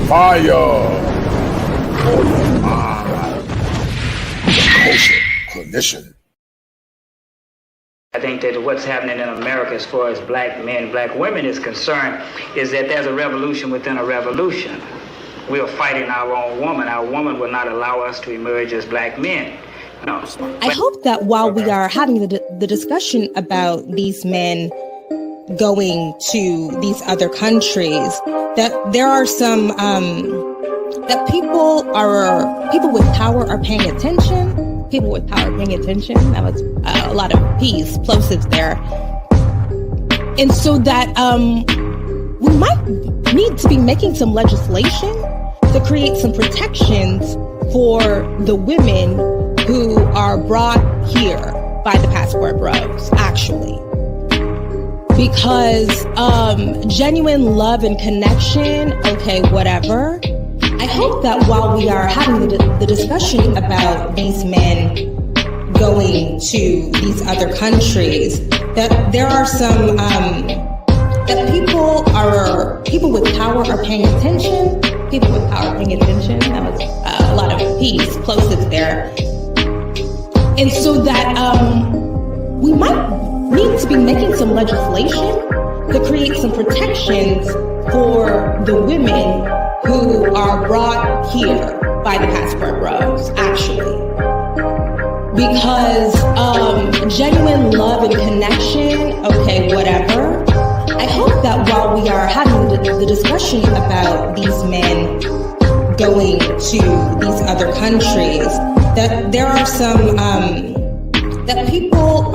Fire for your mind. The culture clinician. I think that what's happening in America as far as black men, black women is concerned is that there's a revolution within a revolution. We are fighting our own woman. Our woman will not allow us to emerge as black men. No. I hope that while we are having the discussion about these men going to these other countries, that there are some, that people with power are paying attention. People with power paying attention. That was a lot of P's, plosives there. And so that we might need to be making some legislation to create some protections for the women who are brought here by the passport bros, actually. Because genuine love and connection, okay, whatever. I hope that while we are having the discussion about these men going to these other countries, that there are some, that people with power are paying attention. People with power paying attention. That was a lot of P's, plosives there. And so that we might need to be making some legislation to create some protections for the women who are brought here by the passport bros, actually. Because genuine love and connection, okay, whatever. I hope that while we are having the discussion about these men going to these other countries, that there are some, that people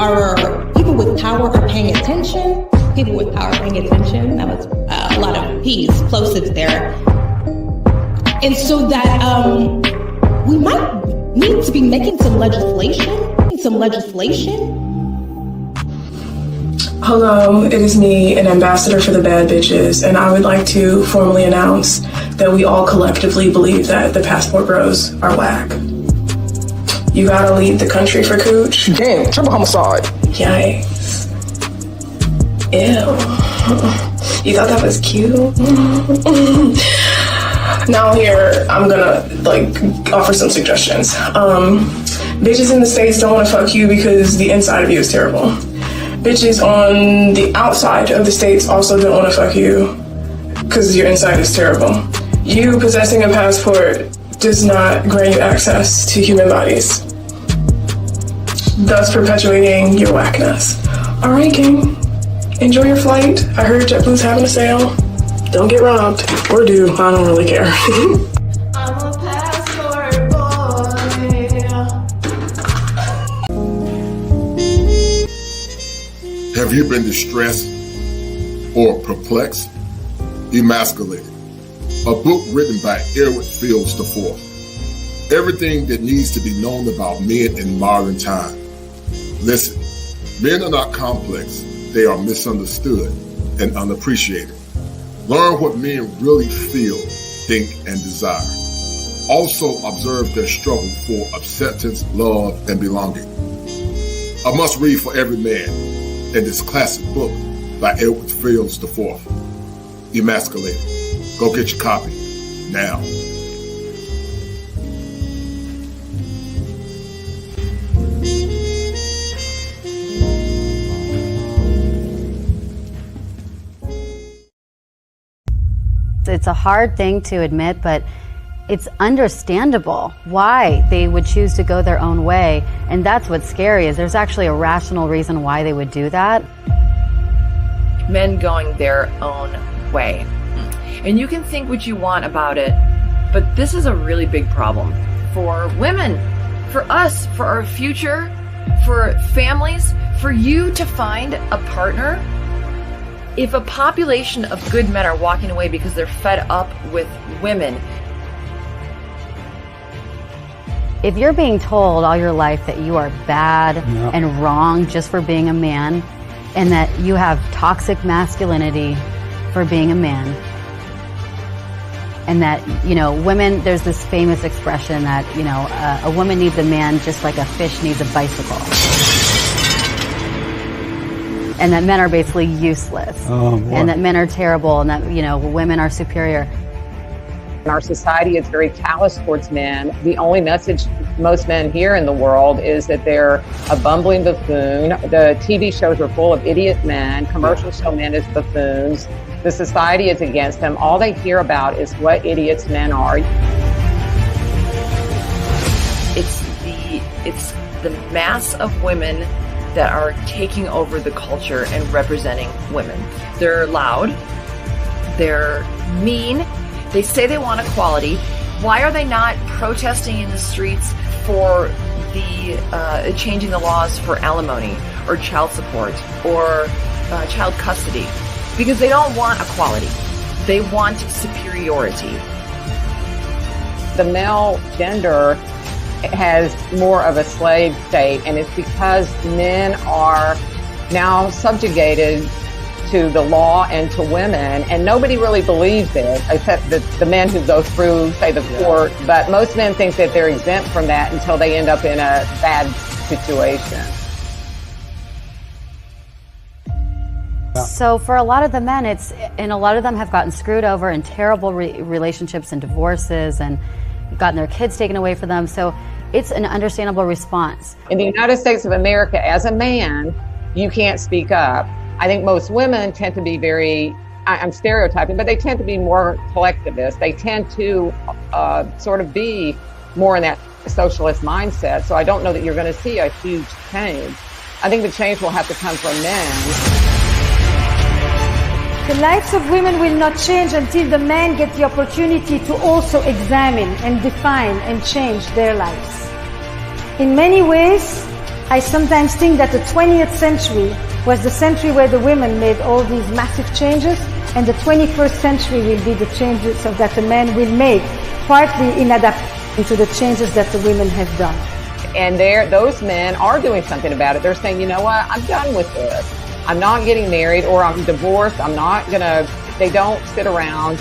with power are paying attention. People with power paying attention. That was a lot of P's, plosives there. And so that we might need to be making some legislation. Hello, it is me, an ambassador for the bad bitches, and I would like to formally announce that we all collectively believe that the passport bros are whack. You gotta leave the country for cooch. Damn, triple homicide. Yikes. Ew. You thought that was cute? Now here, I'm gonna offer some suggestions. Bitches in the States don't wanna fuck you because the inside of you is terrible. Bitches on the outside of the States also don't wanna fuck you because your inside is terrible. You possessing a passport does not grant you access to human bodies, thus perpetuating your whackness. All right, King, enjoy your flight. I heard JetBlue's having a sale. Don't get robbed, or do, I don't really care. I'm a passport boy. Have you been distressed or perplexed? Emasculated. A book written by Edward Fields IV. Everything that needs to be known about men in modern time. Listen, men are not complex. They are misunderstood and unappreciated. Learn what men really feel, think, and desire. Also observe their struggle for acceptance, love, and belonging. A must-read for every man in this classic book by Edward Fields IV. Emasculated. Go get your copy now. It's a hard thing to admit, but it's understandable why they would choose to go their own way. And that's what's scary, is there's actually a rational reason why they would do that. Men going their own way. And you can think what you want about it, but this is a really big problem for women, for us, for our future, for families, for you to find a partner. If a population of good men are walking away because they're fed up with women. If you're being told all your life that you are bad and wrong just for being a man, and that you have toxic masculinity for being a man, and that, women, there's this famous expression that, a woman needs a man just like a fish needs a bicycle. And that men are basically useless. And that men are terrible, and that, women are superior. Our society is very callous towards men. The only message most men hear in the world is that they're a bumbling buffoon. The TV shows are full of idiot men. Commercials show men as buffoons. The society is against them. All they hear about is what idiots men are. It's the mass of women that are taking over the culture and representing women. They're loud. They're mean. They say they want equality. Why are they not protesting in the streets for the changing the laws for alimony or child support or child custody? Because they don't want equality. They want superiority. The male gender has more of a slave state, and it's because men are now subjugated to the law and to women, and nobody really believes it, except the men who go through, say, the court. But most men think that they're exempt from that until they end up in a bad situation. So for a lot of the men, and a lot of them have gotten screwed over in terrible relationships and divorces and gotten their kids taken away from them. So it's an understandable response. In the United States of America, as a man, you can't speak up. I think most women tend to be I'm stereotyping, but they tend to be more collectivist. They tend to sort of be more in that socialist mindset. So I don't know that you're going to see a huge change. I think the change will have to come from men. The lives of women will not change until the men get the opportunity to also examine and define and change their lives. In many ways, I sometimes think that the 20th century was the century where the women made all these massive changes, and the 21st century will be the changes that the men will make, partly in adapting to the changes that the women have done. And those men are doing something about it. They're saying, you know what, I'm done with this. I'm not getting married, or I'm divorced. They don't sit around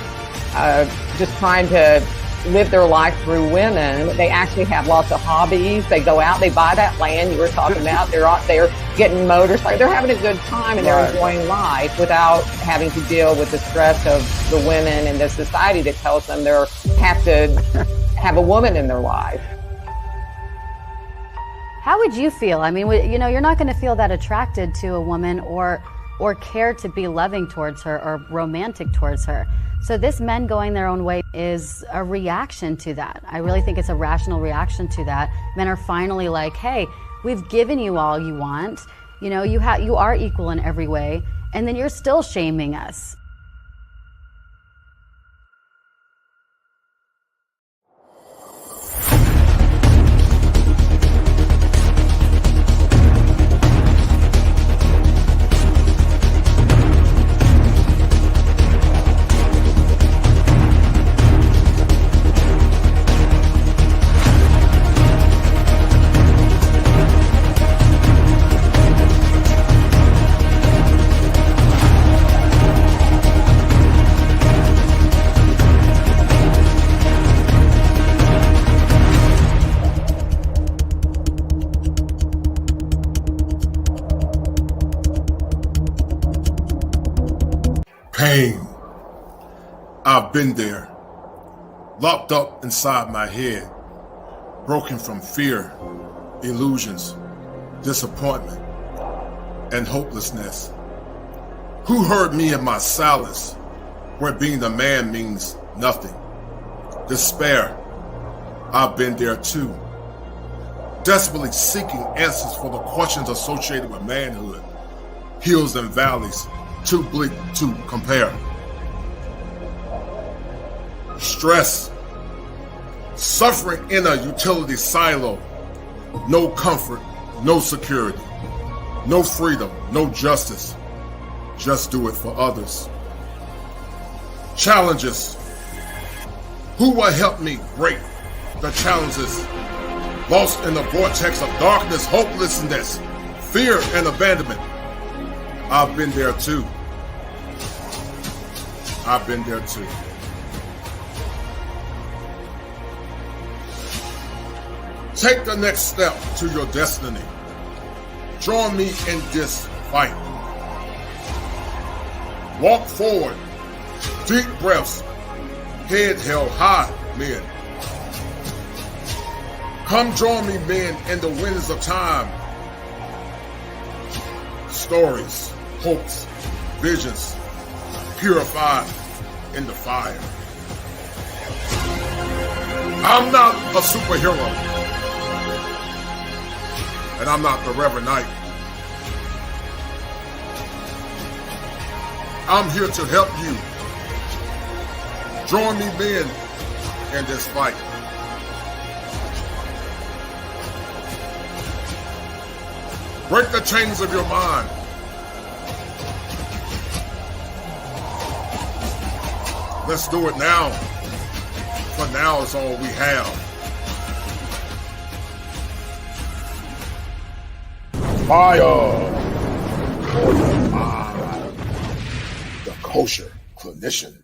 just trying to live their life through women. They actually have lots of hobbies. They go out, they buy that land you were talking about. They're out there getting motorcycles. They're having a good time, and they're enjoying life without having to deal with the stress of the women and the society that tells them they have to have a woman in their life. How would you feel? I mean, you're not going to feel that attracted to a woman or care to be loving towards her or romantic towards her. So this men going their own way is a reaction to that. I really think it's a rational reaction to that. Men are finally like, hey, we've given you all you want. You are equal in every way, and then you're still shaming us. Pain. I've been there, locked up inside my head, broken from fear, illusions, disappointment, and hopelessness. Who heard me in my silence, where being the man means nothing? Despair. I've been there too, desperately seeking answers for the questions associated with manhood, hills and valleys, too bleak to compare. Stress, suffering in a utility silo, no comfort, no security, no freedom, no justice, just do it for others. Challenges, who will help me break the challenges? Lost in the vortex of darkness, hopelessness, fear, and abandonment. I've been there too. I've been there too. Take the next step to your destiny. Join me in this fight. Walk forward. Deep breaths. head held high, men. Come join me, men, in the winds of time. Stories, hopes, visions, purified in the fire. I'm not a superhero, and I'm not the Reverend Knight. I'm here to help you. Join me, men, in this fight. Break the chains of your mind. Let's do it now. For now is all we have. Fire for your mind. The kosher clinician.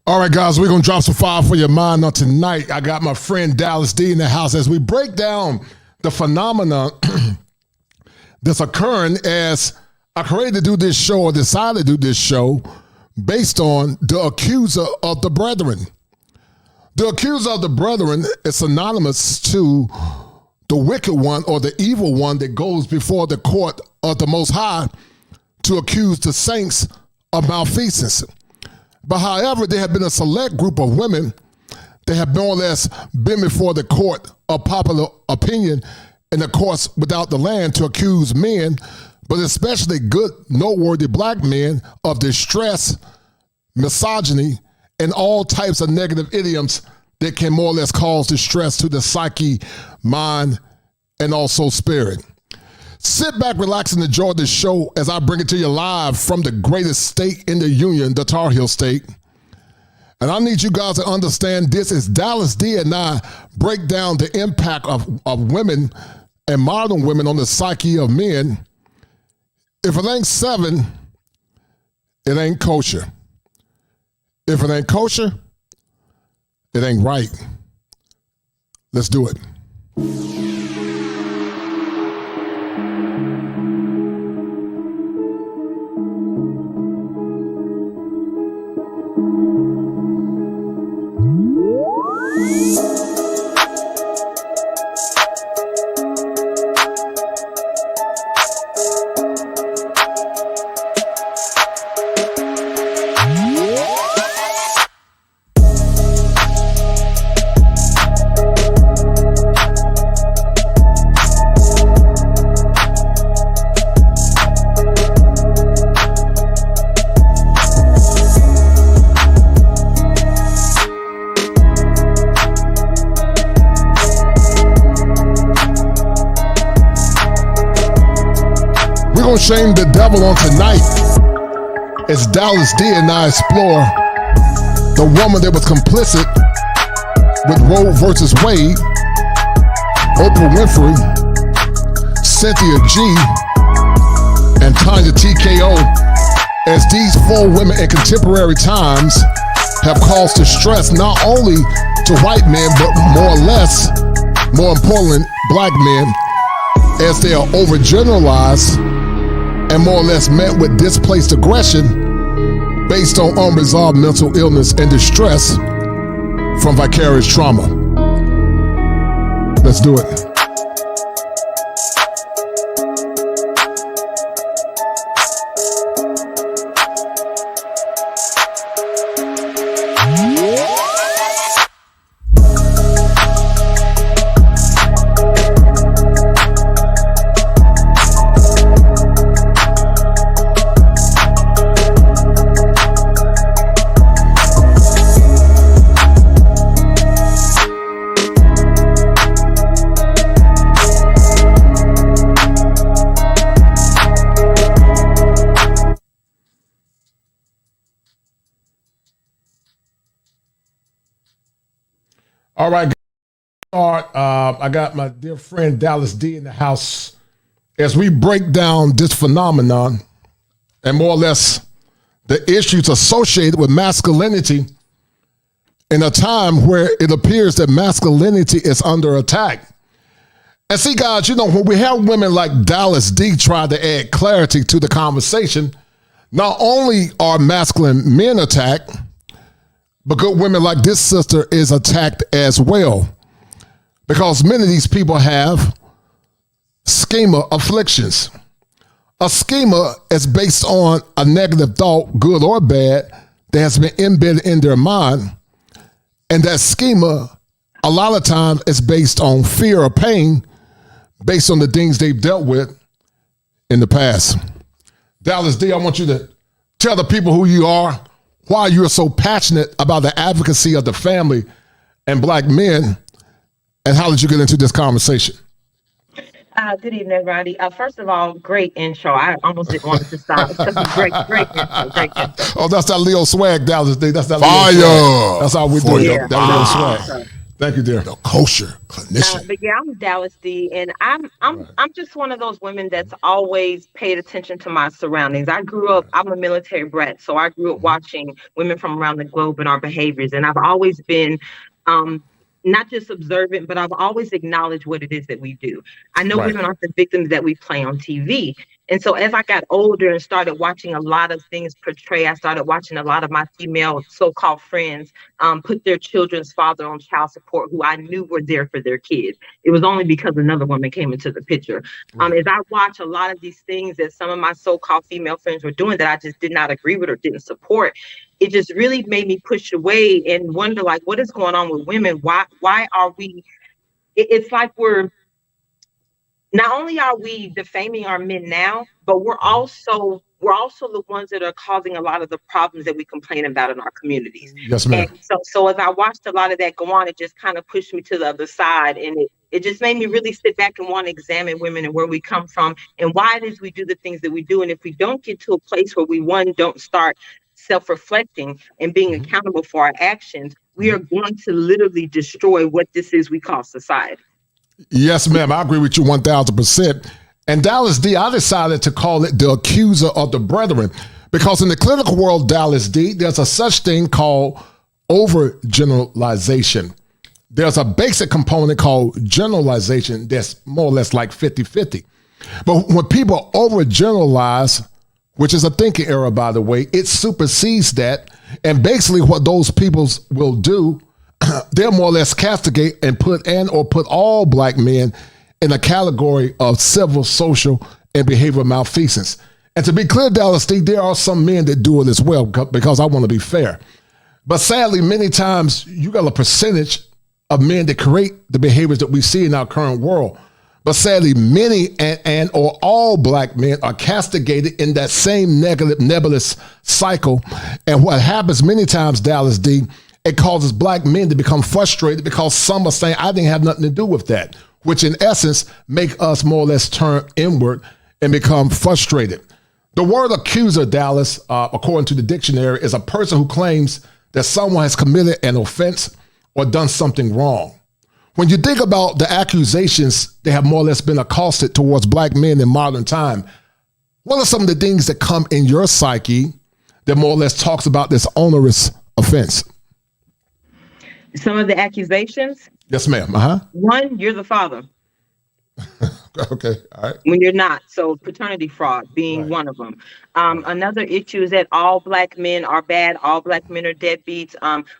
All right, guys, we're going to drop some fire for your mind on tonight. I got my friend Dallas Dee in the house as we break down the phenomena that's occurring as I created to do this show or decided to do this show based on the accuser of the brethren. The accuser of the brethren is synonymous to the wicked one or the evil one that goes before the court of the Most High to accuse the saints of malfeasance. But however, there have been a select group of women that have more or less been before the court of popular opinion in the courts without the land to accuse men, but especially good, noteworthy black men of distress, misogyny, and all types of negative idioms that can more or less cause distress to the psyche, mind, and also spirit. Sit back, relax, and enjoy this show as I bring it to you live from the greatest state in the union, the Tar Heel State. And I need you guys to understand this is Dallas Dee and I break down the impact of women and modern women on the psyche of men. If it ain't 7, it ain't kosher. If it ain't kosher, it ain't right. Let's do it. Shame the devil on tonight as Dallas Dee and I explore the woman that was complicit with Roe versus Wade, Oprah Winfrey, Cynthia G, and Tanya TKO, as these 4 women in contemporary times have caused distress not only to white men but more importantly, black men, as they are overgeneralized and more or less met with displaced aggression based on unresolved mental illness and distress from vicarious trauma. Let's do it. All right, I got my dear friend Dallas Dee in the house as we break down this phenomenon and more or less the issues associated with masculinity in a time where it appears that masculinity is under attack. And see, guys, when we have women like Dallas Dee try to add clarity to the conversation, not only are masculine men attacked, but good women like this sister is attacked as well. Because many of these people have schema afflictions. A schema is based on a negative thought, good or bad, that has been embedded in their mind. And that schema, a lot of times, is based on fear or pain, based on the things they've dealt with in the past. Dallas Dee, I want you to tell the people who you are, why you're so passionate about the advocacy of the family and black men, and how did you get into this conversation? Good evening, Roddy. First of all, great intro. I almost didn't want it to stop. Great intro. Great intro. Oh, that's that Leo swag, Dallas Dee. That's that Fire. Leo swag. That's how we do it. Yeah. That Leo swag. Thank you, dear. The kosher clinician. But yeah, I'm Dallas Dee, and I'm just one of those women that's always paid attention to my surroundings. I grew up, I'm a military brat, so I grew up watching women from around the globe and our behaviors, and I've always been not just observant, but I've always acknowledged what it is that we do. I know women aren't the victims that we play on TV. And so as I got older and started watching a lot of things portray, I started watching a lot of my female so-called friends put their children's father on child support, who I knew were there for their kids. It was only because another woman came into the picture. As I watch a lot of these things that some of my so-called female friends were doing that I just did not agree with or didn't support, it just really made me push away and wonder, like, what is going on with women? Why are we, it's like not only are we defaming our men now, but we're also the ones that are causing a lot of the problems that we complain about in our communities. Yes, ma'am. And so as I watched a lot of that go on, it just kind of pushed me to the other side. And it just made me really sit back and want to examine women and where we come from and why it is we do the things that we do. And if we don't get to a place where we, don't start self-reflecting and being accountable for our actions, we are going to literally destroy what this is we call society. Yes, ma'am. I agree with you 1,000%. And Dallas Dee, I decided to call it the accuser of the brethren because in the clinical world, Dallas Dee, there's a such thing called overgeneralization. There's a basic component called generalization that's more or less like 50-50. But when people overgeneralize, which is a thinking error, by the way, it supersedes that. And basically what those peoples will do, they'll more or less castigate and put all black men in a category of civil, social, and behavioral malfeasance. And to be clear, Dallas Dee, there are some men that do it as well because I want to be fair. But sadly, many times you got a percentage of men that create the behaviors that we see in our current world. But sadly, many and or all black men are castigated in that same negative, nebulous cycle. And what happens many times, Dallas Dee, it causes black men to become frustrated because some are saying, I didn't have nothing to do with that, which in essence make us more or less turn inward and become frustrated. The word accuser, Dallas, according to the dictionary, is a person who claims that someone has committed an offense or done something wrong. When you think about the accusations that have more or less been accosted towards black men in modern time, what are some of the things that come in your psyche that more or less talks about this onerous offense? Some of the accusations? Yes, ma'am. One, you're the father. Okay, all right. When you're not. So paternity fraud being one of them. Another issue is that all black men are bad. All black men are deadbeats.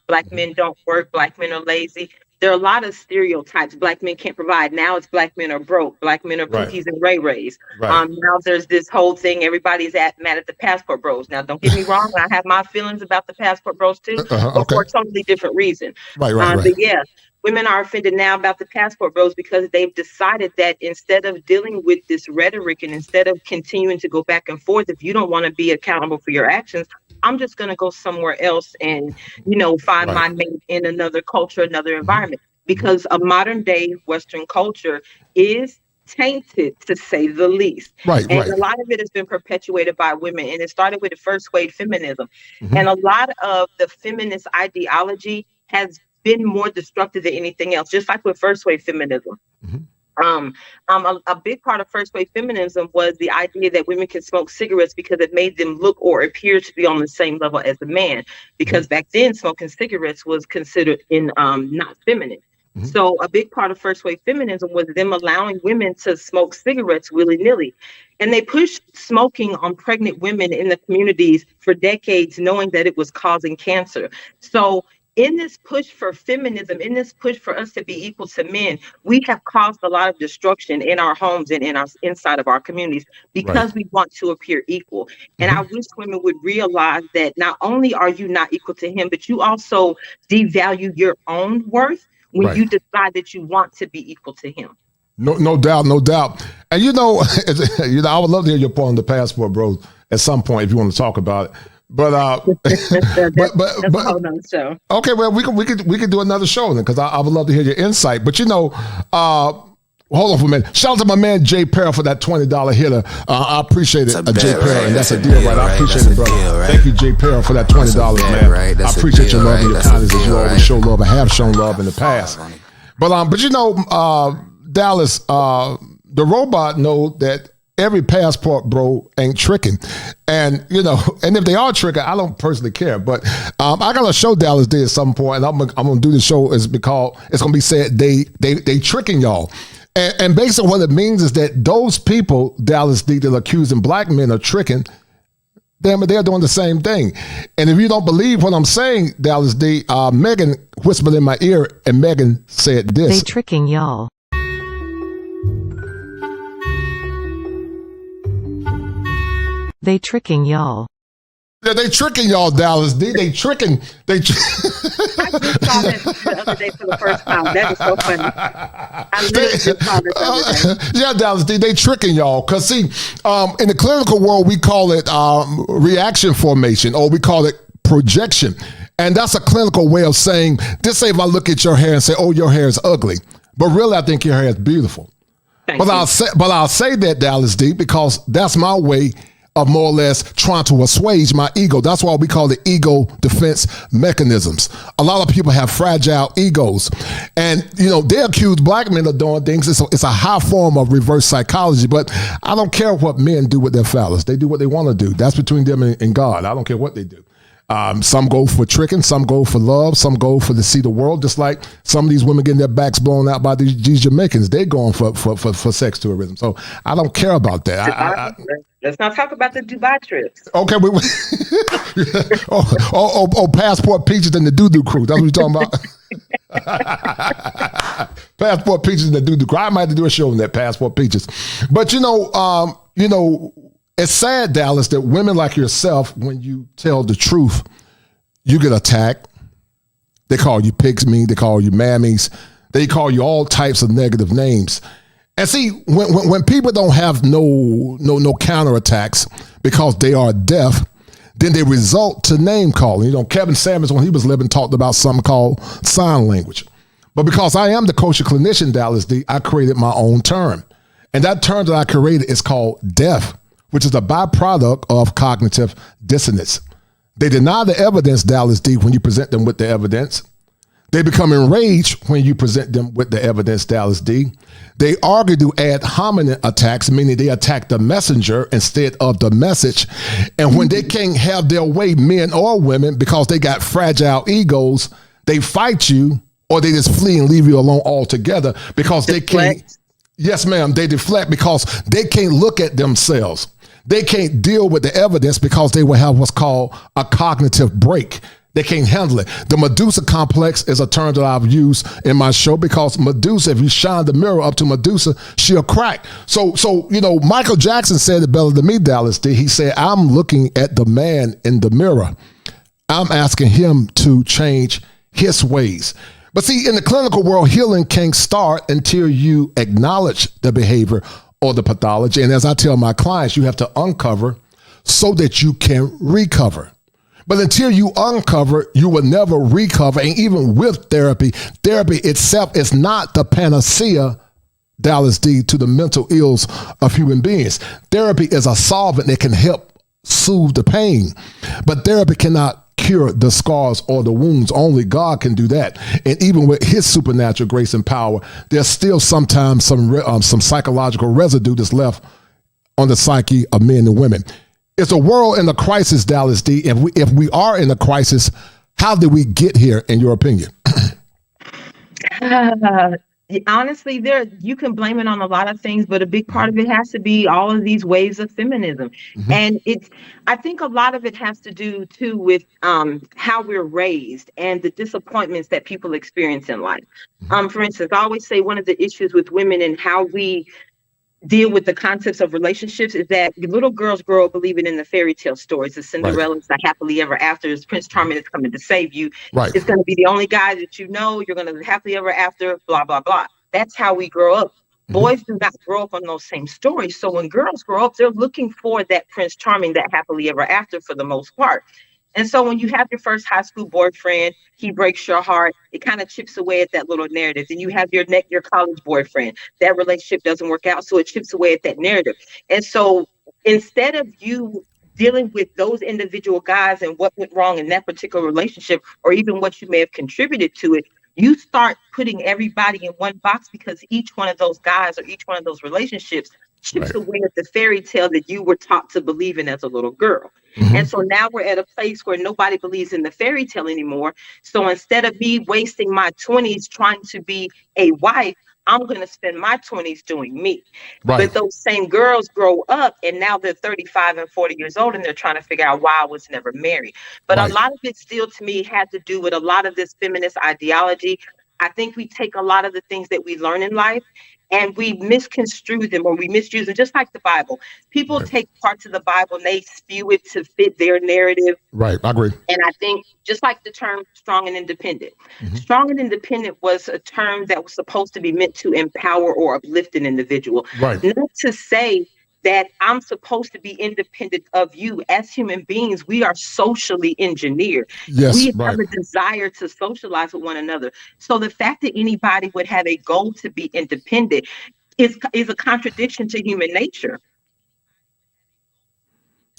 Black men don't work. Black men are lazy. There are a lot of stereotypes. Black men can't provide. Now it's black men are broke. Black men are Pookies and Ray Rays. Now there's this whole thing. Everybody's mad at the passport bros. Now, don't get me wrong. I have my feelings about the passport bros too, but for a totally different reason. But yeah, women are offended now about the passport bros because they've decided that instead of dealing with this rhetoric and instead of continuing to go back and forth, if you don't want to be accountable for your actions, I'm just going to go somewhere else and, find my mate in another culture, another environment, because a modern day Western culture is tainted, to say the least. A lot of it has been perpetuated by women, and it started with the first wave feminism. And a lot of the feminist ideology has been more destructive than anything else, just like with first wave feminism. A big part of first wave feminism was the idea that women can smoke cigarettes because it made them look or appear to be on the same level as a man. Because back then, smoking cigarettes was considered not feminine. So a big part of first wave feminism was them allowing women to smoke cigarettes willy-nilly. And they pushed smoking on pregnant women in the communities for decades, knowing that it was causing cancer. So in this push for feminism, in this push for us to be equal to men, we have caused a lot of destruction in our homes and in our inside of our communities because we want to appear equal. And I wish women would realize that not only are you not equal to him, but you also devalue your own worth when you decide that you want to be equal to him. No doubt, no doubt. And I would love to hear your point on the passport, bro, at some point if you want to talk about it. But that's a whole nother show. Okay, well we could do another show then, because I would love to hear your insight. But hold on for a minute. Shout out to my man Jay Perry for that $20 hitter. I appreciate it, Jay Perry, and that's a deal, right? I appreciate it, brother. Thank you, Jay Perry, for that $20, man. I appreciate your love and your kindness as you always show love and have shown love in the past. But Dallas, the robot know that every passport bro ain't tricking. And, and if they are tricking, I don't personally care. But I got to show Dallas Dee at some point, and I'm going to do the show is because it's going to be said they tricking y'all. And basically what it means is that those people, Dallas Dee, that are accusing black men of tricking, they're doing the same thing. And if you don't believe what I'm saying, Dallas Dee, Megan whispered in my ear, and Megan said this. They tricking y'all. They tricking y'all. Yeah, they tricking y'all, Dallas Dee. They tricking. I just saw that the other day for the first time. That is so funny. I literally just saw this the other day. Yeah, Dallas Dee, they tricking y'all. Because, see, in the clinical world, we call it reaction formation, or we call it projection. And that's a clinical way of saying, just say if I look at your hair and say, oh, your hair is ugly. But really, I think your hair is beautiful. I'll say that, Dallas Dee, because that's my way of more or less trying to assuage my ego. That's why we call it ego defense mechanisms. A lot of people have fragile egos. And, they accuse black men of doing things. It's a high form of reverse psychology, but I don't care what men do with their fellas. They do what they want to do. That's between them and God. I don't care what they do. Some go for tricking, some go for love, some go for to see the world, just like some of these women getting their backs blown out by these Jamaicans. They're going for sex tourism. So I don't care about that. Let's not talk about the Dubai trips. Okay, Passport Peaches and the Doo-Doo Crew. That's what you're talking about? Passport Peaches and the Doo-Doo Crew. I might have to do a show on that, Passport Peaches. But, it's sad, Dallas, that women like yourself, when you tell the truth, you get attacked. They call you pigs mean. They call you mammies. They call you all types of negative names. And see, when people don't have no counterattacks because they are deaf, then they result to name calling. Kevin Samuels, when he was living, talked about something called sign language. But because I am the kosher clinician, Dallas Dee, I created my own term. And that term that I created is called deaf, which is a byproduct of cognitive dissonance. They deny the evidence, Dallas Dee, when you present them with the evidence. They become enraged when you present them with the evidence, Dallas Dee. They argue to ad hominem attacks, meaning they attack the messenger instead of the message. And when they can't have their way, men or women, because they got fragile egos, they fight you, or they just flee and leave you alone altogether because they can't. Yes, ma'am. They deflect because they can't look at themselves. They can't deal with the evidence because they will have what's called a cognitive break. They can't handle it. The Medusa complex is a term that I've used in my show because Medusa, if you shine the mirror up to Medusa, she'll crack. So Michael Jackson said it better than me, Dallas Dee. He said, I'm looking at the man in the mirror. I'm asking him to change his ways. But see, in the clinical world, healing can't start until you acknowledge the behavior or the pathology. And as I tell my clients, you have to uncover so that you can recover. But until you uncover, you will never recover. And even with therapy itself is not the panacea, Dallas Dee, to the mental ills of human beings. Therapy is a solvent that can help soothe the pain. But therapy cannot cure the scars or the wounds. Only God can do that. And even with his supernatural grace and power, there's still sometimes some psychological residue that's left on the psyche of men and women. It's a world in a crisis, Dallas Dee. If we are in a crisis, how did we get here, in your opinion? Honestly, you can blame it on a lot of things, but a big part of it has to be all of these waves of feminism. And I think a lot of it has to do too with how we're raised and the disappointments that people experience in life. For instance, I always say one of the issues with women and how we deal with the concepts of relationships is that little girls grow up believing in the fairy tale stories, the Cinderella's, the happily ever after, Prince Charming is coming to save you. It's going to be the only guy that you know. You're going to happily ever after, blah, blah, blah. That's how we grow up. Boys do not grow up on those same stories. So when girls grow up, they're looking for that Prince Charming, that happily ever after for the most part. And so when you have your first high school boyfriend, he breaks your heart, it kind of chips away at that little narrative. Then you have your college boyfriend, that relationship doesn't work out, so it chips away at that narrative. And so instead of you dealing with those individual guys and what went wrong in that particular relationship, or even what you may have contributed to it, you start putting everybody in one box because each one of those guys or each one of those relationships chips away at the fairy tale that you were taught to believe in as a little girl. And so now we're at a place where nobody believes in the fairy tale anymore. So instead of me wasting my 20s trying to be a wife, I'm going to spend my 20s doing me. But those same girls grow up and now they're 35 and 40 years old and they're trying to figure out why I was never married. But a lot of it still to me had to do with a lot of this feminist ideology. I think we take a lot of the things that we learn in life and we misconstrue them or we misuse them, just like the Bible. People take parts of the Bible and they spew it to fit their narrative. I agree. And I think just like the term strong and independent, strong and independent was a term that was supposed to be meant to empower or uplift an individual. Not to say that I'm supposed to be independent of you. As human beings, we are socially engineered. We have a desire to socialize with one another. So the fact that anybody would have a goal to be independent is a contradiction to human nature.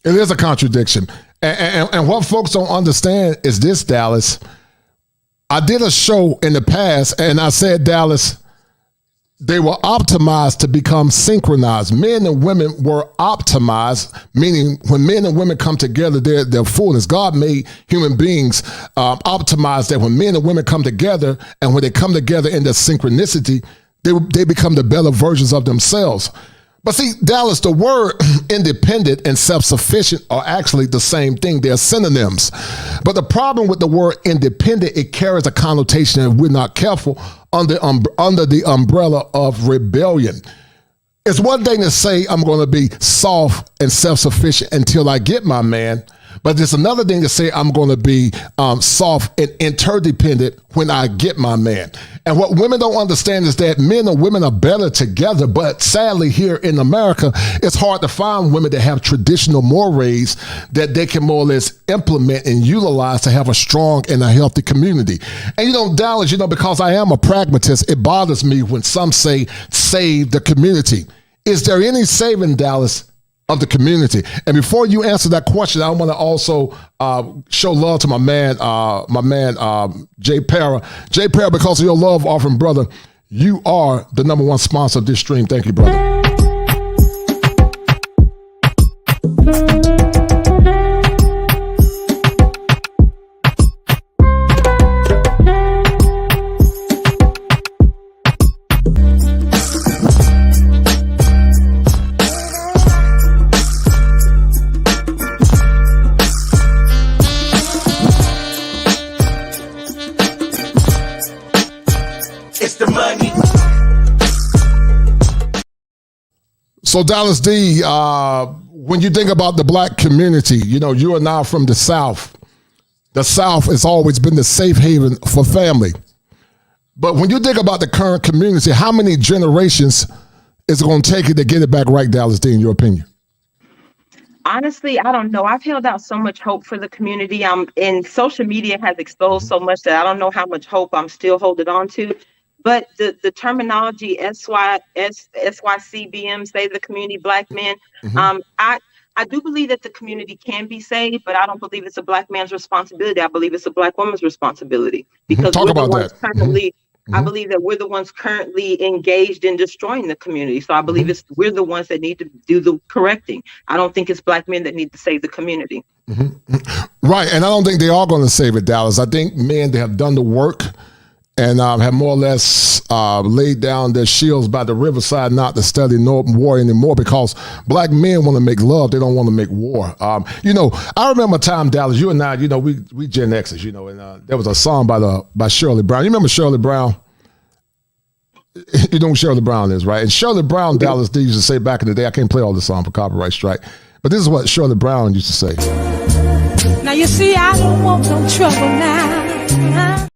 It is a contradiction. And what folks don't understand is this, Dallas. I did a show in the past and I said, Dallas, they were optimized to become synchronized. Men and women were optimized, meaning when men and women come together, they're fullness. God made human beings optimized that when men and women come together, and when they come together in their synchronicity, they become the better versions of themselves. But see, Dallas, the word independent and self-sufficient are actually the same thing. They're synonyms. But the problem with the word independent, it carries a connotation, if we're not careful, under the umbrella of rebellion. It's one thing to say I'm going to be soft and self-sufficient until I get my man. But it's another thing to say I'm going to be soft and interdependent when I get my man. And what women don't understand is that men and women are better together. But sadly, here in America, it's hard to find women that have traditional mores that they can more or less implement and utilize to have a strong and a healthy community. And, Dallas, because I am a pragmatist, it bothers me when some say save the community. Is there any saving, Dallas, of the community? And before you answer that question, I want to also show love to my man, Jay Para. Jay Para, because of your love offering, brother, you are the #1 sponsor of this stream. Thank you, brother. So Dallas Dee, when you think about the black community, you are now from the South. The South has always been the safe haven for family. But when you think about the current community, how many generations is it going to take you to get it back right, Dallas Dee, in your opinion? Honestly, I don't know. I've held out so much hope for the community. And social media has exposed so much that I don't know how much hope I'm still holding on to. But the terminology SYCBM, Save the Community, Black Men, I do believe that the community can be saved, but I don't believe it's a black man's responsibility. I believe it's a black woman's responsibility. Because Talk about that. I believe that we're the ones currently engaged in destroying the community. So I believe we're the ones that need to do the correcting. I don't think it's black men that need to save the community. Right, and I don't think they are going to save it, Dallas. I think men, they have done the work. and have more or less laid down their shields by the riverside, not to study war anymore, because black men want to make love. They don't want to make war. I remember a time, Dallas, you and I, we Gen Xers, and there was a song by Shirley Brown. You remember Shirley Brown? You know who Shirley Brown is, right? And Shirley Brown, Dallas Dee used to say back in the day, I can't play all the song for copyright strike, but this is what Shirley Brown used to say. Now you see, I don't want no trouble now.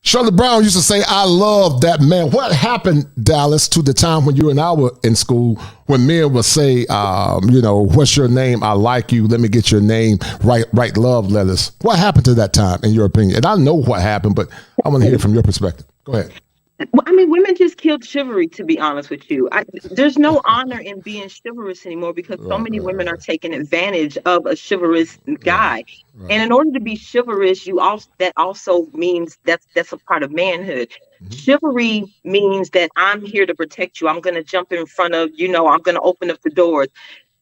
Shirley Brown used to say, I love that man. What happened, Dallas, to the time when you and I were in school, when men would say, what's your name? I like you. Let me get your name. Write love letters. What happened to that time, in your opinion? And I know what happened, but I want to hear it from your perspective. Go ahead. Well, I mean, women just killed chivalry, to be honest with you. There's no honor in being chivalrous anymore, because so many women are taking advantage of a chivalrous guy. Right. And in order to be chivalrous, that also means that's a part of manhood. Mm-hmm. Chivalry means that I'm here to protect you. I'm going to jump in front of, I'm going to open up the doors.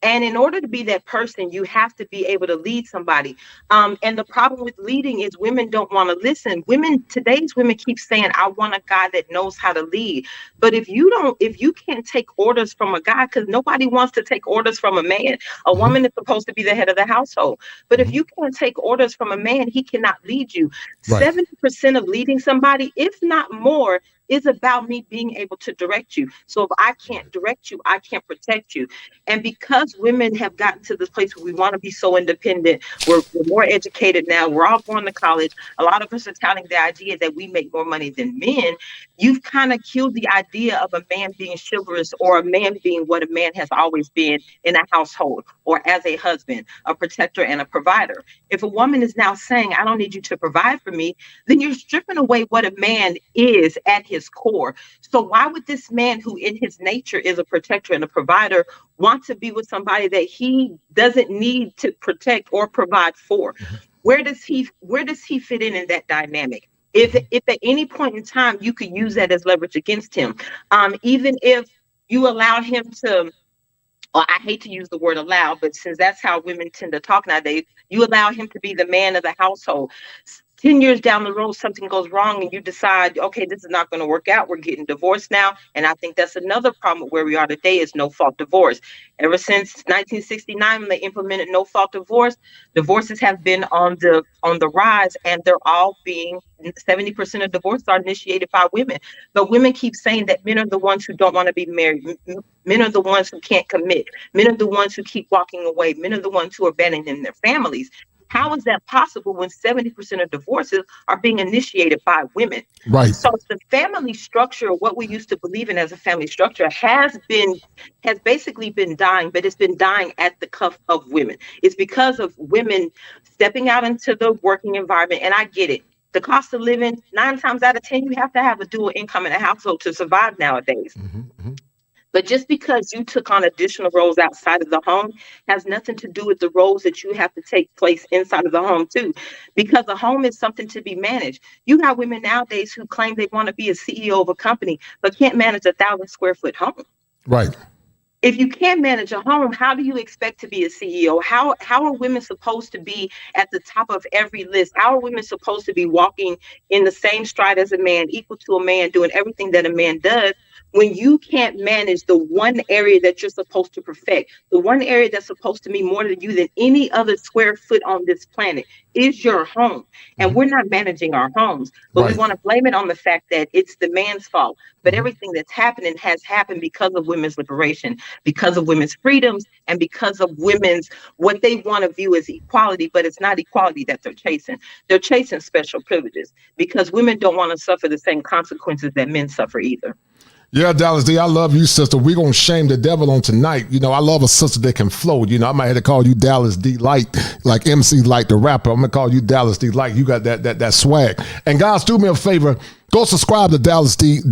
And in order to be that person, you have to be able to lead somebody. And the problem with leading is women don't want to listen. Today's women keep saying, I want a guy that knows how to lead. But if you can't take orders from a guy, because nobody wants to take orders from a man. A woman is supposed to be the head of the household. But if you can't take orders from a man, he cannot lead you. Right. 70% of leading somebody, if not more, is about me being able to direct you. So if I can't direct you, I can't protect you. And because women have gotten to this place where we want to be so independent, we're more educated now, we're all going to college, a lot of us are touting the idea that we make more money than men, you've kind of killed the idea of a man being chivalrous, or a man being what a man has always been in a household, or as a husband, a protector and a provider. If a woman is now saying, I don't need you to provide for me, then you're stripping away what a man is at his core. So why would this man, who in his nature is a protector and a provider, want to be with somebody that he doesn't need to protect or provide for? Where does he fit in that dynamic? If at any point in time you could use that as leverage against him, even if you allow him to, or I hate to use the word allow, but since that's how women tend to talk nowadays, you allow him to be the man of the household. 10 years down the road, something goes wrong and you decide, okay, this is not going to work out. We're getting divorced now. And I think that's another problem with where we are today, is no-fault divorce. Ever since 1969, when they implemented no-fault divorce, divorces have been on the rise, and they're all being 70% of divorces are initiated by women. But women keep saying that men are the ones who don't want to be married. Men are the ones who can't commit. Men are the ones who keep walking away. Men are the ones who are abandoning their families. How is that possible when 70% of divorces are being initiated by women? Right. So the family structure, what we used to believe in as a family structure, has basically been dying, but it's been dying at the cuff of women. It's because of women stepping out into the working environment. And I get it. The cost of living, 9 times out of 10, you have to have a dual income in a household to survive nowadays. Mm-hmm. But just because you took on additional roles outside of the home has nothing to do with the roles that you have to take place inside of the home too, because the home is something to be managed. You have women nowadays who claim they want to be a CEO of a company, but can't manage 1,000 square foot home. Right. If you can't manage a home, how do you expect to be a CEO? How are women supposed to be at the top of every list? How are women supposed to be walking in the same stride as a man, equal to a man, doing everything that a man does, when you can't manage the one area that you're supposed to perfect, the one area that's supposed to mean more to you than any other square foot on this planet is your home? And we're not managing our homes, but we want to blame it on the fact that it's the man's fault. But everything that's happening has happened because of women's liberation, because of women's freedoms, and because of women's, what they want to view as equality, but it's not equality that they're chasing. They're chasing special privileges, because women don't want to suffer the same consequences that men suffer either. Yeah, Dallas Dee, I love you, sister. We're going to shame the devil on tonight. I love a sister that can flow. I might have to call you Dallas Dee Light, like MC Light, the rapper. I'm going to call you Dallas Dee Light. You got that swag. And guys, do me a favor. Go subscribe to Dallas Dee.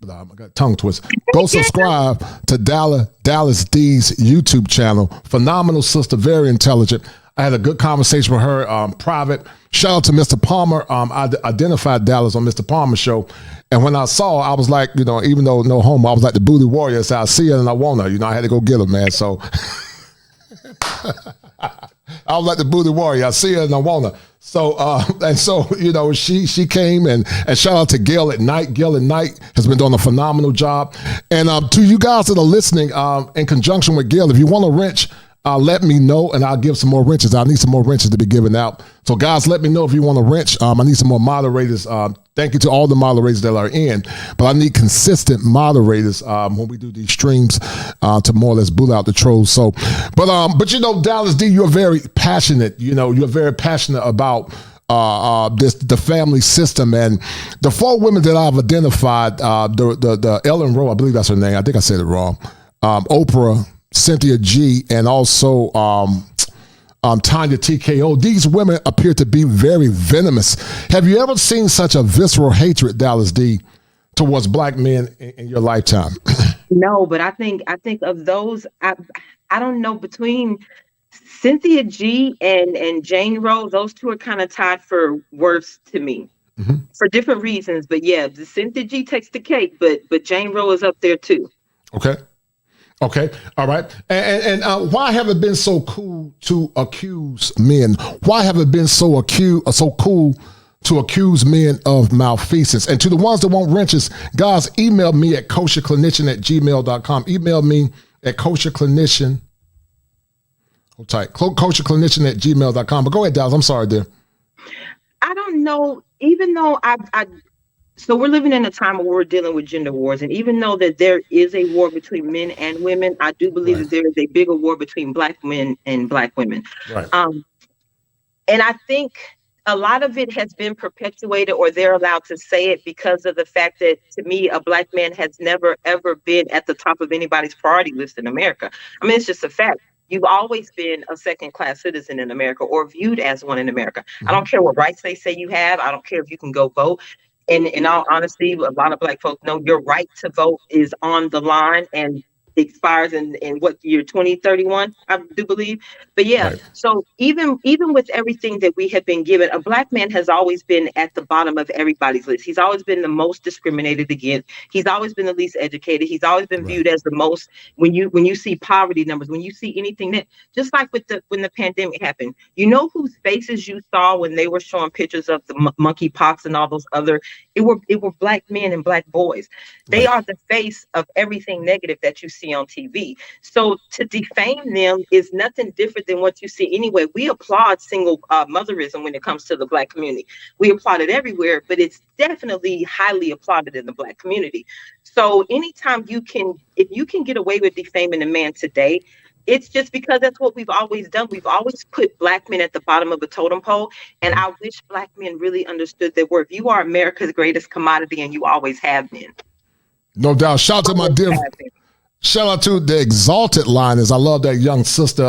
I got tongue twist. Go subscribe to Dallas Dee's YouTube channel. Phenomenal sister, very intelligent. I had a good conversation with her, private. Shout out to Mr. Palmer. I identified Dallas on Mr. Palmer's show. And when I saw her, I was like, even though no homo, I was like the booty warrior. So I see her and I want her. I had to go get her, man. So I was like the booty warrior. I see her and I want her. So she came and shout out to Gail at Night. Gail at Night has been doing a phenomenal job. And to you guys that are listening, in conjunction with Gail, if you want a wrench, let me know and I'll give some more wrenches. I need some more wrenches to be given out. So guys, let me know if you want a wrench. I need some more moderators. Thank you to all the moderators that are in, but I need consistent moderators when we do these streams to more or less boot out the trolls. So, but Dallas Dee, you're very passionate. You're very passionate about the family system, and the 4 women that I've identified, the Ellen Roe, I believe that's her name. I think I said it wrong. Oprah, Cynthia G, and also Tanya TKO. These women appear to be very venomous. Have you ever seen such a visceral hatred, Dallas Dee, towards black men in your lifetime? No, but I think of those. I don't know, between Cynthia G and Jane Roe, those two are kind of tied for worst to me, for different reasons. But yeah, the Cynthia G takes the cake, but Jane Roe is up there too. Okay. All right. And why have it been so cool to accuse men? Why have it been so cool to accuse men of malfeasance? And to the ones that want wrenches, guys, email me at kosherclinician@gmail.com. Email me at kosherclinician. Hold tight. kosherclinician@gmail.com. But go ahead, Dallas. I'm sorry, dear. I don't know. Even though so we're living in a time where we're dealing with gender wars, and even though that there is a war between men and women, I do believe that there is a bigger war between black men and black women. Right. And I think a lot of it has been perpetuated, or they're allowed to say it, because of the fact that, to me, a black man has never, ever been at the top of anybody's priority list in America. I mean, it's just a fact. You've always been a second-class citizen in America, or viewed as one in America. I don't care what rights they say you have. I don't care if you can go vote. And in all honesty, a lot of black folks know your right to vote is on the line and expires in what year, 2031, I do believe. But yeah, so even with everything that we have been given, a black man has always been at the bottom of everybody's list. He's always been the most discriminated against. He's always been the least educated. He's always been viewed as the most, when you see poverty numbers, when you see anything that, just like when the pandemic happened, you know whose faces you saw when they were showing pictures of the monkeypox and all those other, it were black men and black boys. They are the face of everything negative that you see on TV. So to defame them is nothing different than what you see anyway. We applaud single motherism when it comes to the black community. We applaud it everywhere, but it's definitely highly applauded in the black community. So anytime if you can get away with defaming a man today, it's just because that's what we've always done. We've always put black men at the bottom of the totem pole. And I wish black men really understood their worth. You are America's greatest commodity, and you always have been. No doubt. Shout out to my dear. Shout out to the Exalted Liners. I love that young sister,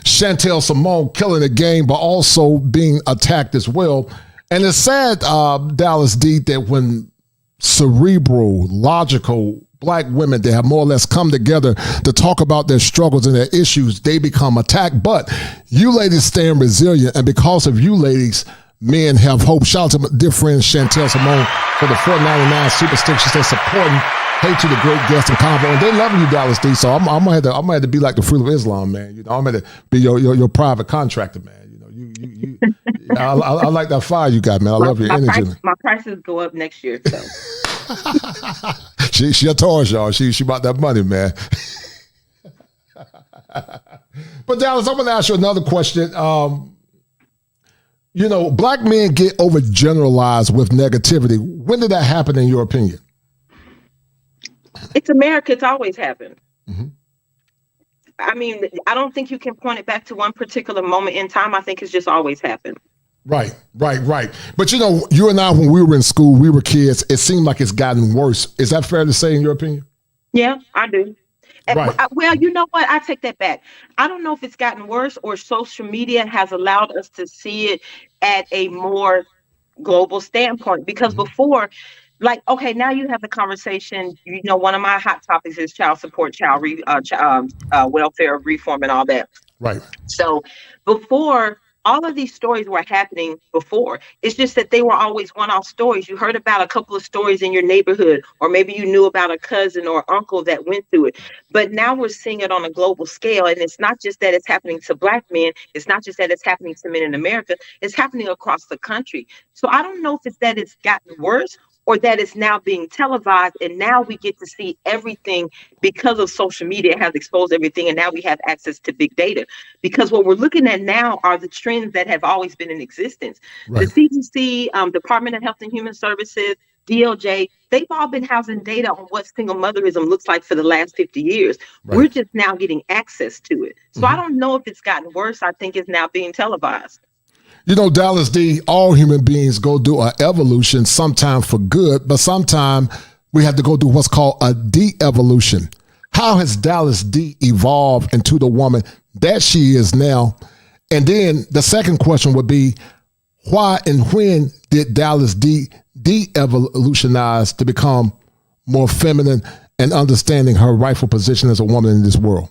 Chantel Simone, killing the game, but also being attacked as well. And it's sad, Dallas Dee, that when cerebral, logical black women that have more or less come together to talk about their struggles and their issues, they become attacked. But you ladies staying resilient, and because of you ladies, men have hope. Shout out to my dear friend Chantel Simone for the $4.99 super stick. She said supporting. Hey to the great guest and convo, and they loving you, Dallas Dee. So I'm gonna have to be like the Fruit of Islam, man. I'm gonna be your private contractor, man. I like that fire you got, man. I love your energy. My prices go up next year, so. she a Taurus, y'all. She about that money, man. But Dallas, I'm gonna ask you another question. Black men get overgeneralized with negativity. When did that happen, in your opinion? It's America. It's always happened. I mean, I don't think you can point it back to one particular moment in time. I think it's just always happened. Right. But you and I, when we were in school, we were kids, it seemed like it's gotten worse. Is that fair to say, in your opinion? Yeah, I do. Right. Well, you know what? I take that back. I don't know if it's gotten worse or social media has allowed us to see it at a more global standpoint. Because before, like, okay, now you have the conversation. One of my hot topics is child support, welfare reform, and all that. Right. So before, All of these stories were happening before. It's just that they were always one-off stories. You heard about a couple of stories in your neighborhood, or maybe you knew about a cousin or uncle that went through it. But now we're seeing it on a global scale. And it's not just that it's happening to Black men. It's not just that it's happening to men in America. It's happening across the country. So I don't know if it's that it's gotten worse or that it's now being televised, and now we get to see everything because of social media has exposed everything, and now we have access to big data. Because what we're looking at now are the trends that have always been in existence. Right. The CDC, Department of Health and Human Services, DOJ, they've all been housing data on what single motherism looks like for the last 50 years. Right. We're just now getting access to it. So I don't know if it's gotten worse. I think it's now being televised. You know, Dallas Dee, all human beings go through an evolution, sometime for good, but sometime we have to go through what's called a de-evolution. How has Dallas Dee evolved into the woman that she is now? And then the second question would be, why and when did Dallas Dee de-evolutionize to become more feminine and understanding her rightful position as a woman in this world?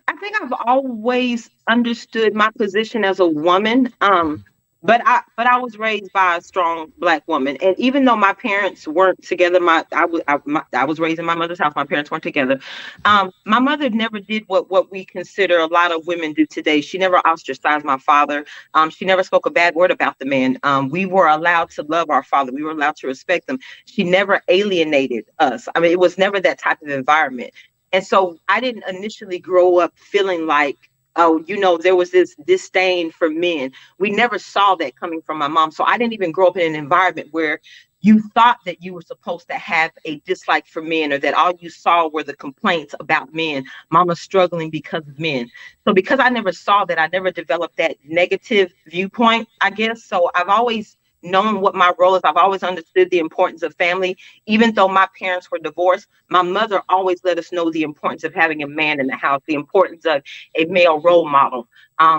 I think I've always understood my position as a woman, but I was raised by a strong Black woman, and even though my parents weren't together, I was raised in my mother's house. My parents weren't together. My mother never did what we consider a lot of women do today. She never ostracized my father. She never spoke a bad word about the man. We were allowed to love our father. We were allowed to respect him. She never alienated us. I mean, it was never that type of environment. And so I didn't initially grow up feeling like, oh, there was this disdain for men. We never saw that coming from my mom. So I didn't even grow up in an environment where you thought that you were supposed to have a dislike for men, or that all you saw were the complaints about men, mama struggling because of men. So because I never saw that, I never developed that negative viewpoint, I guess. So I've always known what my role is. I've always understood the importance of family. Even though my parents were divorced, my mother always let us know the importance of having a man in the house, the importance of a male role model,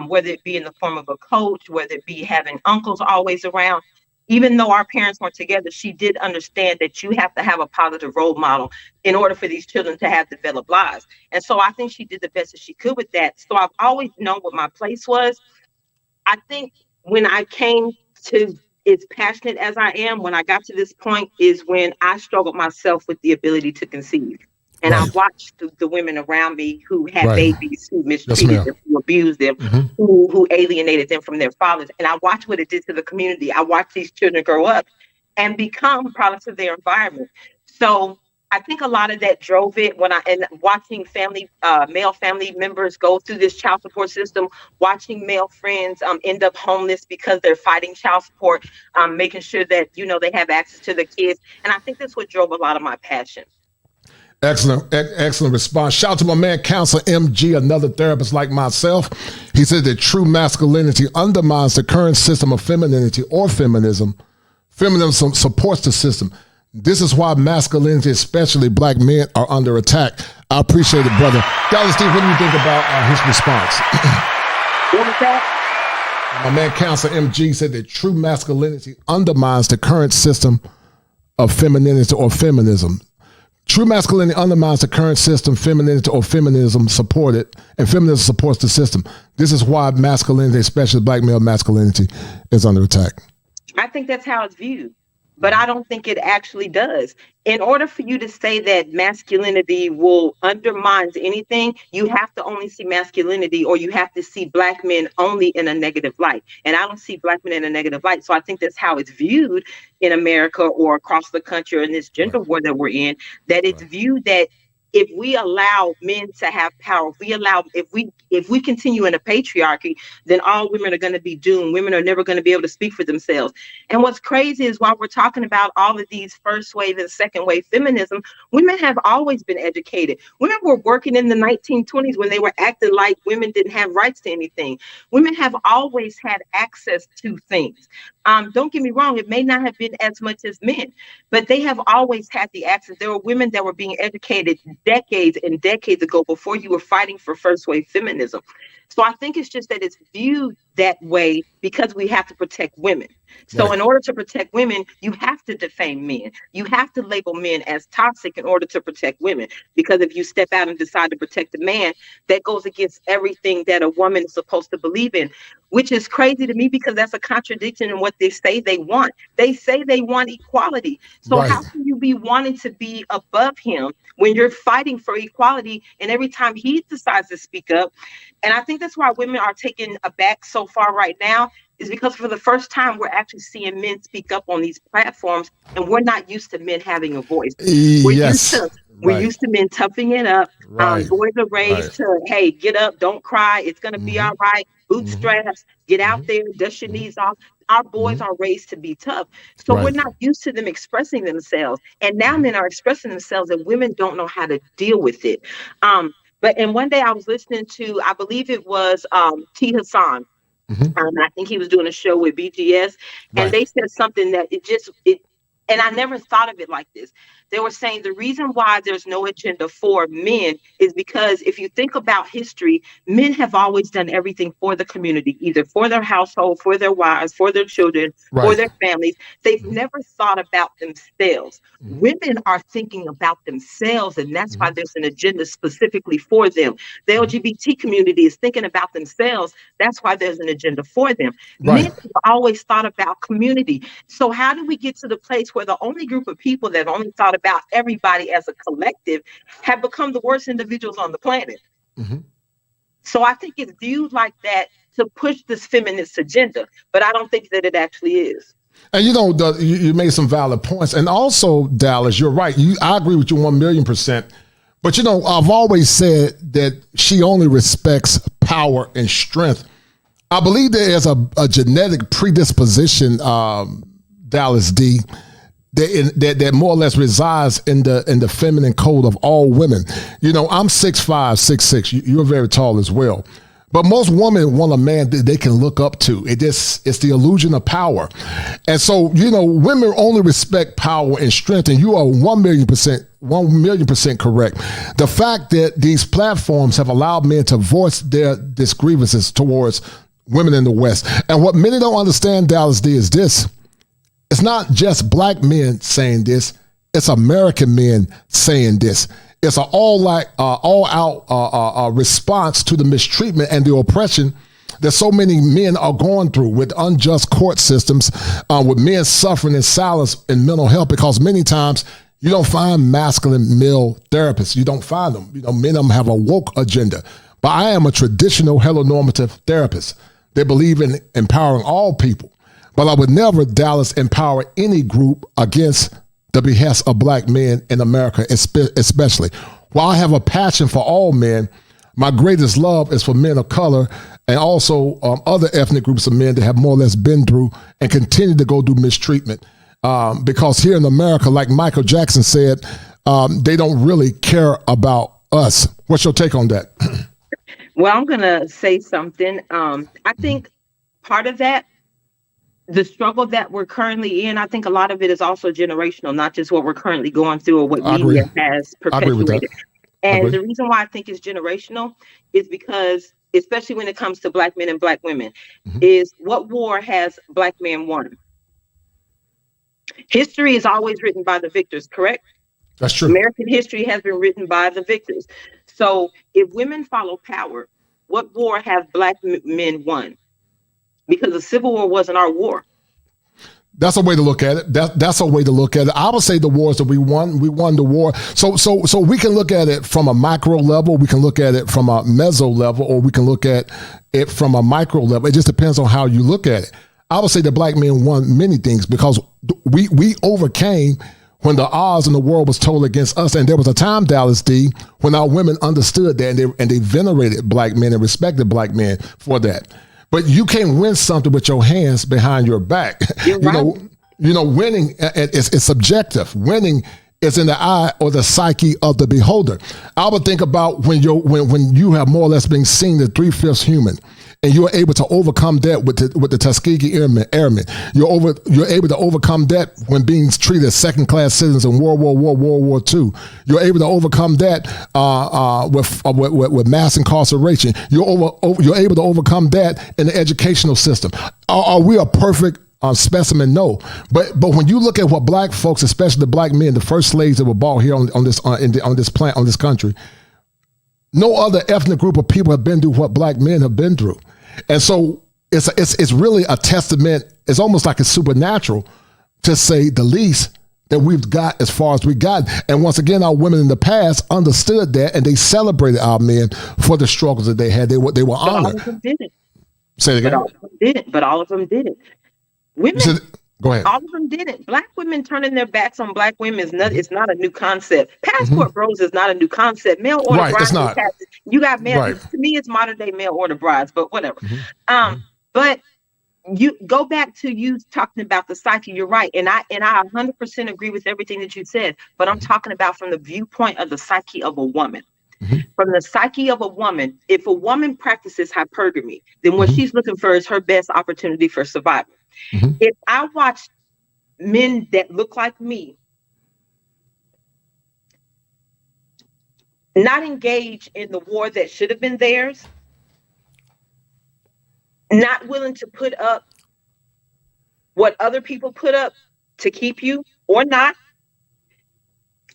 whether it be in the form of a coach, whether it be having uncles always around. Even though our parents weren't together, she did understand that you have to have a positive role model in order for these children to have developed lives. And so I think she did the best that she could with that. So I've always known what my place was. I think when I came to as passionate as I am, when I got to this point, is when I struggled myself with the ability to conceive. And I watched the women around me who had babies, who mistreated them, who abused them, who alienated them from their fathers. And I watched what it did to the community. I watched these children grow up and become products of their environment. So I think a lot of that drove it and watching male family members go through this child support system, watching male friends end up homeless because they're fighting child support, making sure that, they have access to the kids. And I think that's what drove a lot of my passion. Excellent response. Shout out to my man, Counselor MG, another therapist like myself. He said that true masculinity undermines the current system of femininity or feminism. Feminism supports the system. This is why masculinity, especially Black men, are under attack. I appreciate it, brother. Dallas Dee, what do you think about his response? What was that? My man, Counselor MG, said that true masculinity undermines the current system of femininity or feminism. True masculinity undermines the current system, femininity or feminism supported, and feminism supports the system. This is why masculinity, especially Black male masculinity, is under attack. I think that's how it's viewed, but I don't think it actually does. In order for you to say that masculinity will undermine anything, you have to only see masculinity, or you have to see Black men only in a negative light. And I don't see Black men in a negative light. So I think that's how it's viewed in America or across the country, or in this gender war that we're in, that it's viewed that if we allow men to have power, if we continue in a patriarchy, then all women are going to be doomed. Women are never going to be able to speak for themselves. And what's crazy is, while we're talking about all of these first wave and second wave feminism, women have always been educated. Women were working in the 1920s when they were acting like women didn't have rights to anything. Women have always had access to things. Don't get me wrong, it may not have been as much as men, but they have always had the access. There were women that were being educated decades and decades ago, before you were fighting for first wave feminism. So I think it's just that it's viewed that way because we have to protect women. So in order to protect women, you have to defame men. You have to label men as toxic in order to protect women. Because if you step out and decide to protect a man, that goes against everything that a woman is supposed to believe in, which is crazy to me because that's a contradiction in what they say they want. They say they want equality. So how can you be wanting to be above him when you're fighting for equality and every time he decides to speak up? And I think that's why women are taken aback so far right now, is because for the first time, we're actually seeing men speak up on these platforms, and we're not used to men having a voice. We're used to men toughing it up. Boys are raised to, hey, get up, don't cry, it's going to be all right. Bootstraps, get out there, dust your knees off. Our boys are raised to be tough. So we're not used to them expressing themselves. And now men are expressing themselves and women don't know how to deal with it. And one day I was listening to, I believe it was T. Hassan. I think he was doing a show with BGS, and they said something that and I never thought of it like this. They were saying the reason why there's no agenda for men is because if you think about history, men have always done everything for the community, either for their household, for their wives, for their children, for their families. They've never thought about themselves. Women are thinking about themselves, and that's why there's an agenda specifically for them. The LGBT community is thinking about themselves. That's why there's an agenda for them. Men have always thought about community. So how do we get to the place where the only group of people that only thought about everybody as a collective have become the worst individuals on the planet? So I think it's viewed like that to push this feminist agenda, but I don't think that it actually is. And you made some valid points. And also, Dallas, you're right. I agree with you 1,000,000%. But I've always said that she only respects power and strength. I believe there is a genetic predisposition, Dallas Dee, that more or less resides in the feminine code of all women. I'm 6'5", 6'6". You're very tall as well. But most women want a man that they can look up to. It's the illusion of power. And so, women only respect power and strength, and you are 1,000,000% correct. The fact that these platforms have allowed men to voice their grievances towards women in the West. And what many don't understand, Dallas Dee, is this. It's not just black men saying this. It's American men saying this. It's an all-out response to the mistreatment and the oppression that so many men are going through with unjust court systems, with men suffering in silence in mental health, because many times you don't find masculine male therapists. You don't find them. Men of them have a woke agenda. But I am a traditional heteronormative therapist. They believe in empowering all people. But I would never, Dallas, empower any group against the behest of black men in America, especially. While I have a passion for all men, my greatest love is for men of color and also other ethnic groups of men that have more or less been through and continue to go through mistreatment. Because here in America, like Michael Jackson said, they don't really care about us. What's your take on that? Well, I'm going to say something. I think part of that, the struggle that we're currently in, I think a lot of it is also generational, not just what we're currently going through or what media has perpetuated. And the reason why I think it's generational is because, especially when it comes to black men and black women, is what war has black men won? History is always written by the victors, correct? That's true. American history has been written by the victors. So if women follow power, what war have black men won? Because the Civil War wasn't our war. That's a way to look at it. That's a way to look at it. I would say the wars that we won the war. So we can look at it from a macro level. We can look at it from a meso level, or we can look at it from a micro level. It just depends on how you look at it. I would say that black men won many things because we overcame when the odds in the world was total against us. And there was a time, Dallas Dee, when our women understood that and they venerated black men and respected black men for that. But you can't win something with your hands behind your back. You're right. Winning is subjective. Winning is in the eye or the psyche of the beholder. I would think about when you have more or less been seen as 3/5 human, and you're able to overcome that with the Tuskegee Airmen. You're able to overcome that when being treated as second-class citizens in World War II. You're able to overcome that with mass incarceration. You're able to overcome that in the educational system. Are we a perfect specimen, no. But when you look at what black folks, especially the black men, the first slaves that were bought here on this country, no other ethnic group of people have been through what black men have been through. And so it's really a testament. It's almost like it's supernatural, to say the least, that we've got as far as we got. And once again, our women in the past understood that, and they celebrated our men for the struggles that they had. They were honored. All of them didn't. Say it again. But all of them didn't. But all of them didn't. Women. Go ahead. All of them didn't. Black women turning their backs on black women is not. It's not a new concept. Passport bros is not a new concept. Mail order brides. It's not. You got mail. To me, it's modern day mail order brides. But whatever. But you go back to you talking about the psyche. You're right, and I 100% agree with everything that you said. But I'm talking about from the viewpoint of the psyche of a woman. From the psyche of a woman, if a woman practices hypergamy, then what she's looking for is her best opportunity for survival. If I watch men that look like me not engage in the war that should have been theirs, not willing to put up what other people put up to keep you or not.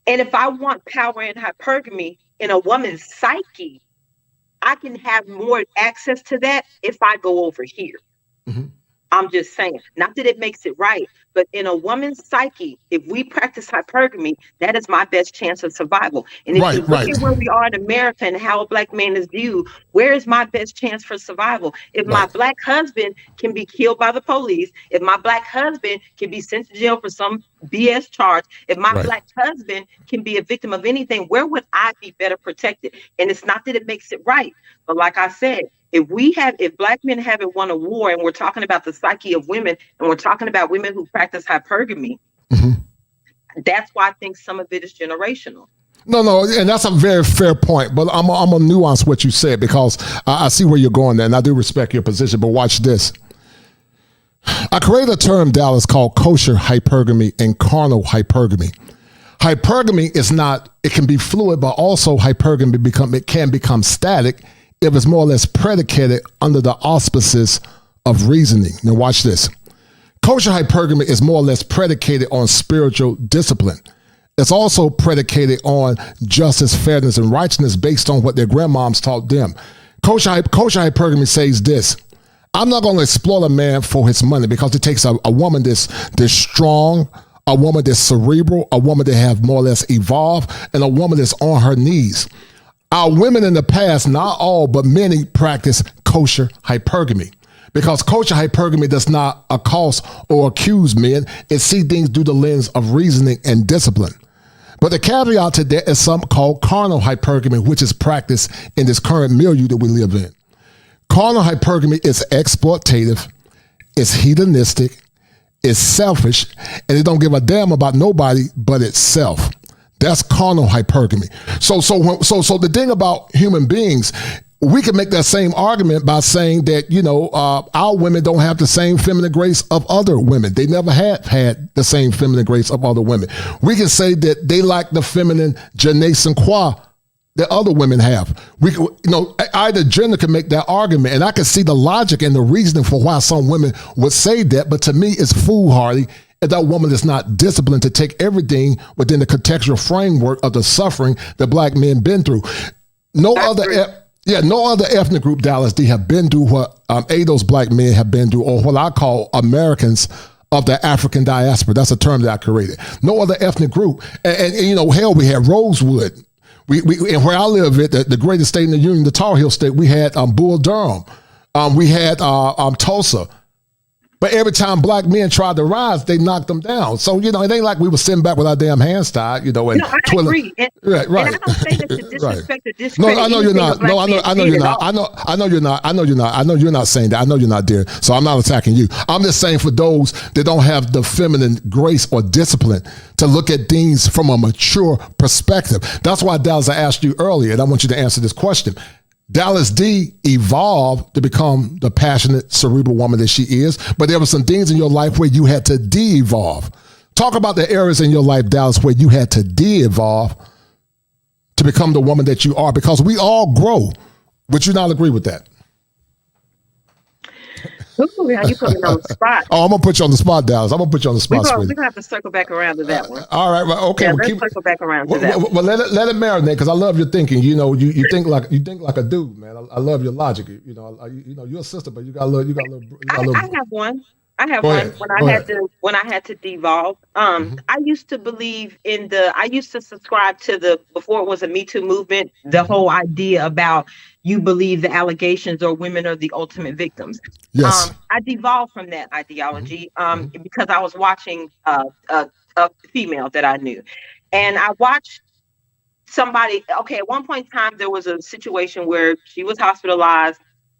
And if I want power in hypergamy in a woman's psyche, I can have more access to that if I go over here. I'm just saying, not that it makes it right, but in a woman's psyche, if we practice hypergamy, that is my best chance of survival. And if you look at where we are in America and how a black man is viewed, where is my best chance for survival? If my black husband can be killed by the police, if my black husband can be sent to jail for some BS charge, if my black husband can be a victim of anything, where would I be better protected? And it's not that it makes it right, but like I said, if black men haven't won a war, and we're talking about the psyche of women, and we're talking about women who practice hypergamy, that's why I think some of it is generational. No, and that's a very fair point, but I'm gonna nuance what you said, because I see where you're going there, and I do respect your position, but watch this. I created a term, Dallas, called kosher hypergamy and carnal hypergamy. Hypergamy is not, it can be fluid, but also hypergamy can become static if it's more or less predicated under the auspices of reasoning. Now watch this. Kosher hypergamy is more or less predicated on spiritual discipline. It's also predicated on justice, fairness, and righteousness based on what their grandmoms taught them. Kosher hypergamy says this: I'm not going to exploit a man for his money, because it takes a woman that's strong, a woman that's cerebral, a woman that have more or less evolved, and a woman that's on her knees. Our women in the past, not all, but many, practice kosher hypergamy, because kosher hypergamy does not accost or accuse men. It sees things through the lens of reasoning and discipline. But the caveat to that is something called carnal hypergamy, which is practiced in this current milieu that we live in. Carnal hypergamy is exploitative, it's hedonistic, it's selfish, and it don't give a damn about nobody but itself. That's carnal hypergamy. So the thing about human beings, we can make that same argument by saying that, our women don't have the same feminine grace of other women. They never have had the same feminine grace of other women. We can say that they lack the feminine je ne sais quoi that other women have. Either gender can make that argument, and I can see the logic and the reasoning for why some women would say that, but to me, it's foolhardy. And that woman is not disciplined to take everything within the contextual framework of the suffering that black men been through. No other ethnic group, Dallas Dee, have been through what those black men have been through, or what I call Americans of the African diaspora. That's a term that I created. No other ethnic group. And hell, we had Rosewood. We and where I live at, the greatest state in the Union, the Tar Heel State, we had Bull Durham. We had Tulsa. But every time black men tried to rise, they knocked them down. So, it ain't like we were sitting back with our damn hands tied, and I agree. And I don't say that to disrespect or discredit. No, I know you're not. No, I know you're not. I know you're not. I know you're not. I know you're not saying that. I know you're not there. So I'm not attacking you. I'm just saying for those that don't have the feminine grace or discipline to look at things from a mature perspective. That's why, Dallas, I asked you earlier, and I want you to answer this question. Dallas Dee evolved to become the passionate, cerebral woman that she is, but there were some things in your life where you had to de-evolve. Talk about the areas in your life, Dallas, where you had to de-evolve to become the woman that you are, because we all grow. Would you not agree with that? Ooh, now you put me on the spot. Oh, I'm gonna put you on the spot, Dallas. I'm gonna put you on the spot, We're sweetie. gonna have to circle back around to that one. All right, well, okay. Yeah, Well, let's circle back around to that. Well, let it marinate because I love your thinking. You know, you think like a dude, man. I love your logic. You know, you're a sister, but you got a little. I have one. I have Go one. ahead. When I had to devolve. I used to believe I used to subscribe to before it was a Me Too movement, the whole idea about you believe the allegations or women are the ultimate victims. Yes. I devolved from that ideology because I was watching a female that I knew, and I watched somebody. Okay, at one point in time, there was a situation where she was hospitalized,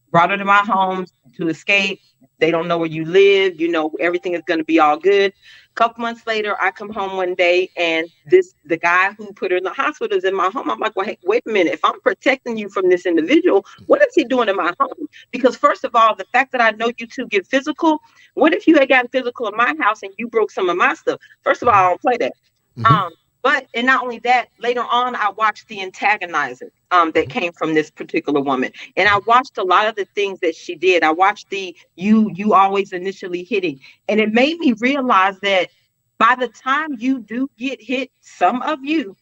brought her to my home to escape. They don't know where you live. You know, everything is going to be all good. A couple months later, I come home one day and the guy who put her in the hospital is in my home. I'm like, well, hey, wait a minute. If I'm protecting you from this individual, what is he doing in my home? Because first of all, the fact that I know you two get physical, what if you had gotten physical in my house and you broke some of my stuff? First of all, I don't play that. And not only that, later on, I watched the antagonizing that came from this particular woman. And I watched a lot of the things that she did. I watched you always initially hitting. And it made me realize that by the time you do get hit, some of you,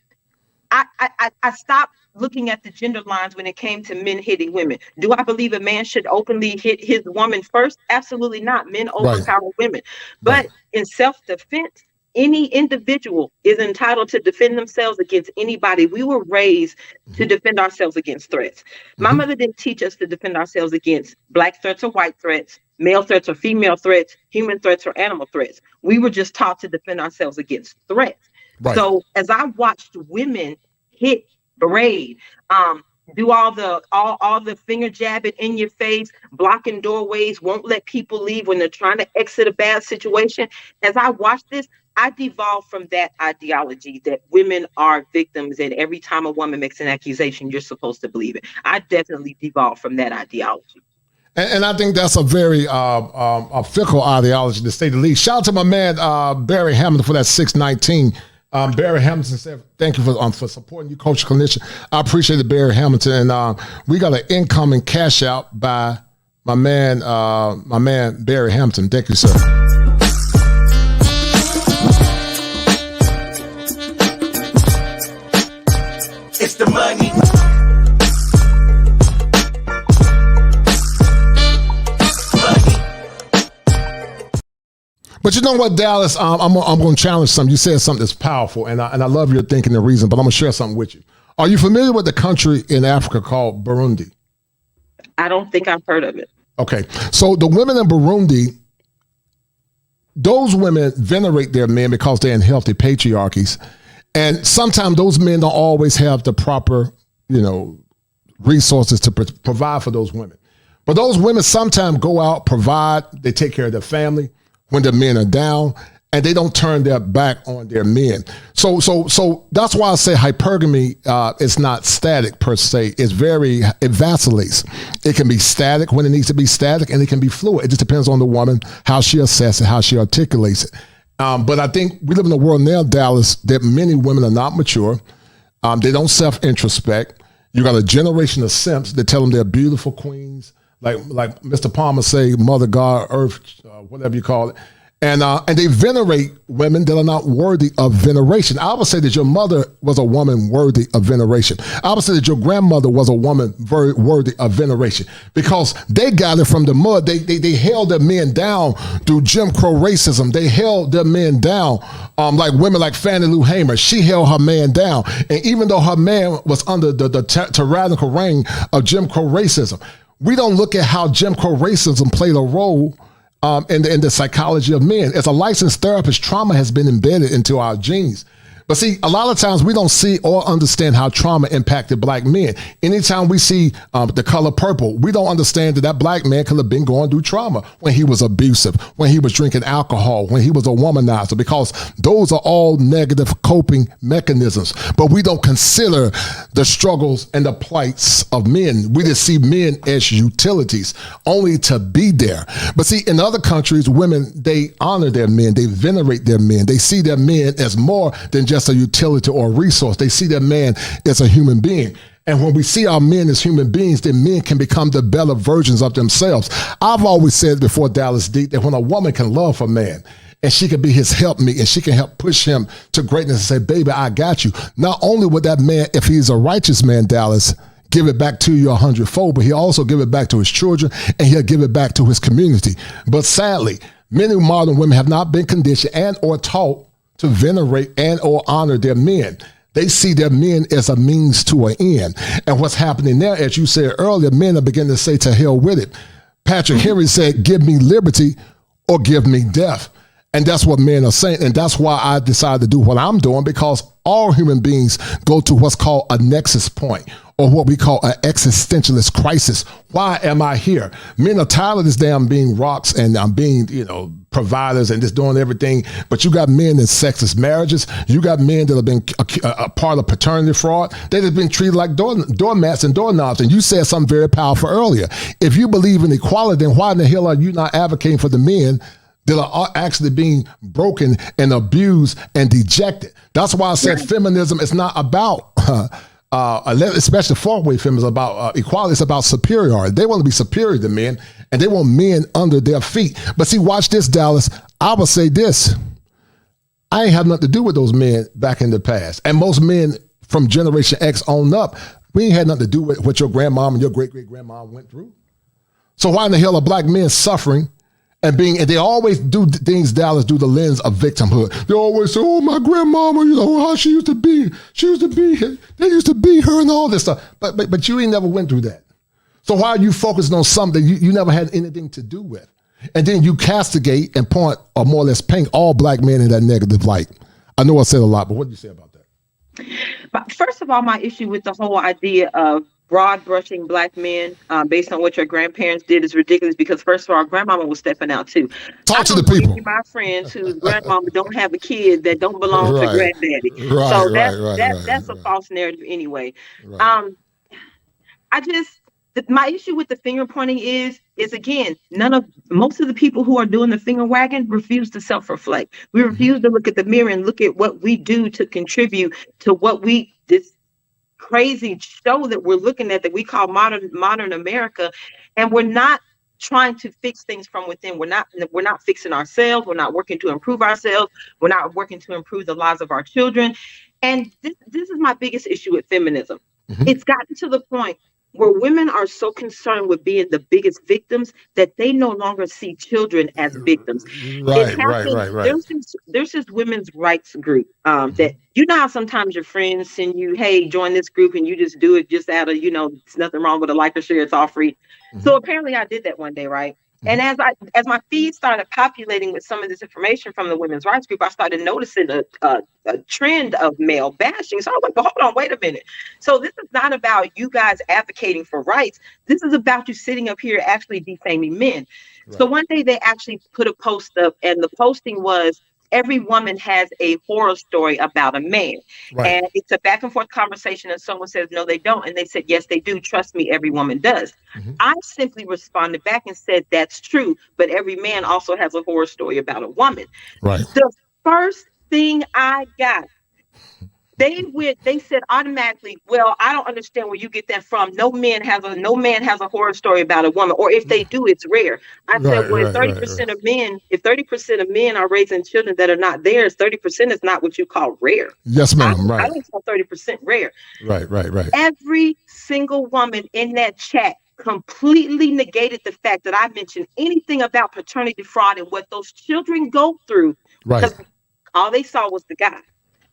I stopped looking at the gender lines when it came to men hitting women. Do I believe a man should openly hit his woman first? Absolutely not. Men overpower women. But in self-defense, any individual is entitled to defend themselves against anybody. We were raised to defend ourselves against threats. My mother didn't teach us to defend ourselves against black threats or white threats, male threats or female threats, human threats or animal threats. We were just taught to defend ourselves against threats. So as I watched women hit, berate, do all the finger jabbing in your face, blocking doorways, won't let people leave when they're trying to exit a bad situation. As I watched this, I devolved from that ideology that women are victims, and every time a woman makes an accusation, you're supposed to believe it. I definitely devolved from that ideology. And I think that's a very a fickle ideology, to say the least. Shout out to my man Barry Hamilton for that 619. Barry Hamilton said, thank you for supporting you, Coach Clinician. I appreciate it, Barry Hamilton. And we got an incoming cash out by my man Barry Hamilton. Thank you, sir. It's the money. But you know what, Dallas? I'm going to challenge something. You said something that's powerful, and I love your thinking and reason, but I'm going to share something with you. Are you familiar with the country in Africa called Burundi? I don't think I've heard of it. Okay. So the women in Burundi, those women venerate their men because they're in healthy patriarchies. And sometimes those men don't always have the proper, resources to provide for those women. But those women sometimes go out, provide, they take care of their family when the men are down, and they don't turn their back on their men. So that's why I say hypergamy is not static per se. It vacillates. It can be static when it needs to be static, and it can be fluid. It just depends on the woman, how she assesses it, how she articulates it. But I think we live in a world now, Dallas, that many women are not mature. They don't self-introspect. You got a generation of simps that tell them they're beautiful queens, like Mr. Palmer say, Mother God, Earth, whatever you call it. And they venerate women that are not worthy of veneration. I would say that your mother was a woman worthy of veneration. I would say that your grandmother was a woman very worthy of veneration because they got it from the mud. They held their men down through Jim Crow racism. They held their men down like women like Fannie Lou Hamer. She held her man down. And even though her man was under the tyrannical reign of Jim Crow racism, we don't look at how Jim Crow racism played a role in the psychology of men. As a licensed therapist, trauma has been embedded into our genes. But see, a lot of times we don't see or understand how trauma impacted black men. Anytime we see the color purple, we don't understand that black man could have been going through trauma when he was abusive, when he was drinking alcohol, when he was a womanizer, because those are all negative coping mechanisms. But we don't consider the struggles and the plights of men. We just see men as utilities, only to be there. But see, in other countries, women, they honor their men, they venerate their men, they see their men as more than just a utility or a resource. They see their man as a human being. And when we see our men as human beings, then men can become the better versions of themselves. I've always said before, Dallas Dee, that when a woman can love a man and she can be his helpmeet and she can help push him to greatness and say, baby, I got you. Not only would that man, if he's a righteous man, Dallas, give it back to you 100-fold, but he'll also give it back to his children and he'll give it back to his community. But sadly, many modern women have not been conditioned and or taught to venerate and or honor their men. They see their men as a means to an end. And what's happening now, as you said earlier, men are beginning to say to hell with it. Patrick Henry said, give me liberty or give me death. And that's what men are saying. And that's why I decided to do what I'm doing, because all human beings go to what's called a nexus point, or what we call an existentialist crisis. Why am I here? Men are tired of this damn being rocks and being, providers and just doing everything. But you got men in sexist marriages. You got men that have been a part of paternity fraud. They have been treated like doormats and doorknobs. And you said something very powerful earlier. If you believe in equality, then why in the hell are you not advocating for the men that are actually being broken and abused and dejected? That's why I said feminism is not about, especially fourth-wave feminism, about equality. It's about superiority. They want to be superior to men, and they want men under their feet. But see, watch this, Dallas. I would say this. I ain't had nothing to do with those men back in the past. And most men from Generation X on up, we ain't had nothing to do with what your grandmom and your great-great-grandma went through. So why in the hell are black men suffering and they always do things, Dallas, through the lens of victimhood? They always say, oh, my grandmama, how she used to be. They used to beat her and all this stuff. But you ain't never went through that. So why are you focusing on something you never had anything to do with? And then you castigate and point, or more or less paint, all black men in that negative light. I know I said a lot, but what do you say about that? But first of all, my issue with the whole idea of broad brushing black men based on what your grandparents did is ridiculous, because first of all, grandmama was stepping out too. Talk to the people. My friends whose grandmama don't have a kid that don't belong to granddaddy. That's a false narrative anyway. My issue with the finger pointing is again, most of the people who are doing the finger wagging refuse to self-reflect. We refuse to look at the mirror and look at what we do to contribute to this crazy show that we're looking at that we call modern America. And we're not trying to fix things from within. We're not fixing ourselves. We're not working to improve ourselves. We're not working to improve the lives of our children. And this is my biggest issue with feminism. It's gotten to the point where women are so concerned with being the biggest victims that they no longer see children as victims. Right. There's this women's rights group that, how sometimes your friends send you, hey, join this group, and you just do it just out of, it's nothing wrong with a like or share, it's all free. So apparently I did that one day, right? And as my feed started populating with some of this information from the women's rights group, I started noticing a trend of male bashing. So I went, but hold on, wait a minute. So this is not about you guys advocating for rights. This is about you sitting up here actually defaming men. Right. So one day they actually put a post up, and the posting was, every woman has a horror story about a man. Right. And it's a back and forth conversation, and someone says, no, they don't. And they said, yes, they do. Trust me, every woman does. I simply responded back and said, that's true. But every man also has a horror story about a woman. Right. The first thing I got, they said automatically, well, I don't understand where you get that from. No man has a horror story about a woman, or if they do, it's rare. I said, well, if 30% of men are raising children that are not theirs, 30% is not what you call rare. Yes, ma'am. I don't call 30% rare. Right. Every single woman in that chat completely negated the fact that I mentioned anything about paternity fraud and what those children go through. Right. All they saw was the guy.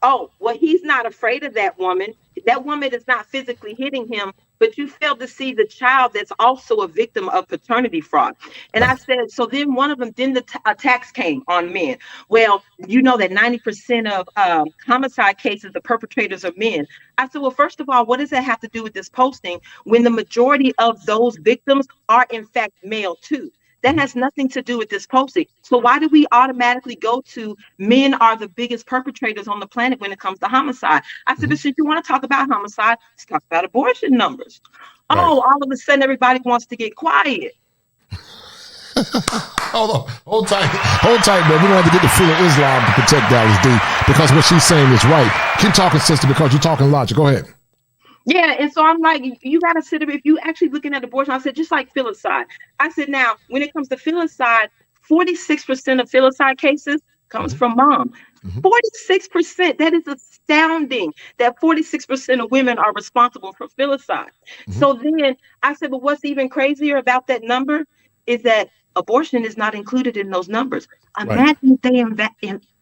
Oh, well, he's not afraid of that woman. That woman is not physically hitting him, but you failed to see the child that's also a victim of paternity fraud. And I said, so then the attacks came on men. Well, you know that 90% of homicide cases, the perpetrators are men. I said, well, first of all, what does that have to do with this posting when the majority of those victims are in fact male too? That has nothing to do with this posting. So why do we automatically go to men are the biggest perpetrators on the planet when it comes to homicide? I said, but since you want to talk about homicide, let's talk about abortion numbers. Right. Oh, all of a sudden everybody wants to get quiet. Hold tight, man. We don't have to get the foot of Islam to protect Dallas Dee, because what she's saying is right. Keep talking, sister, because you're talking logic. Go ahead. Yeah, and so I'm like, you got to sit up. If you actually looking at abortion, I said, just like filicide. I said, now, when it comes to filicide, 46% of filicide cases comes from mom. 46%. That is astounding that 46% of women are responsible for filicide. So then I said, but what's even crazier about that number is that abortion is not included in those numbers. Imagine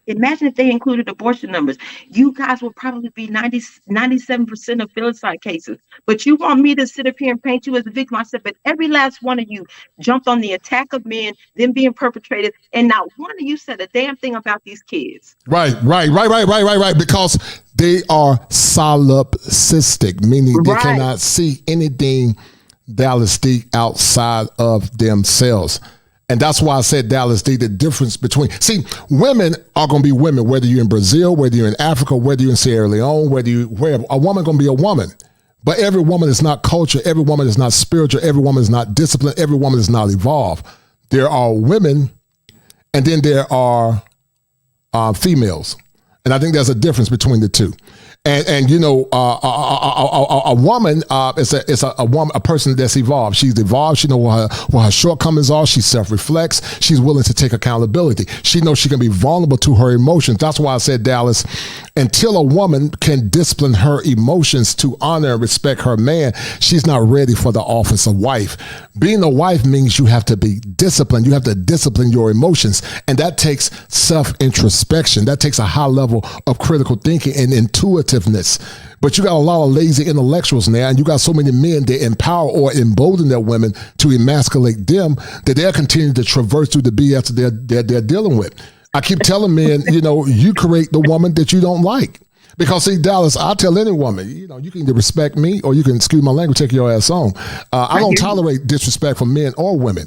Imagine if they included abortion numbers. You guys will probably be 97% of filicide cases. But you want me to sit up here and paint you as a victim. I said, but every last one of you jumped on the attack of men, them being perpetrated, and not one of you said a damn thing about these kids. Right. Because they are solipsistic, meaning they cannot see anything, Dallas Dee, outside of themselves. And that's why I said, Dallas Dee, the difference between, women are going to be women, whether you're in Brazil, whether you're in Africa, whether you're in Sierra Leone, wherever, a woman going to be a woman. But every woman is not culture. Every woman is not spiritual. Every woman is not disciplined. Every woman is not evolved. There are women, and then there are females. And I think there's a difference between the two. And you know, a woman is a woman, a person that's evolved. She's evolved. She knows what her shortcomings are. She self-reflects. She's willing to take accountability. She knows she can be vulnerable to her emotions. That's why I said, Dallas, until a woman can discipline her emotions to honor and respect her man, she's not ready for the office of wife. Being a wife means you have to be disciplined. You have to discipline your emotions. And that takes self-introspection. That takes a high level of critical thinking and intuitiveness. But you got a lot of lazy intellectuals now, and you got so many men that empower or embolden their women to emasculate them that they're continuing to traverse through the BS they're dealing with. I keep telling men, you know, you create the woman that you don't like. Because see, Dallas, I'll tell any woman, you know, you can either respect me or you can, excuse my language, take your ass on. I don't tolerate disrespect from men or women.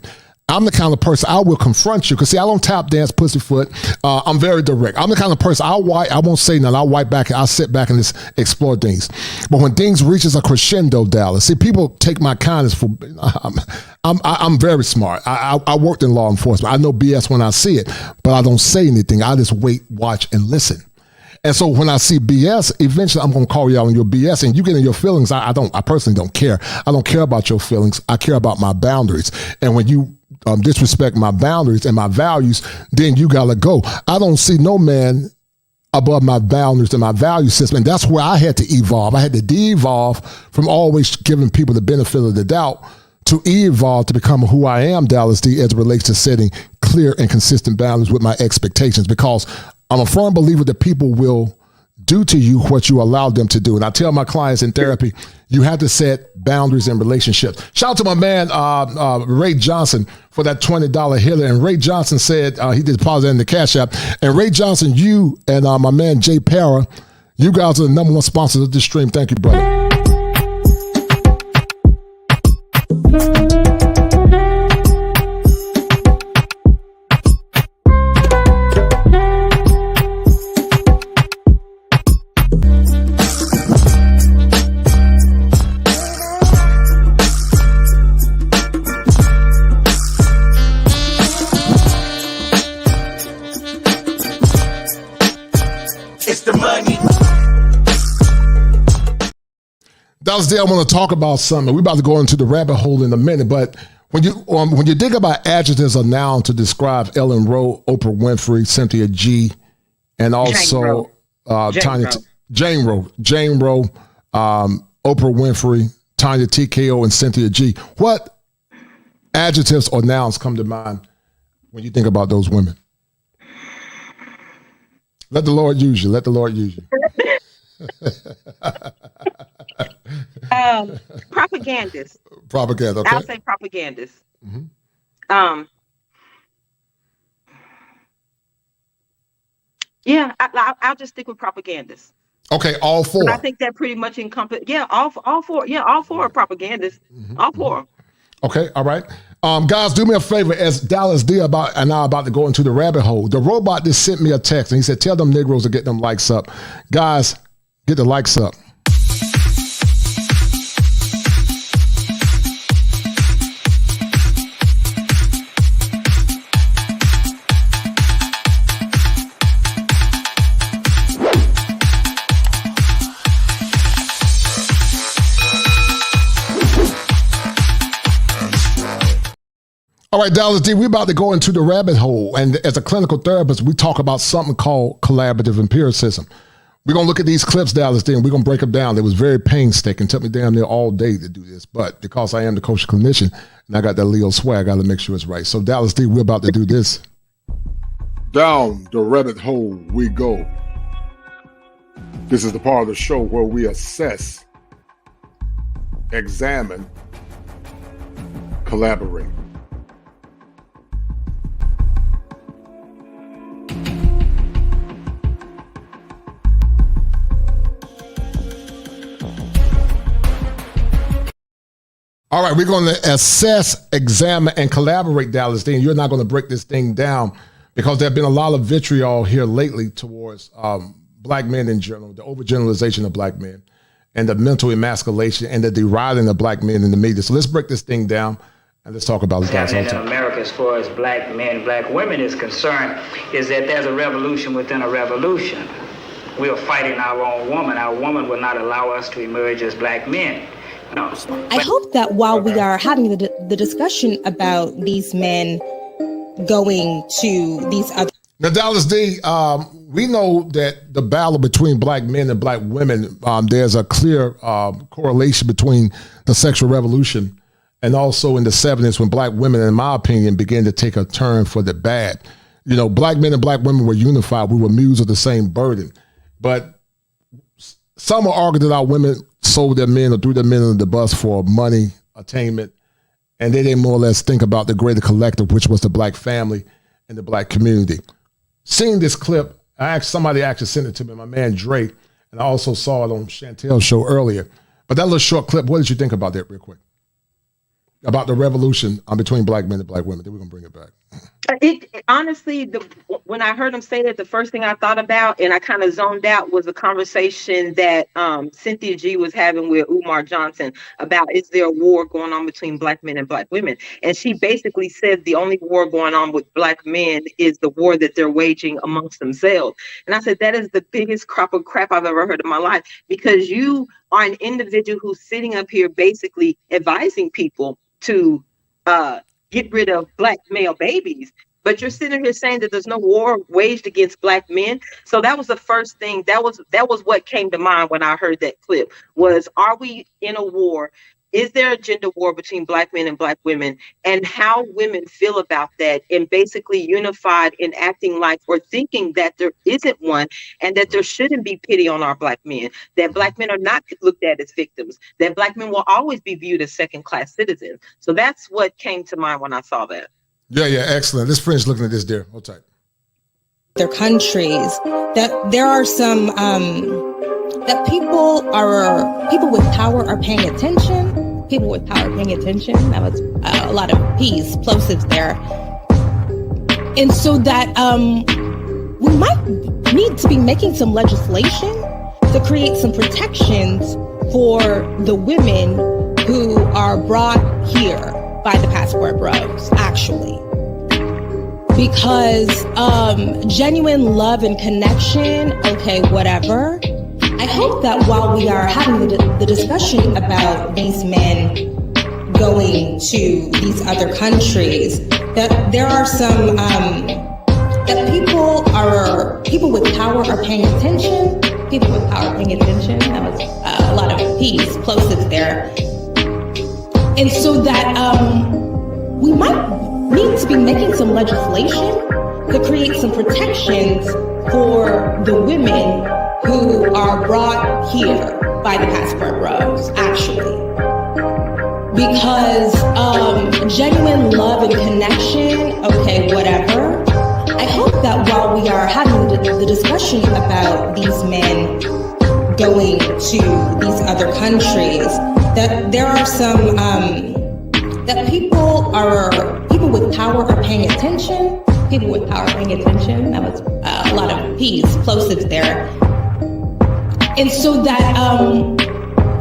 I'm the kind of person I will confront you because see, I don't tap dance pussyfoot. I'm very direct. I'm the kind of person I won't say nothing. I'll wipe back. I'll sit back and just explore things. But when things reaches a crescendo, Dallas, see, people take my kindness for. I'm very smart. I worked in law enforcement. I know BS when I see it, but I don't say anything. I just wait, watch, and listen. And so when I see BS, eventually I'm going to call you out on your BS, and you get in your feelings. I personally don't care. I don't care about your feelings. I care about my boundaries. And when you disrespect my boundaries and my values, then you gotta go. I don't see no man above my boundaries and my value system. And that's where I had to evolve. I had to de-evolve from always giving people the benefit of the doubt to evolve to become who I am, Dallas Dee, as it relates to setting clear and consistent boundaries with my expectations, because I'm a firm believer that people will do to you what you allow them to do. And I tell my clients in therapy, you have to set boundaries in relationships. Shout out to my man, Ray Johnson, for that $20 hitter. And Ray Johnson said, he did deposit in the Cash App. And Ray Johnson, you and my man, Jay Para, you guys are the number one sponsors of this stream. Thank you, brother. Dallas Dee, I want to talk about something. We're about to go into the rabbit hole in a minute, but when you think about adjectives or nouns to describe Ellen Roe, Oprah Winfrey, Cynthia G, and also Jane Roe, Oprah Winfrey, Tanya TKO, and Cynthia G, what adjectives or nouns come to mind when you think about those women? Let the Lord use you. Let the Lord use you. Propagandist. Propaganda. Okay. I'll say propagandist. Yeah, I'll just stick with propagandist. Okay, all four. But I think that pretty much encompass. Yeah, all four. Yeah, all four are propagandists. All four. Okay, all right. Guys, do me a favor. As Dallas Dee and I about to go into the rabbit hole, the robot just sent me a text and he said, "Tell them Negroes to get them likes up." Guys, get the likes up. All right, Dallas Dee, we're about to go into the rabbit hole. And as a clinical therapist, we talk about something called collaborative empiricism. We're going to look at these clips, Dallas Dee, and we're going to break them down. It was very painstaking. It took me damn near all day to do this. But because I am the coach clinician and I got that Leo swag, I got to make sure it's right. So, Dallas Dee, we're about to do this. Down the rabbit hole we go. This is the part of the show where we assess, examine, collaborate. All right, we're going to assess, examine, and collaborate, Dallas Dee. And you're not going to break this thing down because there have been a lot of vitriol here lately towards black men in general, the overgeneralization of black men, and the mental emasculation and the deriding of black men in the media. So let's break this thing down and let's talk about What's happening in America as far as black men, black women is concerned is that there's a revolution within a revolution. We are fighting our own woman. Our woman will not allow us to emerge as black men. No. I hope that while we are having the discussion about these men going to these other... Now, Dallas Dee, we know that the battle between black men and black women, there's a clear correlation between the sexual revolution and also in the 70s when black women, in my opinion, began to take a turn for the bad. You know, black men and black women were unified. We were mules of the same burden. But some will argue that our women sold their men or threw their men under the bus for money, attainment, and they didn't more or less think about the greater collective, which was the black family and the black community. Seeing this clip, somebody actually sent it to me, my man Dre, and I also saw it on Chantel's show earlier. But that little short clip, what did you think about that real quick? About the revolution between black men and black women. Then we're going to bring it back. Honestly, when I heard him say that, the first thing I thought about, and I kind of zoned out, was a conversation that Cynthia G was having with Umar Johnson about, is there a war going on between black men and black women? And she basically said the only war going on with black men is the war that they're waging amongst themselves. And I said, that is the biggest crop of crap I've ever heard in my life, because you are an individual who's sitting up here basically advising people to get rid of black male babies, but you're sitting here saying that there's no war waged against black men. So that was the first thing. That was what came to mind when I heard that clip, was, are we in a war? Is there a gender war between black men and black women, and how women feel about that, and basically unified in acting like we're thinking that there isn't one, and that there shouldn't be pity on our black men, that black men are not looked at as victims, that black men will always be viewed as second-class citizens. So that's what came to mind when I saw that. Yeah, excellent. This friend's looking at this there. Hold tight. Their countries, that there are some that people with power are paying attention. People with power paying attention. That was a lot of P's, plosives there. And so that we might need to be making some legislation to create some protections for the women who are brought here by the passport bros, actually. Because genuine love and connection, okay, whatever. I hope that while we are having the discussion about these men going to these other countries, that there are some, that people with power are paying attention. People with power paying attention. That was a lot of P's, plosives there. And so that we might need to be making some legislation to create some protections for the women who are brought here by the passport bros, actually. Because genuine love and connection, okay, whatever. I hope that while we are having the discussion about these men going to these other countries, that there are some, that people with power are paying attention. People with power paying attention. That was a lot of P's, plosives there. And so that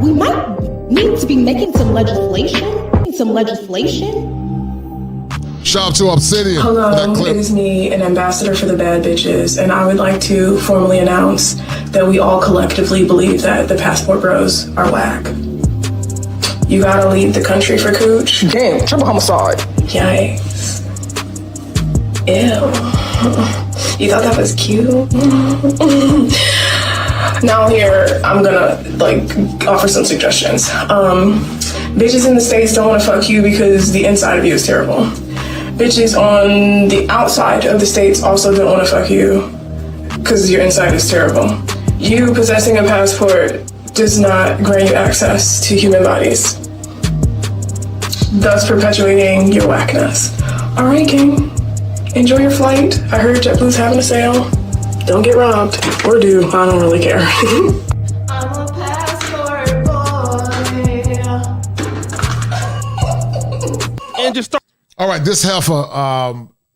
we might need to be making some legislation. Shout out to Obsidian. Hello, it is me, an ambassador for the bad bitches, and I would like to formally announce that we all collectively believe that the passport bros are whack. You gotta leave the country for cooch. Damn, triple homicide. Yikes. Ew. You thought that was cute? Now here, I'm gonna offer some suggestions. Bitches in the States don't want to fuck you because the inside of you is terrible. Bitches on the outside of the States also don't want to fuck you because your inside is terrible. You possessing a passport does not grant you access to human bodies, thus perpetuating your whackness. All right, King. Enjoy your flight. I heard JetBlue's having a sale. Don't get robbed. Or do. I don't really care. I'm a passport boy. And just start. All right, this heifer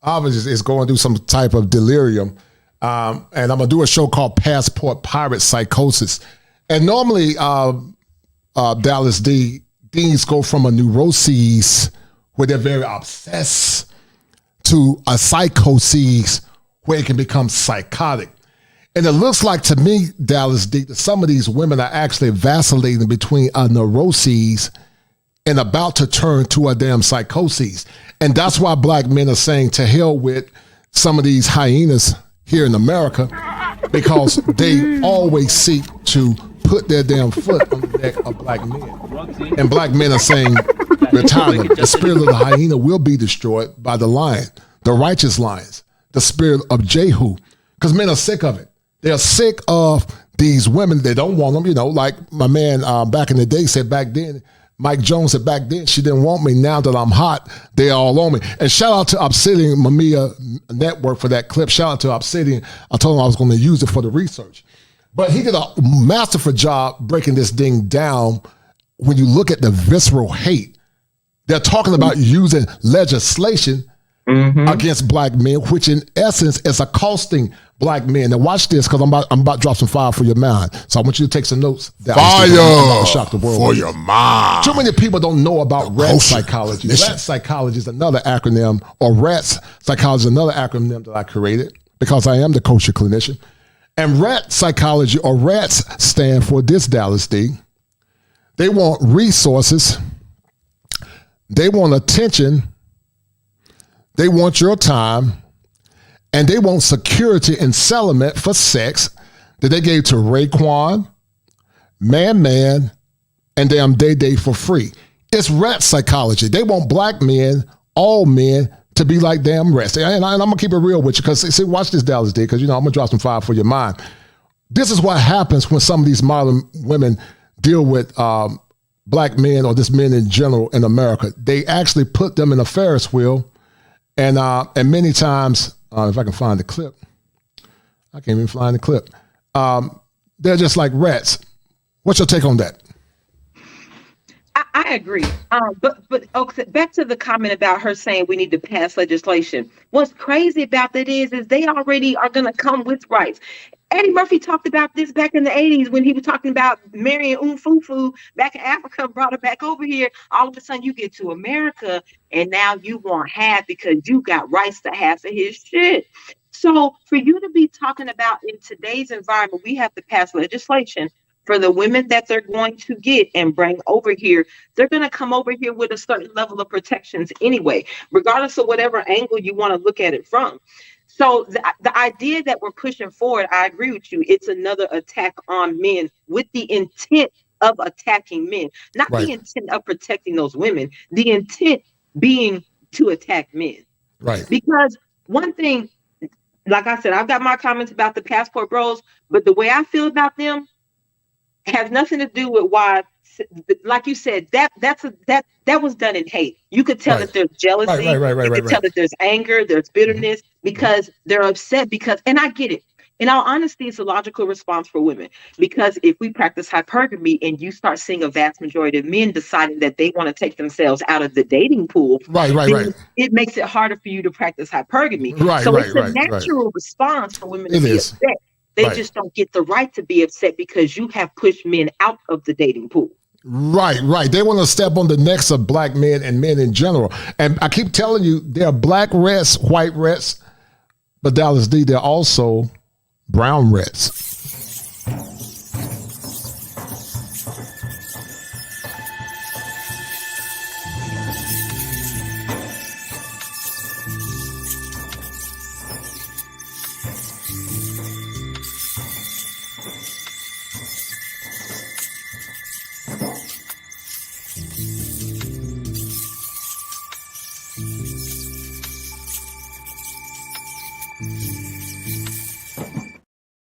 obviously is going through some type of delirium. And I'm going to do a show called Passport Pirate Psychosis. And normally, Dallas Dee, things go from a neuroses where they're very obsessed to a psychosis where it can become psychotic. And it looks like to me, Dallas Dee, that some of these women are actually vacillating between a neuroses and about to turn to a damn psychosis. And that's why black men are saying to hell with some of these hyenas here in America, because they always seek to put their damn foot on the neck of black men. And black men are saying, retirement, the spirit of the hyena will be destroyed by the lion, the righteous lions, the spirit of Jehu, because men are sick of it. They're sick of these women. They don't want them, like my man back in the day said back then, Mike Jones said back then, she didn't want me. Now that I'm hot, they're all on me. And shout out to Obsidian Mamiya Network for that clip. Shout out to Obsidian. I told him I was going to use it for the research. But he did a masterful job breaking this thing down. When you look at the visceral hate, they're talking about using legislation against black men, which in essence is accosting black men. Now watch this, because I'm about to drop some fire for your mind. So I want you to take some notes. Fire shock the world for your mind. Too many people don't know about RAT psychology. RAT psychology is another acronym, or RATS psychology is another acronym that I created because I am the kosher clinician. And RAT psychology, or RATS, stand for this, Dallas Dee. They want resources. They want attention. They want your time. And they want security and settlement for sex that they gave to Raekwon, Man, and damn Day for free. It's rat psychology. They want black men, all men, to be like damn rats. And I'm going to keep it real with you, because, see, watch this, Dallas Dee, because, I'm going to drop some fire for your mind. This is what happens when some of these modern women deal with black men, or just men in general in America. They actually put them in a Ferris wheel, and many times, if I can find the clip, I can't even find the clip. They're just like rats. What's your take on that? I agree. But okay, back to the comment about her saying we need to pass legislation. What's crazy about that is they already are going to come with rights. Eddie Murphy talked about this back in the 80s when he was talking about marrying Umfufu back in Africa and brought her back over here. All of a sudden you get to America and now you want half because you got rights to half of his shit. So for you to be talking about in today's environment, we have to pass legislation for the women that they're going to get and bring over here. They're going to come over here with a certain level of protections anyway, regardless of whatever angle you want to look at it from. So the idea that we're pushing forward, I agree with you. It's another attack on men with the intent of attacking men, not the intent of protecting those women, the intent being to attack men. Right. Because one thing, like I said, I've got my comments about the passport bros, but the way I feel about them has nothing to do with why, like you said, that was done in hate. You could tell that there's jealousy. You could tell that there's anger, there's bitterness, because they're upset and I get it. In all honesty, it's a logical response for women, because if we practice hypergamy and you start seeing a vast majority of men deciding that they want to take themselves out of the dating pool, it makes it harder for you to practice hypergamy. So it's a natural response for women to be upset. They just don't get the right to be upset because you have pushed men out of the dating pool. Right. They want to step on the necks of black men and men in general. And I keep telling you, there are black rats, white rats, but Dallas Dee, they're also brown rats.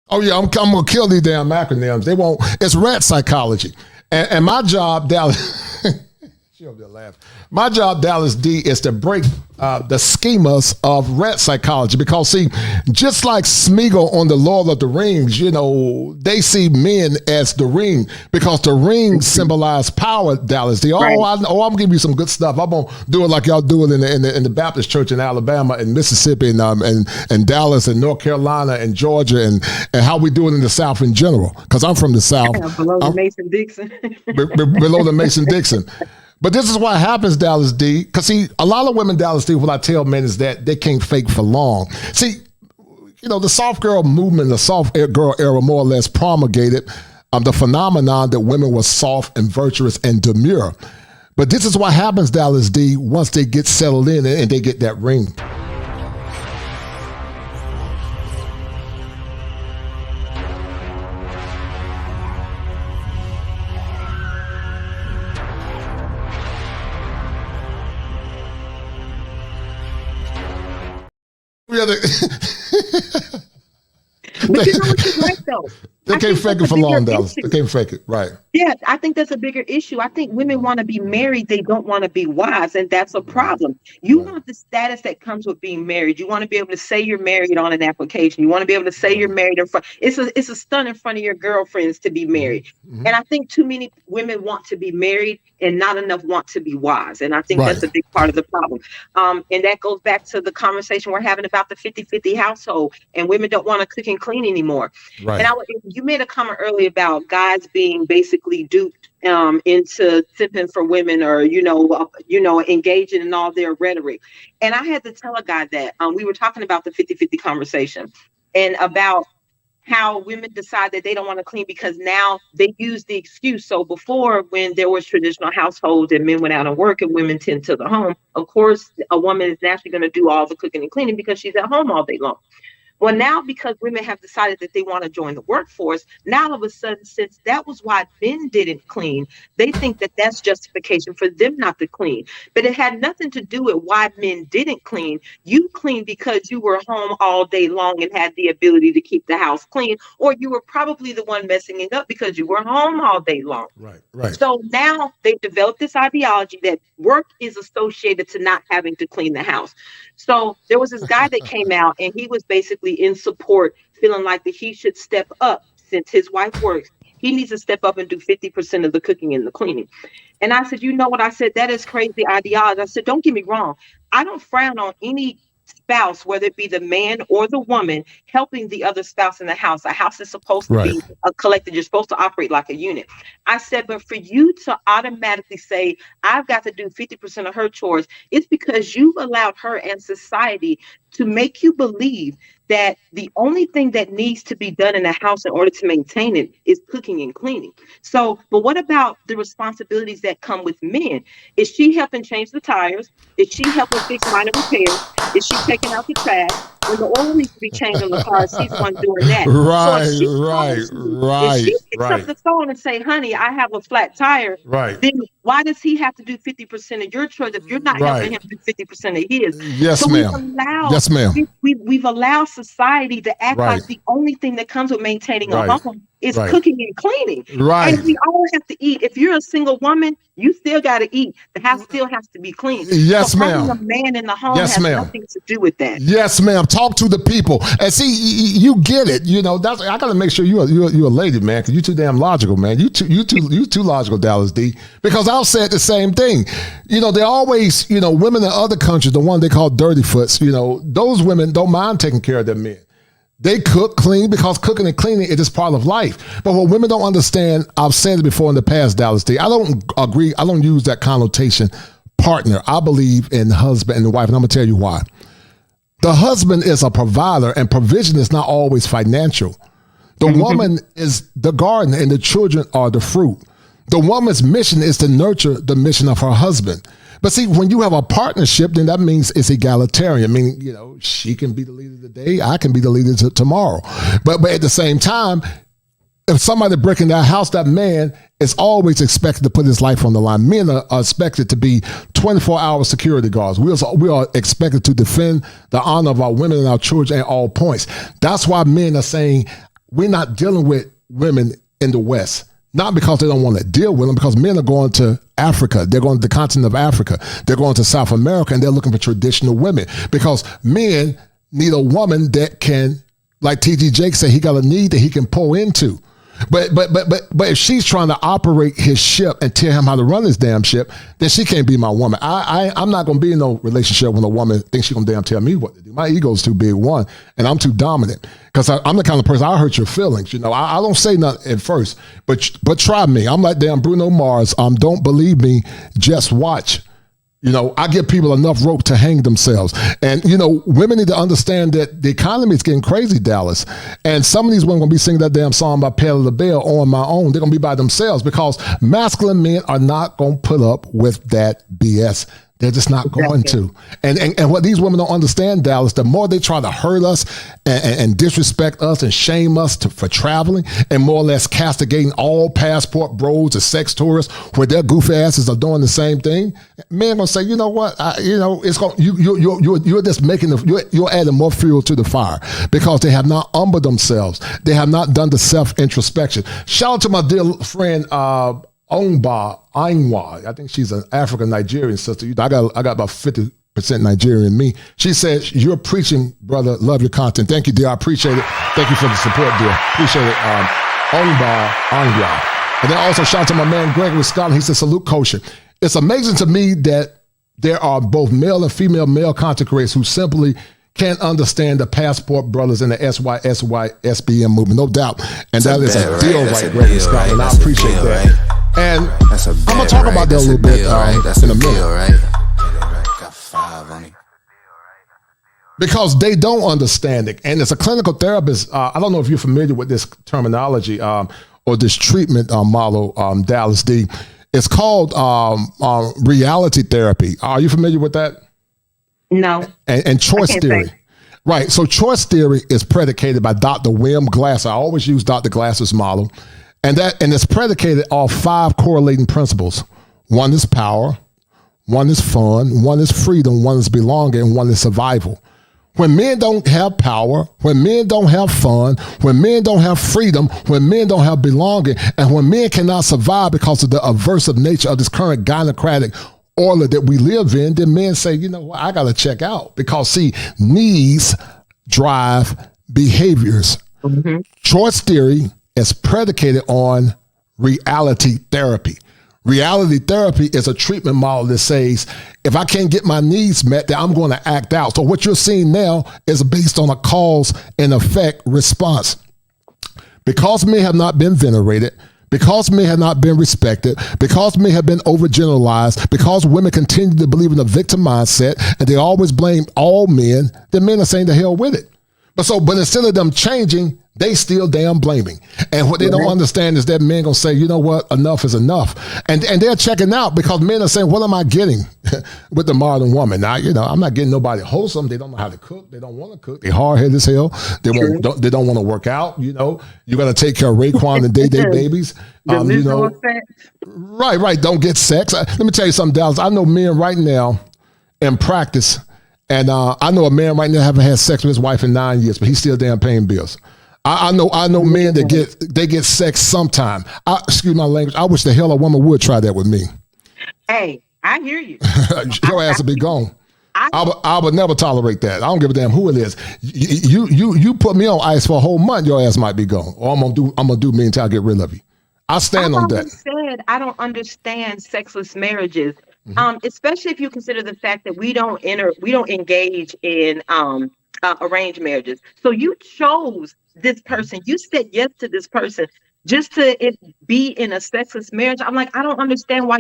Oh yeah, I'm gonna kill these damn acronyms. They won't. It's rat psychology, and my job, Dallas. She over there laughing. My job, Dallas Dee, is to break the schemas of rat psychology, because see, just like Smeagol on the Lord of the Rings, you know, they see men as the ring because the ring symbolizes power. Dallas Dee. I'm giving you some good stuff. I'm gonna do it like y'all do it in the Baptist church in Alabama and Mississippi and Dallas and North Carolina and Georgia and how we do it in the South in general. Because I'm from the South. Below the Mason-Dixon. Below the Mason-Dixon. But this is what happens, Dallas Dee, because see, a lot of women, Dallas Dee, what I tell men is that they can't fake for long. See, you know, the soft girl movement, the soft girl era more or less promulgated the phenomenon that women were soft and virtuous and demure. But this is what happens, Dallas Dee, once they get settled in and they get that ring. But you know what you're right, though? They can't fake it for long, Dallas. They can't fake it, right? Yeah, I think that's a bigger issue. I think women want to be married. They don't want to be wives, and that's a problem. You want the status that comes with being married. You want to be able to say you're married on an application. You want to be able to say you're married in front. It's a stunt in front of your girlfriends to be married. And I think too many women want to be married and not enough want to be wives. And I think that's a big part of the problem. And that goes back to the conversation we're having about the 50-50 household, and women don't want to cook and clean anymore. Right. And you made a comment earlier about guys being basically duped into simping for women, or engaging in all their rhetoric. And I had to tell a guy that we were talking about the 50-50 conversation and about how women decide that they don't want to clean because now they use the excuse. So before, when there was traditional households and men went out and work and women tend to the home, of course, a woman is naturally going to do all the cooking and cleaning because she's at home all day long. Well, now because women have decided that they want to join the workforce, now all of a sudden, since that was why men didn't clean, they think that that's justification for them not to clean. But it had nothing to do with why men didn't clean. You cleaned because you were home all day long and had the ability to keep the house clean, or you were probably the one messing it up because you were home all day long. Right. So now they've developed this ideology that work is associated to not having to clean the house. So there was this guy that came out and he was basically in support, feeling like that he should step up since his wife works. He needs to step up and do 50% of the cooking and the cleaning. And I said, you know what? I said, that is crazy ideology. I said, don't get me wrong. I don't frown on any spouse, whether it be the man or the woman, helping the other spouse in the house. A house is supposed to be a collective. You're supposed to operate like a unit. I said, but for you to automatically say, I've got to do 50% of her chores, it's because you've allowed her and society to make you believe that the only thing that needs to be done in a house in order to maintain it is cooking and cleaning. So, but what about the responsibilities that come with men? Is she helping change the tires? Is she helping fix minor repairs? Is she taking out the trash? When the oil needs to be changed on the car, she's one doing that. If she picks up the phone and say, honey, I have a flat tire, then why does he have to do 50% of your chores if you're not helping him do 50% of his? Yes, so ma'am. We've allowed society to act like the only thing that comes with maintaining a home is cooking and cleaning. And we all have to eat. If you're a single woman, you still got to eat. The house still has to be clean. Yes, so ma'am. A man in the home has nothing to do with that. Yes, ma'am. Talk to the people and see. You get it. You know, that's. I got to make sure you're a lady, man, because you too damn logical, man. You too logical, Dallas Dee. Because I've said the same thing. You know, they always, women in other countries, the one they call dirty foots. Those women don't mind taking care of their men. They cook, clean, because cooking and cleaning is just part of life. But what women don't understand, I've said it before in the past, Dallas Dee, I don't agree. I don't use that connotation, partner. I believe in husband and wife, and I'm going to tell you why. The husband is a provider, and provision is not always financial. The woman is the garden, and the children are the fruit. The woman's mission is to nurture the mission of her husband. But see, when you have a partnership, then that means it's egalitarian. Meaning, she can be the leader today, I can be the leader tomorrow. But at the same time, if somebody breaking that house, that man is always expected to put his life on the line. Men are expected to be 24-hour security guards. We are expected to defend the honor of our women and our children at all points. That's why men are saying we're not dealing with women in the West. Not because they don't want to deal with them, because men are going to Africa. They're going to the continent of Africa. They're going to South America, and they're looking for traditional women. Because men need a woman that can, like T.G. Jakes said, he got a need that he can pour into. But if she's trying to operate his ship and tell him how to run his damn ship, then she can't be my woman. I'm not going to be in no relationship when a woman thinks she's going to damn tell me what to do. My ego's too big, one, and I'm too dominant. Because I'm the kind of person, I hurt your feelings. You know, I don't say nothing at first, but try me. I'm like damn Bruno Mars. Don't believe me, just watch. You know, I give people enough rope to hang themselves. And, you know, women need to understand that the economy is getting crazy, Dallas. And some of these women are going to be singing that damn song by Patti LaBelle on my own. They're going to be by themselves because masculine men are not going to put up with that BS. They're just not going to. And what these women don't understand, Dallas, the more they try to hurt us and disrespect us and shame us for traveling and more or less castigating all passport bros or sex tourists where their goofy asses are doing the same thing, men gonna say, you know what, it's going you're just making you're adding more fuel to the fire because they have not humbled themselves. They have not done the self-introspection. Shout out to my dear friend, Ongba Ainwa. I think she's an African Nigerian sister. I got about 50% Nigerian in me. She said, you're preaching, brother. Love your content. Thank you, dear. I appreciate it. Thank you for the support, dear. Appreciate it. Ongba Ainwa. And then also shout out to my man Gregory Scott. He said, salute kosher. It's amazing to me that there are both male and female male content creators who simply can't understand the passport brothers and the SBM movement, no doubt. And that is a deal, right, Gregory Scott, and I appreciate that. And I'm going to talk about that a little bit in a minute. Got 5 on it. Because they don't understand it. And as a clinical therapist, I don't know if you're familiar with this terminology or this treatment model, Dallas Dee. It's called reality therapy. Are you familiar with that? No. And choice theory. Say. Right. So choice theory is predicated by Dr. William Glasser. I always use Dr. Glasser's model. And it's predicated off 5 correlating principles. 1 is power, 1 is fun, 1 is freedom, 1 is belonging, and 1 is survival. When men don't have power, when men don't have fun, when men don't have freedom, when men don't have belonging, and when men cannot survive because of the aversive nature of this current gynocratic order that we live in, then men say, you know what, I got to check out. Because, see, needs drive behaviors. Mm-hmm. Choice theory is predicated on reality therapy. Reality therapy is a treatment model that says, if I can't get my needs met, then I'm going to act out. So what you're seeing now is based on a cause and effect response. Because men have not been venerated, because men have not been respected, because men have been overgeneralized, because women continue to believe in the victim mindset, and they always blame all men, then men are saying the hell with it. But instead of them changing, they still damn blaming. And what they don't understand is that men gonna say, you know what, enough is enough. And they're checking out because men are saying, what am I getting with the modern woman? Now, you know, I'm not getting nobody wholesome. They don't know how to cook. They don't want to cook. They hard-headed as hell. They don't want to work out. You know, you got to take care of Raekwon and Day babies. You know, right. Don't get sex. Let me tell you something, Dallas. I know men right now in practice. And I know a man right now haven't had sex with his wife in 9 years, but he's still damn paying bills. I know men that get sex sometime. Excuse my language. I wish the hell a woman would try that with me. Hey, I hear you. Your ass would be gone. I would never tolerate that. I don't give a damn who it is. You put me on ice for a whole month, your ass might be gone. Or I'm gonna do me until I get rid of you. I stand on that. I don't understand sexless marriages. Especially if you consider the fact that we don't engage in arranged marriages. So you chose this person. You said yes to this person just to be in a sexless marriage. I'm like, I don't understand why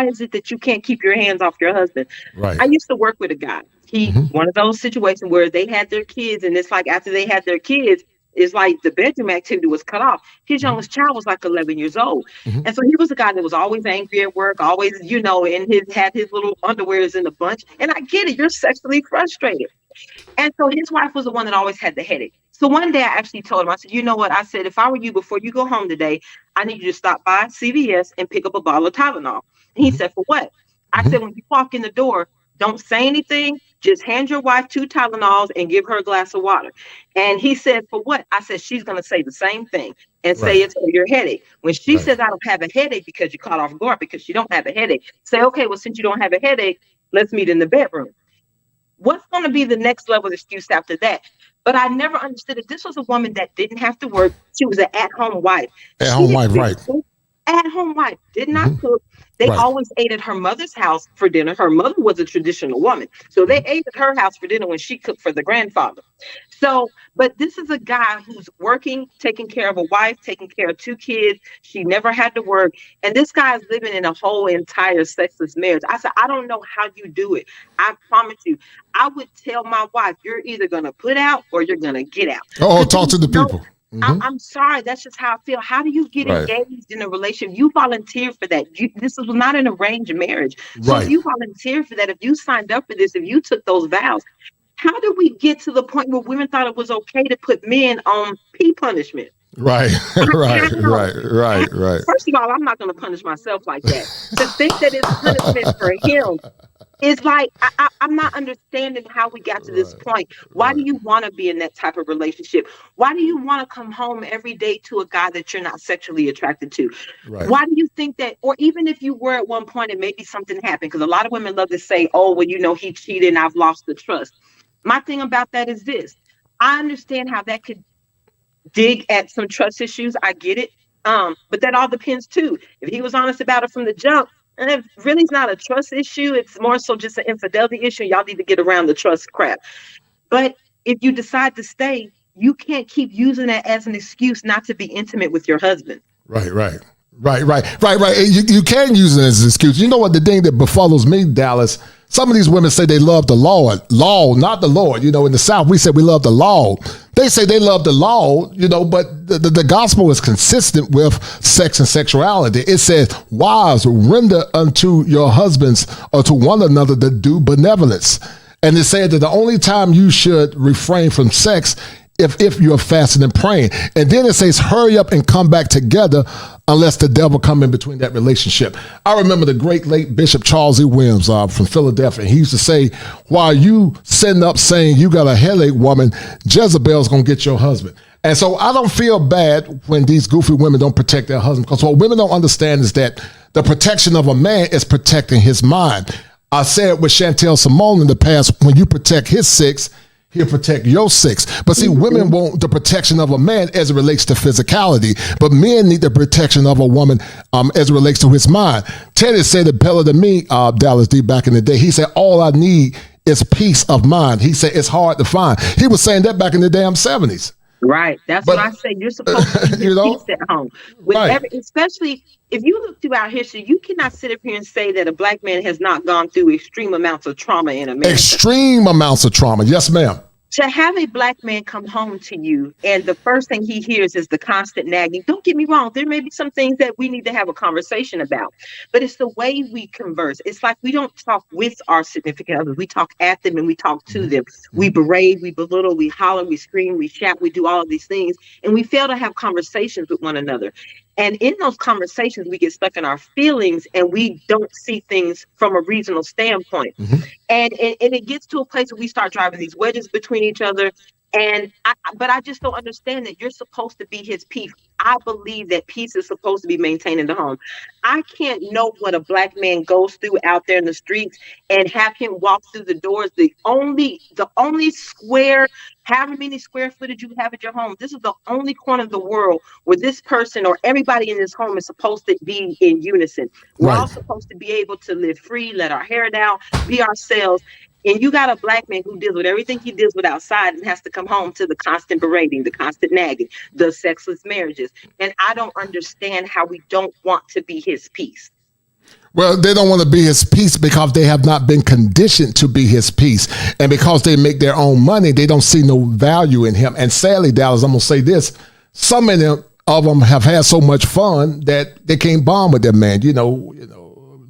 is it that you can't keep your hands off your husband? Right. I used to work with a guy. One of those situations where they had their kids, and it's like after they had their kids, it's like the bedroom activity was cut off. His youngest child was like 11 years old. And so he was a guy that was always angry at work, always, you know, had his little underwears in a bunch. And I get it. You're sexually frustrated. And so his wife was the one that always had the headache. So one day I actually told him, I said, you know what? I said, if I were you, before you go home today, I need you to stop by CVS and pick up a bottle of Tylenol. And he said, for what? I said, when you walk in the door, don't say anything. Just hand your wife 2 Tylenols and give her a glass of water. And he said, for what? I said, she's going to say the same thing and say it's for your headache. When she says, I don't have a headache, because you caught off guard because you don't have a headache, say, okay, well, since you don't have a headache, let's meet in the bedroom. What's going to be the next level of excuse after that? But I never understood it. This was a woman that didn't have to work. She was an at-home wife. At-home wife, right. At-home wife, did not cook. They always ate at her mother's house for dinner. Her mother was a traditional woman. So they ate at her house for dinner when she cooked for the grandfather. So, but this is a guy who's working, taking care of a wife, taking care of 2 kids. She never had to work. And this guy is living in a whole entire sexless marriage. I said, I don't know how you do it. I promise you. I would tell my wife, you're either going to put out or you're going to get out. Oh, talk to the people. I'm sorry. That's just how I feel. How do you get engaged in a relationship? You volunteered for that. This was not an arranged marriage. So if you volunteered for that, if you signed up for this, if you took those vows, how did we get to the point where women thought it was okay to put men on P punishment? Right. First of all, I'm not going to punish myself like that. To think that it's punishment for him is like, I'm not understanding how we got to this point. Why do you want to be in that type of relationship? Why do you want to come home every day to a guy that you're not sexually attracted to? Why do you think that, or even if you were at one point and maybe something happened, because a lot of women love to say, oh, well, you know, he cheated and I've lost the trust. My thing about that is this. I understand how that could dig at some trust issues. I get it. But that all depends too. If he was honest about it from the jump, and it really is not a trust issue, it's more so just an infidelity issue. Y'all need to get around the trust crap. But if you decide to stay, you can't keep using that as an excuse not to be intimate with your husband. Right. You can use it as an excuse. You know what the thing that befuddles me, Dallas? Some of these women say they love the law, not the Lord. You know, in the South, we say we love the law. They say they love the law, you know, but the gospel is consistent with sex and sexuality. It says, wives, render unto your husbands or to one another the due benevolence. And it said that the only time you should refrain from sex if you're fasting and praying. And then it says, hurry up and come back together unless the devil come in between that relationship. I remember the great late Bishop Charles E. Williams from Philadelphia. He used to say, while you sitting up saying you got a headache, woman, Jezebel's going to get your husband. And so I don't feel bad when these goofy women don't protect their husband, because what women don't understand is that the protection of a man is protecting his mind. I said with Chantel Simone in the past, when you protect his 6, he'll protect your 6. But see, women want the protection of a man as it relates to physicality, but men need the protection of a woman as it relates to his mind. Teddy said it better than me, Dallas Dee, back in the day. He said, all I need is peace of mind. He said, it's hard to find. He was saying that back in the damn 70s. Right. That's what I say. You're supposed to be peace at home. Especially if you look throughout history, you cannot sit up here and say that a black man has not gone through extreme amounts of trauma in America. Extreme amounts of trauma. Yes, ma'am. To have a black man come home to you and the first thing he hears is the constant nagging. Don't get me wrong. There may be some things that we need to have a conversation about, but it's the way we converse. It's like we don't talk with our significant others. We talk at them and we talk to them. We berate, we belittle, we holler, we scream, we shout, we do all of these things. And we fail to have conversations with one another. And in those conversations, we get stuck in our feelings and we don't see things from a reasonable standpoint. And it gets to a place where we start driving these wedges between each other. But I just don't understand that you're supposed to be his peace. I believe that peace is supposed to be maintained in the home. I can't know what a black man goes through out there in the streets and have him walk through the doors. The only square, however many square footage you have at your home, this is the only corner of the world where this person or everybody in this home is supposed to be in unison. We're all supposed to be able to live free, let our hair down, be ourselves. And you got a black man who deals with everything he deals with outside and has to come home to the constant berating, the constant nagging, the sexless marriages. And I don't understand how we don't want to be his peace. Well, they don't want to be his peace because they have not been conditioned to be his peace. And because they make their own money, they don't see no value in him. And sadly, Dallas, I'm going to say this. Some of them have had so much fun that they can't bond with their man. You know,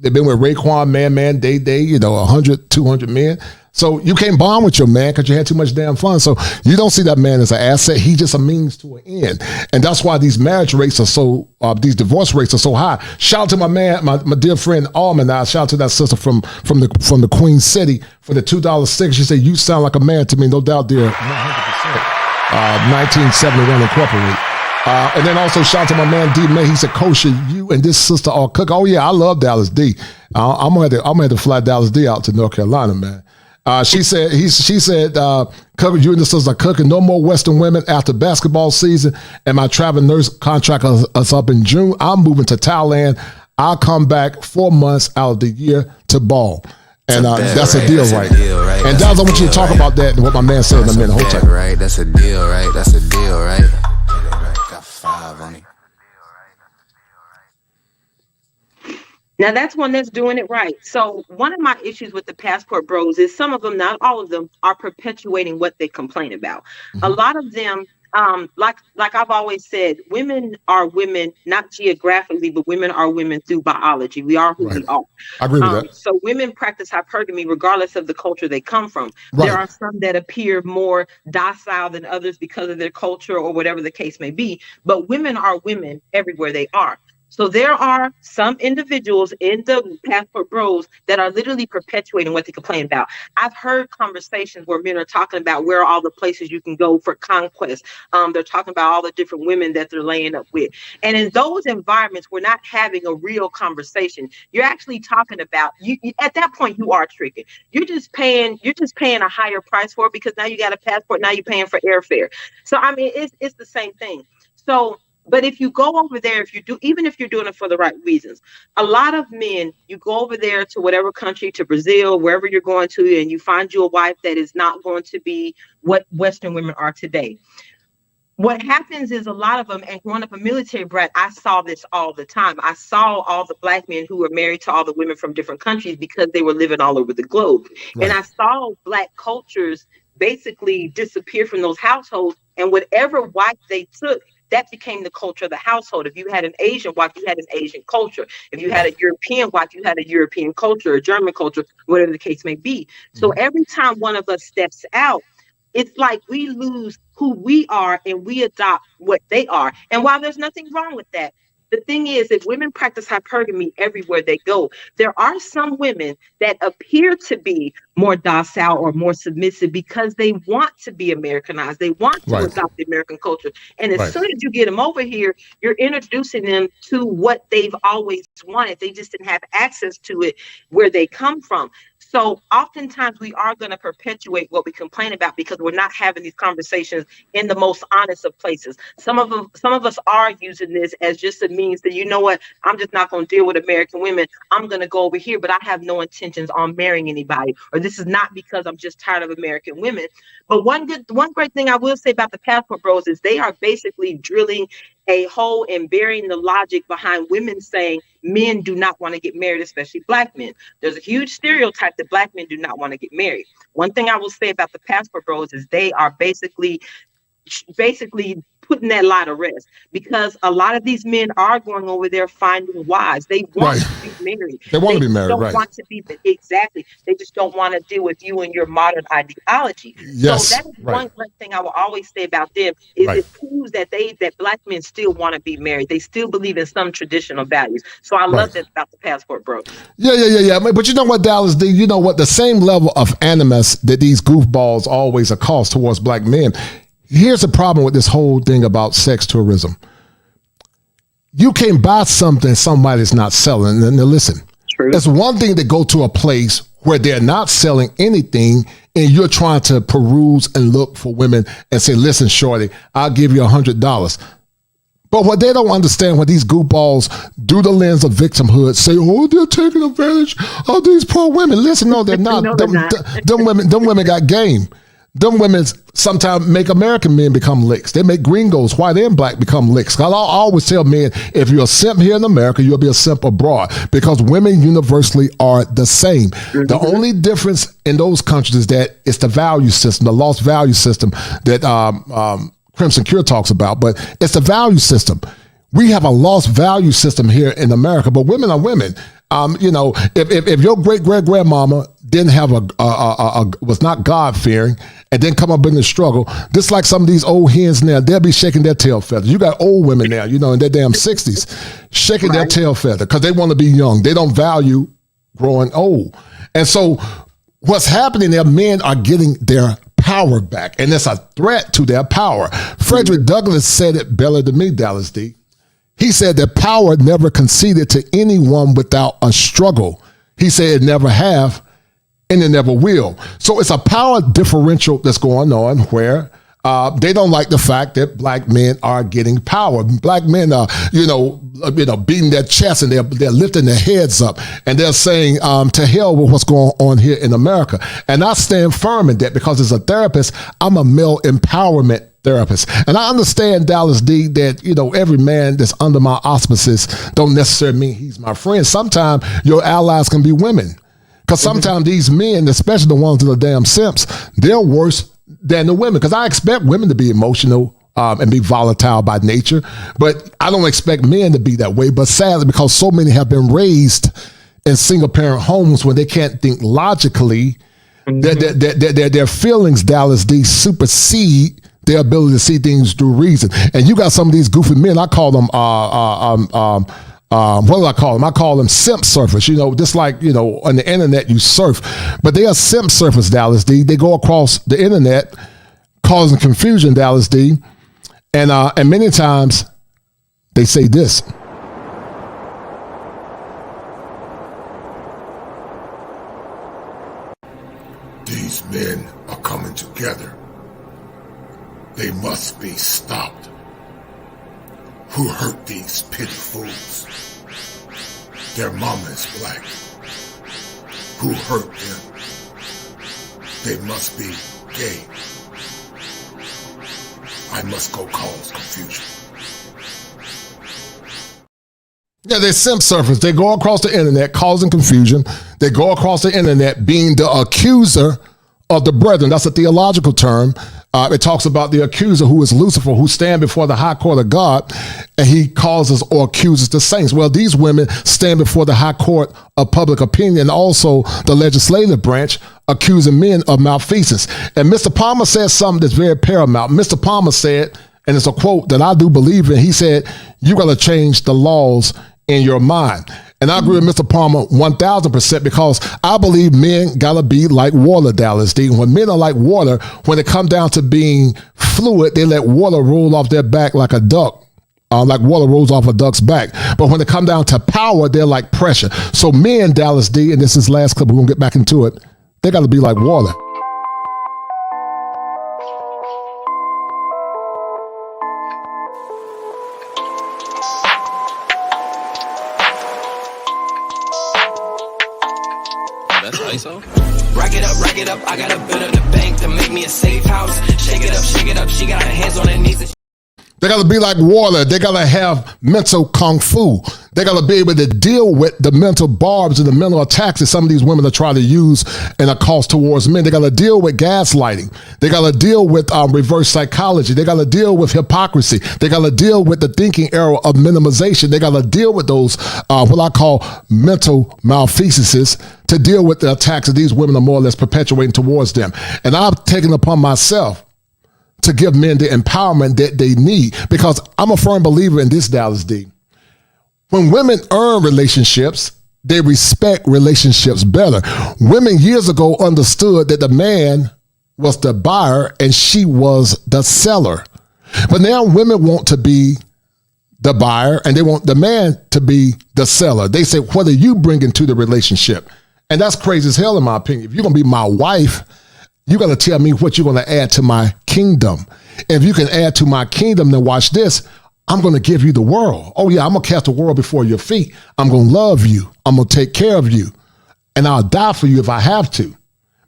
They've been with Raekwon, Man, Day, 100, 200 men. So you can't bond with your man because you had too much damn fun. So you don't see that man as an asset. He's just a means to an end. And that's why these marriage rates are so, these divorce rates are so high. Shout out to my man, my dear friend Alman. Shout out to that sister from the Queen City for the $2 She said, you sound like a man to me. No doubt, dear. 100%. 1971 Incorporated. And then also shout out to my man D May. He said, Kosher, you and this sister are cook. Oh yeah, I love Dallas D. I'm gonna have to fly Dallas D out to North Carolina, man. She said, you and the sisters are cooking. No more Western women after basketball season. And my travel nurse contract us up in June. I'm moving to Thailand. I'll come back 4 months out of the year to ball. And that's a deal, right? And Dallas, I want you to talk about that and what my man said in a minute. Hold tight. Right, that's a deal, right? That's a deal, right? Got 5 on it. Now that's one that's doing it right. So one of my issues with the passport bros is some of them, not all of them, are perpetuating what they complain about. A lot of them, like I've always said, women are women, not geographically, but women are women through biology. We are who we are. I agree with that. So women practice hypergamy regardless of the culture they come from. Right. There are some that appear more docile than others because of their culture or whatever the case may be. But women are women everywhere they are. So there are some individuals in the passport bros that are literally perpetuating what they complain about. I've heard conversations where men are talking about where are all the places you can go for conquest. They're talking about all the different women that they're laying up with. And in those environments, we're not having a real conversation. You're actually talking about, at that point, you are tricking. You're just paying a higher price for it because now you got a passport, now you're paying for airfare. So, I mean, it's the same thing. So, but if you go over there, even if you're doing it for the right reasons, a lot of men, you go over there to whatever country, to Brazil, wherever you're going to, and you find you a wife that is not going to be what Western women are today. What happens is a lot of them, and growing up a military brat, I saw this all the time. I saw all the black men who were married to all the women from different countries because they were living all over the globe. Right. And I saw black cultures basically disappear from those households, and whatever wife they took, that became the culture of the household. If you had an Asian wife, you had an Asian culture. If you had a European wife, you had a European culture, a German culture, whatever the case may be. So every time one of us steps out, it's like we lose who we are and we adopt what they are. And while there's nothing wrong with that, the thing is, if women practice hypergamy everywhere they go, there are some women that appear to be more docile or more submissive because they want to be Americanized. They want to adopt the American culture. And as soon as you get them over here, you're introducing them to what they've always wanted. They just didn't have access to it where they come from. So oftentimes we are going to perpetuate what we complain about because we're not having these conversations in the most honest of places. Some of us are using this as just a means that, you know what, I'm just not going to deal with American women. I'm going to go over here, but I have no intentions on marrying anybody. Or this is not because I'm just tired of American women. But one great thing I will say about the passport bros is they are basically drilling a hole and burying the logic behind women saying men do not want to get married, especially black men. There's a huge stereotype that black men do not want to get married. One thing I will say about the passport bros is they are basically putting that lie to rest, because a lot of these men are going over there finding wives. They want to be married. They want to be married, don't want to be, exactly. They just don't want to deal with you and your modern ideology. Yes, so that is one great thing I will always say about them is it proves that black men still want to be married. They still believe in some traditional values. So I love that about the passport bro. Yeah. But you know what, Dallas D? You know what? The same level of animus that these goofballs always are caused towards black men. Here's the problem with this whole thing about sex tourism. You can buy something somebody's not selling. And listen, it's one thing to go to a place where they're not selling anything and you're trying to peruse and look for women and say, listen, shorty, I'll give you $100. But what they don't understand, when these goofballs do the lens of victimhood, say, oh, they're taking advantage of these poor women. Listen, no, they're not. No, them women got game. Them women sometimes make American men become licks. They make gringos, white and black, become licks. I always tell men, if you're a simp here in America, you'll be a simp abroad, because women universally are the same. Mm-hmm. The only difference in those countries is that it's the value system, the lost value system that Crimson Cure talks about, but it's the value system. We have a lost value system here in America, but women are women. If your great-great-grandmama didn't have was not God-fearing and didn't come up in the struggle, just like some of these old hens now, they'll be shaking their tail feathers. You got old women now, in their damn 60s, shaking their tail feather because they want to be young. They don't value growing old. And so what's happening there, men are getting their power back, and it's a threat to their power. Frederick Douglass said it better than me, Dallas Dee. He said that power never conceded to anyone without a struggle. He said it never have, and it never will. So it's a power differential that's going on where they don't like the fact that black men are getting power. Black men are, beating their chest and they're lifting their heads up and they're saying, to hell with what's going on here in America. And I stand firm in that because as a therapist, I'm a male empowerment therapist. And I understand, Dallas Dee, that, every man that's under my auspices don't necessarily mean he's my friend. Sometimes your allies can be women. Because sometimes these men, especially the ones that are damn simps, they're worse than the women. Because I expect women to be emotional and be volatile by nature, but I don't expect men to be that way. But sadly, because so many have been raised in single parent homes where they can't think logically, their feelings, Dallas Dee, supersede their ability to see things through reason. And you got some of these goofy men, I call them what do I call them? I call them simp surfers, just like, on the internet you surf, but they are simp surfers, Dallas Dee. They go across the internet causing confusion, Dallas Dee. And many times they say this. These men are coming together. They must be stopped. Who hurt these petty fools? Their mama is black. Who hurt them? They must be gay. I must go cause confusion. Yeah, they're simp surfers. They go across the internet causing confusion. They go across the internet being the accuser of the brethren. That's a theological term. It talks about the accuser, who is Lucifer, who stand before the high court of God, and he causes or accuses the saints. Well, these women stand before the high court of public opinion, and also the legislative branch, accusing men of malfeasance. And Mr. Palmer said something that's very paramount. Mr. Palmer said, and it's a quote that I do believe in, he said, you got to change the laws in your mind. And I agree with Mr. Palmer 1,000% because I believe men gotta be like water, Dallas Dee. When men are like water, when it comes down to being fluid, they let water roll off their back like a duck. Like water rolls off a duck's back. But when it comes down to power, they're like pressure. So men, Dallas Dee, and this is last clip, we're gonna get back into it, they gotta be like water. Rack it up, I gotta build up the bank to make me a safe house. Shake it up, she got her hands on her knees. They got to be like water. They got to have mental kung fu. They got to be able to deal with the mental barbs and the mental attacks that some of these women are trying to use in a cause towards men. They got to deal with gaslighting. They got to deal with reverse psychology. They got to deal with hypocrisy. They got to deal with the thinking error of minimization. They got to deal with those, what I call mental malfeasances, to deal with the attacks that these women are more or less perpetuating towards them. And I've taken upon myself to give men the empowerment that they need, because I'm a firm believer in this, Dallas Dee. When women earn relationships, they respect relationships better. Women years ago understood that the man was the buyer and she was the seller. But now women want to be the buyer and they want the man to be the seller. They say, what are you bringing to the relationship? And that's crazy as hell in my opinion. If you're going to be my wife, you got to tell me what you're going to add to my kingdom. If you can add to my kingdom, then watch this. I'm going to give you the world. Oh yeah, I'm going to cast the world before your feet. I'm going to love you. I'm going to take care of you. And I'll die for you if I have to.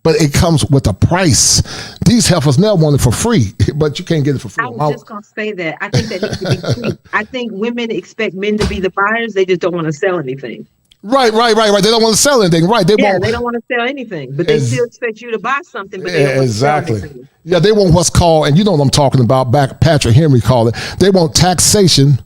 But it comes with a price. These heifers now want it for free, but you can't get it for free. I was just going to say that. I think that needs to be tweaked. I think women expect men to be the buyers. They just don't want to sell anything. Right. They don't want to sell anything. Right. They don't want to sell anything, but they still expect you to buy something, but they don't want to sell anything. Yeah, they want what's called, and you know what I'm talking about, back Patrick Henry called it, they want taxation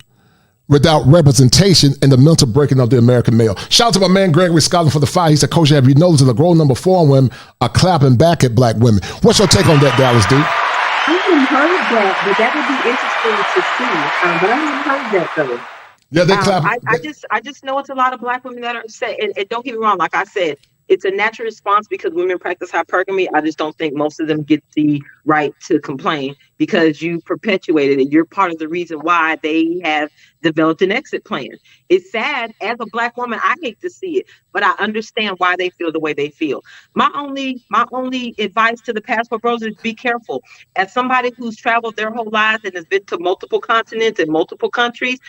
without representation in the mental breaking of the American male. Shout out to my man Gregory Scotland for the fire. He said, Coach, have you noticed that a growing number of foreign women are clapping back at black women? What's your take on that, Dallas Dee? I haven't heard that, but that would be interesting to see. But I haven't heard that though. Yeah, they clap. I just know it's a lot of black women that are upset. And don't get me wrong, like I said, it's a natural response because women practice hypergamy. I just don't think most of them get the right to complain because you perpetuated it. You're part of the reason why they have developed an exit plan. It's sad. As a black woman, I hate to see it, but I understand why they feel the way they feel. My only advice to the passport bros is be careful. As somebody who's traveled their whole lives and has been to multiple continents and multiple countries,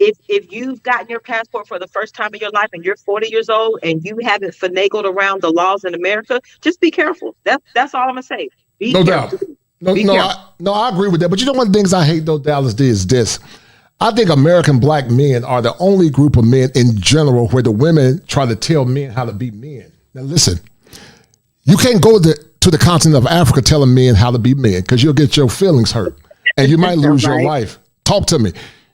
if you've gotten your passport for the first time in your life and you're 40 years old and you haven't finagled around the laws in America, just be careful. That's all I'm gonna say. No doubt. I agree with that. But you know, one of the things I hate though, Dallas Dee, is this. I think American black men are the only group of men in general where the women try to tell men how to be men. Now listen, you can't go to the continent of Africa telling men how to be men because you'll get your feelings hurt and you might lose your life. Talk to me.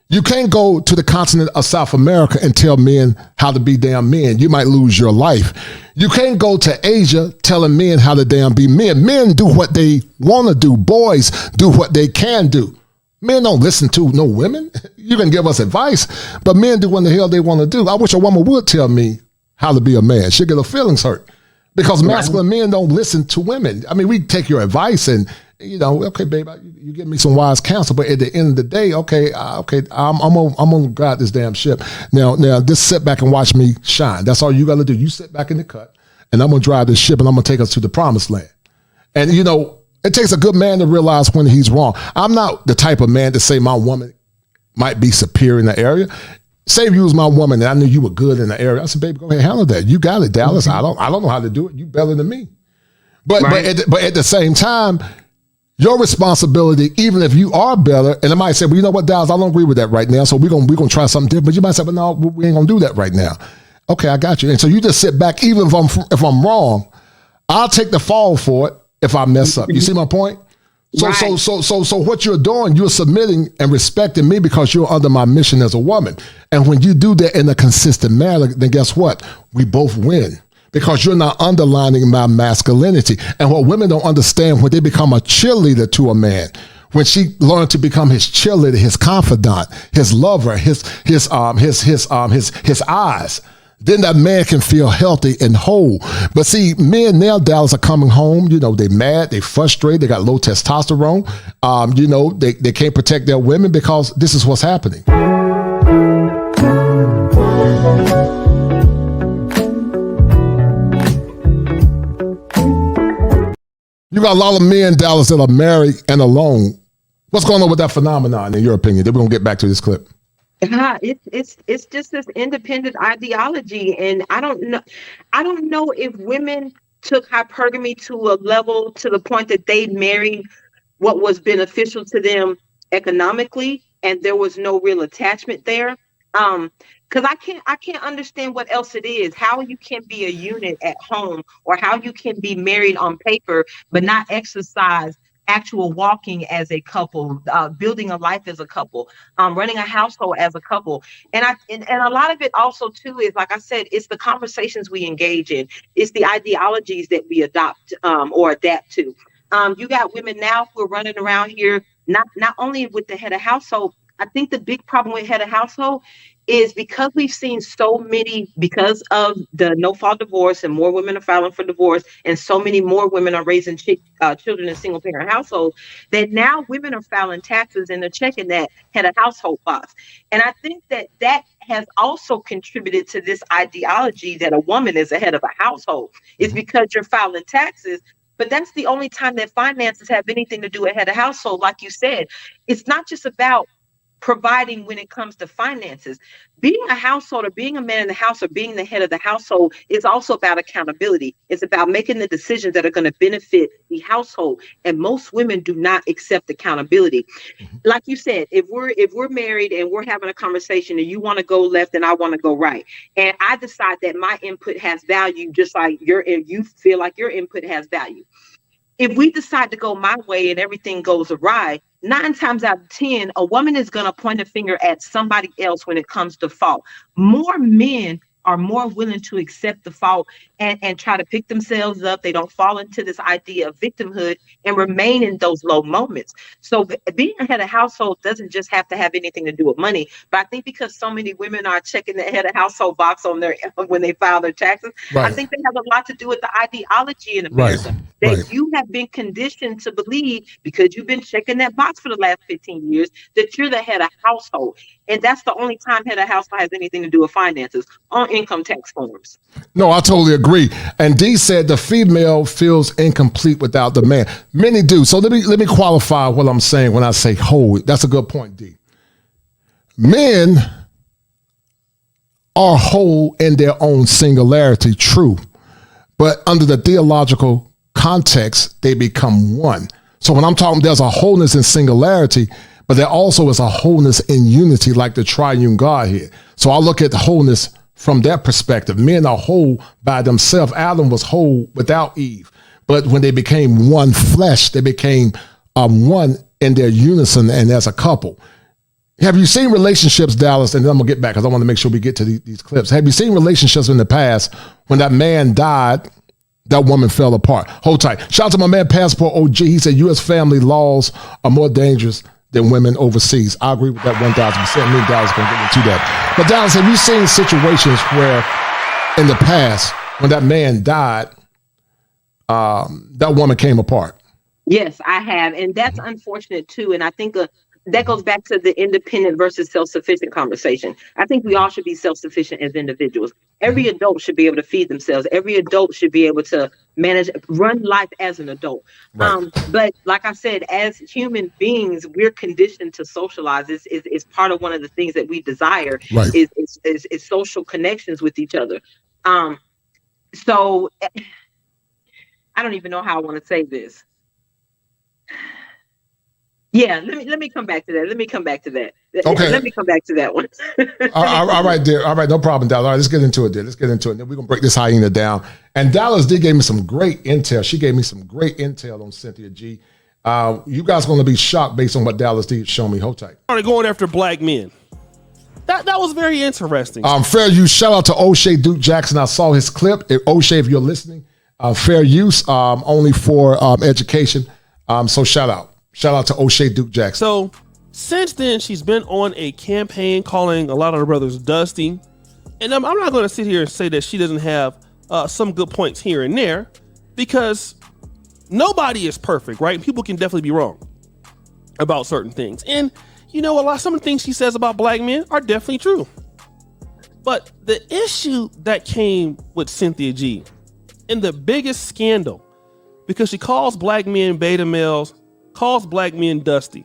You can't go to the continent of South America and tell men how to be damn men. You might lose your life. You can't go to Asia telling men how to damn be men. Men do what they want to do. Boys do what they can do. Men don't listen to no women. You can give us advice, but men do what the hell they want to do. I wish a woman would tell me how to be a man. She'll get her feelings hurt because masculine men don't listen to women. I mean, we take your advice and, you know, okay, babe, you give me some wise counsel, but at the end of the day, I'm gonna guide this damn ship. Now, just sit back and watch me shine. That's all you got to do. You sit back in the cut, and I'm gonna drive this ship, and I'm gonna take us to the promised land. And you know, it takes a good man to realize when he's wrong. I'm not the type of man to say my woman might be superior in the area. Say if you was my woman and I knew you were good in the area, I said, baby, go ahead, handle that. You got it, Dallas. Mm-hmm. I don't know how to do it. You better than me. But at the same time, your responsibility, even if you are better, and I might say, well, you know what, Dallas, I don't agree with that right now, so we're gonna try something different. But you might say, but no, we ain't gonna do that right now. Okay, I got you. And so you just sit back, even if I'm wrong, I'll take the fall for it if I mess up. You see my point? So what you're doing, you're submitting and respecting me because you're under my mission as a woman. And when you do that in a consistent manner, then guess what? We both win. Because you're not underlining my masculinity. And what women don't understand when they become a cheerleader to a man, when she learned to become his cheerleader, his confidant, his lover, his eyes, then that man can feel healthy and whole. But see, men now, Dallas, are coming home, you know, they mad, they frustrated, they got low testosterone, you know, they can't protect their women because this is what's happening. You got a lot of men, Dallas, that are married and alone. What's going on with that phenomenon, in your opinion? Then we're going to get back to this clip. It's just this independent ideology, and I don't know if women took hypergamy to a level to the point that they married what was beneficial to them economically, and there was no real attachment there. Because I can't understand what else it is. How you can be a unit at home, or how you can be married on paper but not exercise actual walking as a couple, building a life as a couple, running a household as a couple. And a lot of it also too is, like I said, it's the conversations we engage in. It's the ideologies that we adopt or adapt to. You got women now who are running around here, not only with the head of household. I think the big problem with head of household is because we've seen so many, because of the no-fault divorce and more women are filing for divorce and so many more women are raising children in single-parent households, that now women are filing taxes and they're checking that head of household box. And I think that has also contributed to this ideology that a woman is a head of a household. It's because you're filing taxes. But that's the only time that finances have anything to do with head of household. Like you said, it's not just about providing when it comes to finances. Being a household, or being a man in the house, or being the head of the household is also about accountability. It's about making the decisions that are going to benefit the household. And most women do not accept accountability. Like you said, if we're married and we're having a conversation and you want to go left and I want to go right, and I decide that my input has value just like you feel like your input has value, if we decide to go my way and everything goes awry, 9 times out of 10, a woman is going to point a finger at somebody else when it comes to fault. More men are more willing to accept the fault and try to pick themselves up. They don't fall into this idea of victimhood and remain in those low moments. So being a head of household doesn't just have to have anything to do with money. But I think because so many women are checking the head of household box on their when they file their taxes, I think they have a lot to do with the ideology in America. That you have been conditioned to believe, because you've been checking that box for the last 15 years, that you're the head of household. And that's the only time head of household has anything to do with finances on income tax forms. No, I totally agree. And Dee said the female feels incomplete without the man. Many do. So let me qualify what I'm saying when I say whole. That's a good point, Dee. Men are whole in their own singularity, true. But under the theological context, they become one. So when I'm talking, there's a wholeness in singularity, but there also is a wholeness in unity, like the triune Godhead. So I look at the wholeness from that perspective. Men are whole by themselves. Adam was whole without Eve. But when they became one flesh, they became one in their unison and as a couple. Have you seen relationships, Dallas, and then I'm going to get back because I want to make sure we get to these clips. Have you seen relationships in the past when that man died, that woman fell apart? Hold tight. Shout out to my man, Passport OG. He said U.S. family laws are more dangerous than women overseas. I agree with that 1,000%. Me and Dallas going to get into that. But Dallas, have you seen situations where in the past, when that man died, that woman came apart? Yes, I have. And that's unfortunate too. And I think that goes back to the independent versus self-sufficient conversation. I think we all should be self-sufficient as individuals. Every adult should be able to feed themselves. Every adult should be able to run life as an adult. Right. But like I said, as human beings, we're conditioned to socialize. It's part of one of the things that we desire, right, is social connections with each other. So I don't even know how I want to say this. Yeah, let me come back to that. Okay. Let me come back to that one. all right, dear. All right, no problem, Dallas. All right, let's get into it, dear. Let's get into it. Then we're going to break this hyena down. And Dallas Dee gave me some great intel. She gave me some great intel on Cynthia G. You guys are going to be shocked based on what Dallas Dee showed me. Hold tight. Started going after black men. That was very interesting. Fair use. Shout out to O'Shea Duke Jackson. I saw his clip. O'Shea, if you're listening, fair use, only for education. So shout out. Shout out to O'Shea Duke Jackson. So since then, she's been on a campaign calling a lot of her brothers dusty. And I'm not going to sit here and say that she doesn't have some good points here and there, because nobody is perfect, right? People can definitely be wrong about certain things. And, you know, some of the things she says about black men are definitely true. But the issue that came with Cynthia G and the biggest scandal, because she calls black men beta males, calls black men dusty.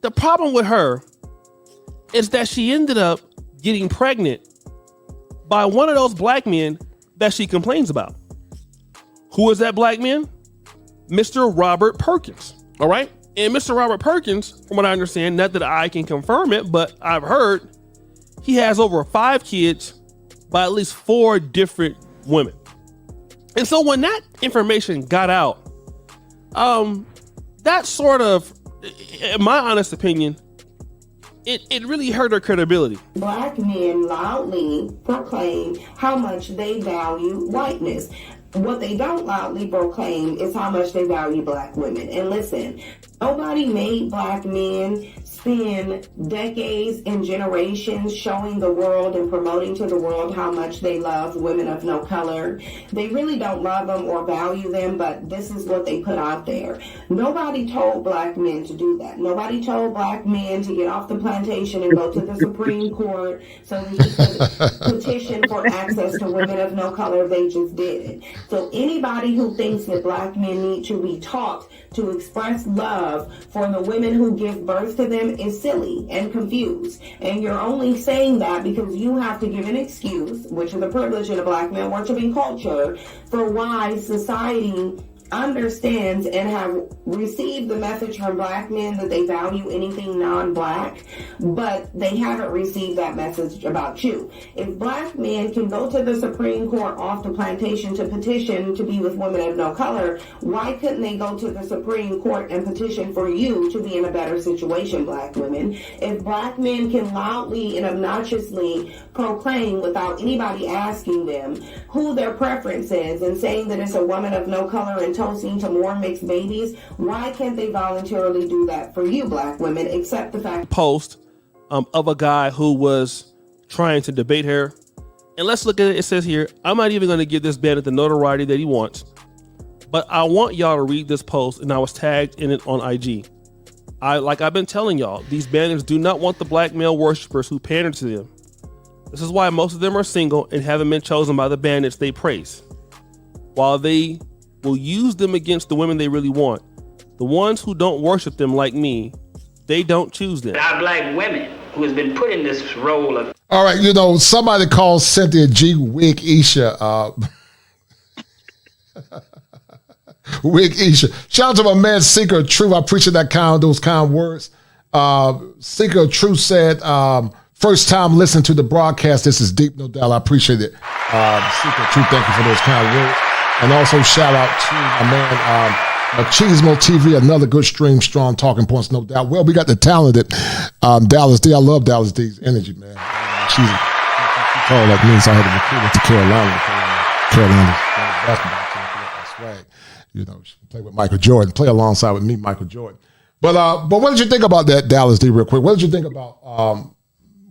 The problem with her is that she ended up getting pregnant by one of those black men that she complains about. Who is that black man? Mr. Robert Perkins. All right. And Mr. Robert Perkins, from what I understand, not that I can confirm it, but I've heard he has over 5 kids by at least 4 different women. And so when that information got out, that sort of, in my honest opinion, it really hurt her credibility. Black men loudly proclaim how much they value whiteness. What they don't loudly proclaim is how much they value black women. And listen, nobody made black men spend decades and generations showing the world and promoting to the world how much they love women of no color. They really don't love them or value them, but this is what they put out there. Nobody told black men to do that. Nobody told black men to get off the plantation and go to the Supreme Court so that he could petition for access to women of no color. They just did it. So anybody who thinks that black men need to be taught to express love for the women who give birth to them is silly and confused. And you're only saying that because you have to give an excuse, which is a privilege in a black man worshiping culture, for why society understands and have received the message from black men that they value anything non-black, but they haven't received that message about you. If black men can go to the Supreme Court off the plantation to petition to be with women of no color, why couldn't they go to the Supreme Court and petition for you to be in a better situation, black women? If black men can loudly and obnoxiously proclaim without anybody asking them who their preference is and saying that it's a woman of no color and toasting to more mixed babies, why can't they voluntarily do that for you, black women, except the fact post of a guy who was trying to debate her. And let's look at it. It says here, I'm not even going to give this bandit the notoriety that he wants, but I want y'all to read this post, and I was tagged in it on IG. Like I've been telling y'all, these bandits do not want the black male worshippers who pander to them. This is why most of them are single and haven't been chosen by the bandits they praise. While they will use them against the women they really want, the ones who don't worship them like me, they don't choose them. Our black women who has been put in this role of... All right, somebody calls Cynthia G Wig Isha. Wig Isha. Shout out to my man Seeker of Truth. I appreciate those kind words. Seeker of Truth said, first time listening to the broadcast. This is deep, no doubt. I appreciate it. Seeker of Truth, thank you for those kind words. And also shout out to my man Machismo TV, another good stream, strong talking points, no doubt. Well, we got the talented Dallas Dee. I love Dallas Dee's energy, man. She's tall like me, so I had to recruit her to Carolina basketball team. Swag. She play with Michael Jordan, play alongside with me, Michael Jordan. But what did you think about that, Dallas Dee, real quick? What did you think about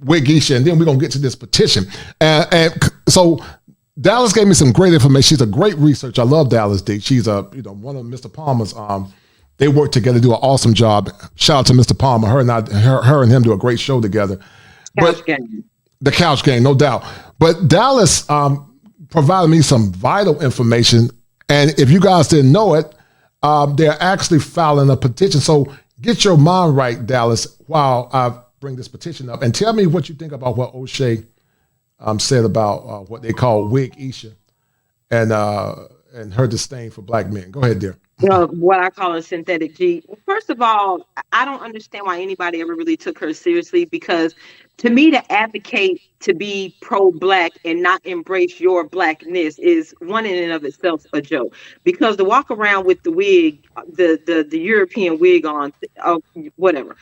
Wig Isha? And then we're gonna get to this petition. And so Dallas gave me some great information. She's a great researcher. I love Dallas Dee. She's one of Mr. Palmer's. They work together, do an awesome job. Shout out to Mr. Palmer. Her and him do a great show together. The Couch Gang, no doubt. But Dallas provided me some vital information. And if you guys didn't know it, they're actually filing a petition. So get your mind right, Dallas, while I bring this petition up. And tell me what you think about what O'Shea said about what they call Wig Isha and her disdain for black men. Go ahead, dear. What I call a synthetic G. First of all, I don't understand why anybody ever really took her seriously, because to me, to advocate to be pro-black and not embrace your blackness is one in and of itself a joke. Because to walk around with the wig, the European wig on, whatever.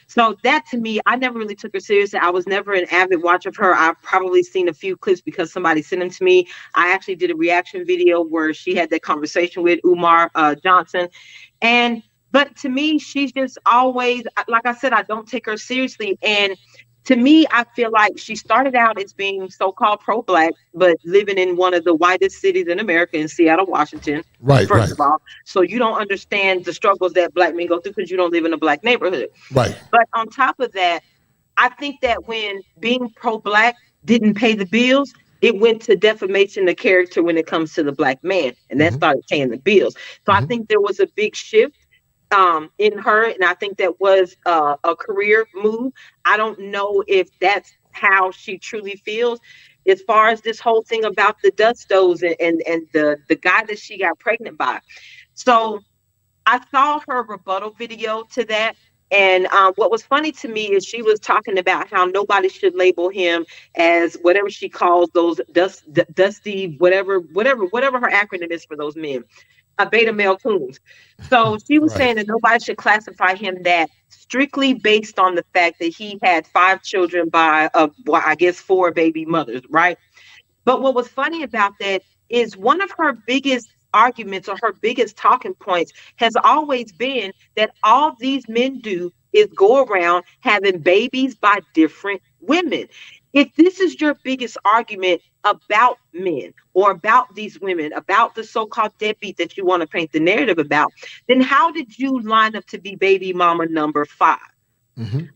So that, to me, I never really took her seriously. I was never an avid watcher of her. I've probably seen a few clips because somebody sent them to me. I actually did a reaction video where she had that conversation with Umar Johnson. But to me, she's just always, like I said, I don't take her seriously. And to me, I feel like she started out as being so-called pro-black, but living in one of the whitest cities in America, in Seattle, Washington. First of all, so you don't understand the struggles that black men go through because you don't live in a black neighborhood. Right. But on top of that, I think that when being pro-black didn't pay the bills, it went to defamation of character when it comes to the black man, and that started paying the bills. So I think there was a big shift in her, and I think that was a career move. I don't know if that's how she truly feels as far as this whole thing about the Dustos and the guy that she got pregnant by. So I saw her rebuttal video to that, and what was funny to me is she was talking about how nobody should label him as whatever she calls those dusty whatever her acronym is for those men. Beta male coons. So she was saying that nobody should classify him that strictly based on the fact that he had 5 children by, I guess, 4 baby mothers, right? But what was funny about that is one of her biggest arguments or her biggest talking points has always been that all these men do is go around having babies by different women. If this is your biggest argument about men or about these women, about the so-called deadbeat that you want to paint the narrative about, then how did you line up to be baby mama number 5?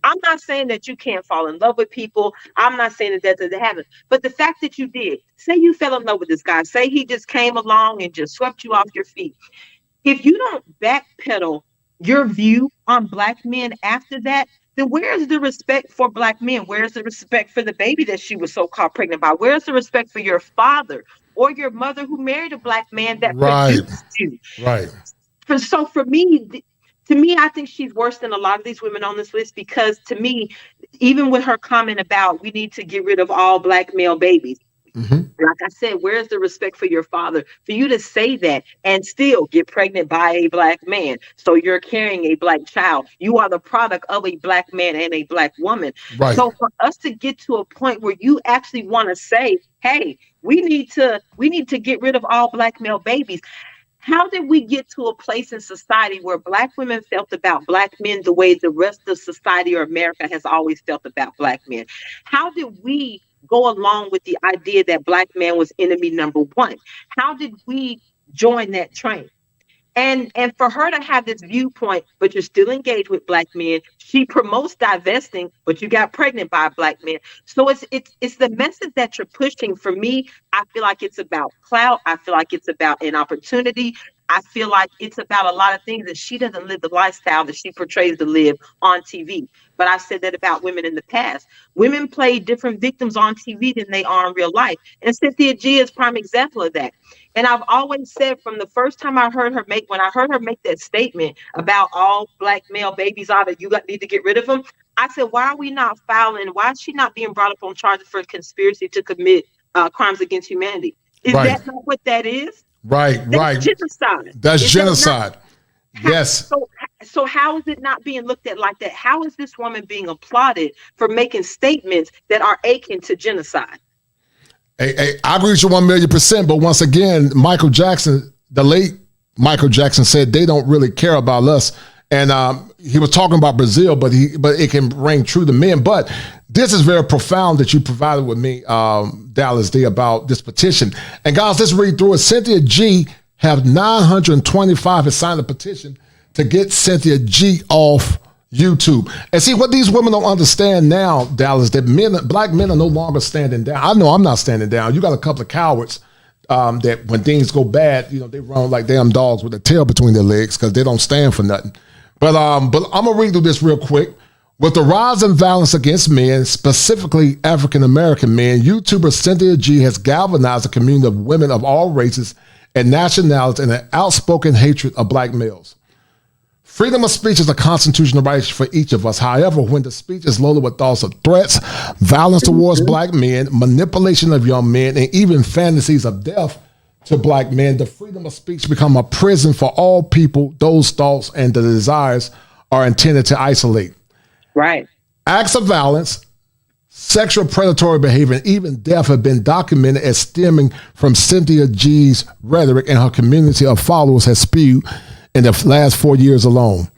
I'm not saying that you can't fall in love with people. I'm not saying that doesn't happen. But the fact that you did, say you fell in love with this guy, say he just came along and just swept you off your feet. If you don't backpedal your view on black men after that, then where's the respect for black men? Where's the respect for the baby that she was so-called pregnant by? Where's the respect for your father or your mother who married a black man that Right. produced you. Right. So for me, to me, I think she's worse than a lot of these women on this list, because to me, even with her comment about we need to get rid of all black male babies, like I said, where's the respect for your father for you to say that and still get pregnant by a black man? So you're carrying a black child. You are the product of a black man and a black woman. Right. So for us to get to a point where you actually want to say, hey, we need to get rid of all black male babies. How did we get to a place in society where black women felt about black men the way the rest of society or America has always felt about black men? How did we go along with the idea that black man was enemy number one? How did we join that train? And for her to have this viewpoint, but you're still engaged with black men, she promotes divesting, but you got pregnant by a black man. So it's the message that you're pushing. For me, I feel like it's about clout. I feel like it's about an opportunity. I feel like it's about a lot of things, and she doesn't live the lifestyle that she portrays to live on TV. But I've said that about women in the past. Women play different victims on TV than they are in real life. And Cynthia G is a prime example of that. And I've always said from the first time I heard her make that statement about all black male babies need to get rid of them. I said, why are we not filing? Why is she not being brought up on charges for conspiracy to commit crimes against humanity? Is that not what that is? Right. That's genocide. That's genocide. Yes. So how is it not being looked at like that? How is this woman being applauded for making statements that are akin to genocide? I agree with you 1,000,000%. But once again, Michael Jackson, the late Michael Jackson, said they don't really care about us. And he was talking about Brazil, but it can ring true to men. But this is very profound that you provided with me, Dallas Dee, about this petition. And guys, let's read through it. Cynthia G have 925 has signed a petition to get Cynthia G off YouTube. And see, what these women don't understand now, Dallas, that black men are no longer standing down. I know I'm not standing down. You got a couple of cowards that when things go bad, they run like damn dogs with their tail between their legs because they don't stand for nothing. But I'm gonna read through this real quick. With the rise in violence against men, specifically African-American men, YouTuber Cynthia G has galvanized a community of women of all races and nationalities in an outspoken hatred of black males. Freedom of speech is a constitutional right for each of us. However, when the speech is loaded with thoughts of threats, violence towards black men, manipulation of young men, and even fantasies of death to black men, the freedom of speech become a prison for all people. Those thoughts and the desires are intended to isolate. Right. Acts of violence, sexual predatory behavior, and even death have been documented as stemming from Cynthia G's rhetoric, and her community of followers has spewed in the last 4 years alone.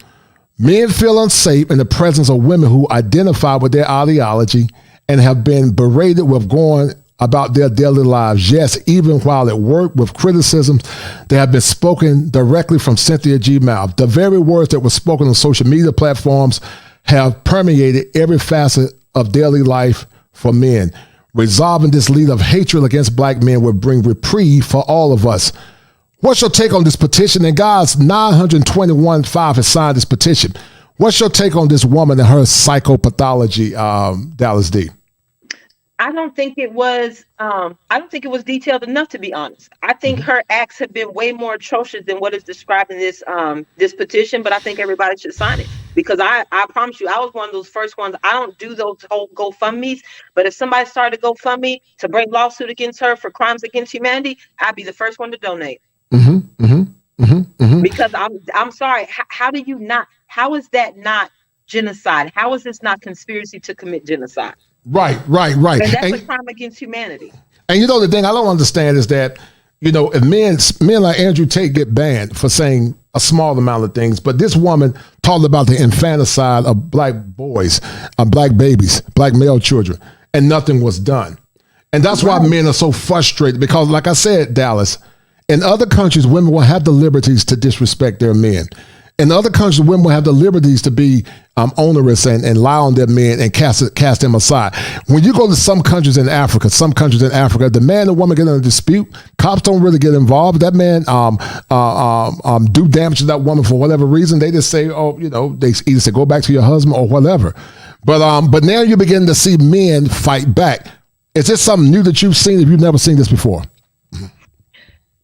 Men feel unsafe in the presence of women who identify with their ideology and have been berated with going about their daily lives. Yes, even while at work, with criticisms that have been spoken directly from Cynthia G's mouth. The very words that were spoken on social media platforms have permeated every facet of daily life for men. Resolving this lead of hatred against black men will bring reprieve for all of us. What's your take on this petition? And guys, 921.5 has signed this petition. What's your take on this woman and her psychopathology, Dallas Dee? I don't think it was detailed enough, to be honest. I think her acts have been way more atrocious than what is described in this petition, but I think everybody should sign it, because I promise you, I was one of those first ones. I don't do those whole GoFundMes, but if somebody started a GoFundMe to bring lawsuit against her for crimes against humanity, I'd be the first one to donate. Because I'm sorry, how is that not genocide? How is this not conspiracy to commit genocide? Right. And that's a crime against humanity. And the thing I don't understand is that, if men like Andrew Tate get banned for saying a small amount of things, but this woman talked about the infanticide of black boys, black babies, black male children, and nothing was done. And that's why men are so frustrated, because like I said, Dallas, in other countries, women will have the liberties to disrespect their men. In other countries, women will have the liberties to be onerous and lie on their men and cast them aside. When you go to some countries in Africa, the man and woman get in a dispute, cops don't really get involved. That man do damage to that woman for whatever reason. They just say, they either say, go back to your husband or whatever. But now you begin to see men fight back. Is this something new that you've seen if you've never seen this before?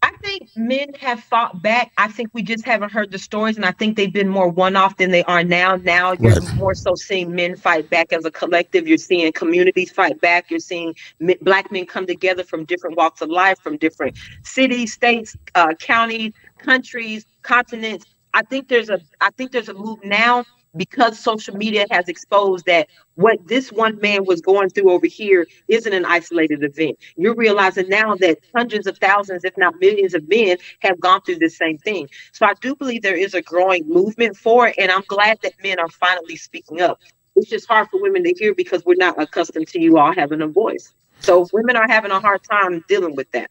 I think men have fought back. I think we just haven't heard the stories, and I think they've been more one-off than they are now. Now you're Right. more so seeing men fight back as a collective. You're seeing communities fight back. You're seeing black men come together from different walks of life, from different cities, states, counties, countries, continents. I think there's a move now because social media has exposed that what this one man was going through over here isn't an isolated event. You're realizing now that hundreds of thousands, if not millions of men have gone through the same thing. So I do believe there is a growing movement for it, and I'm glad that men are finally speaking up. It's just hard for women to hear because we're not accustomed to you all having a voice. So women are having a hard time dealing with that.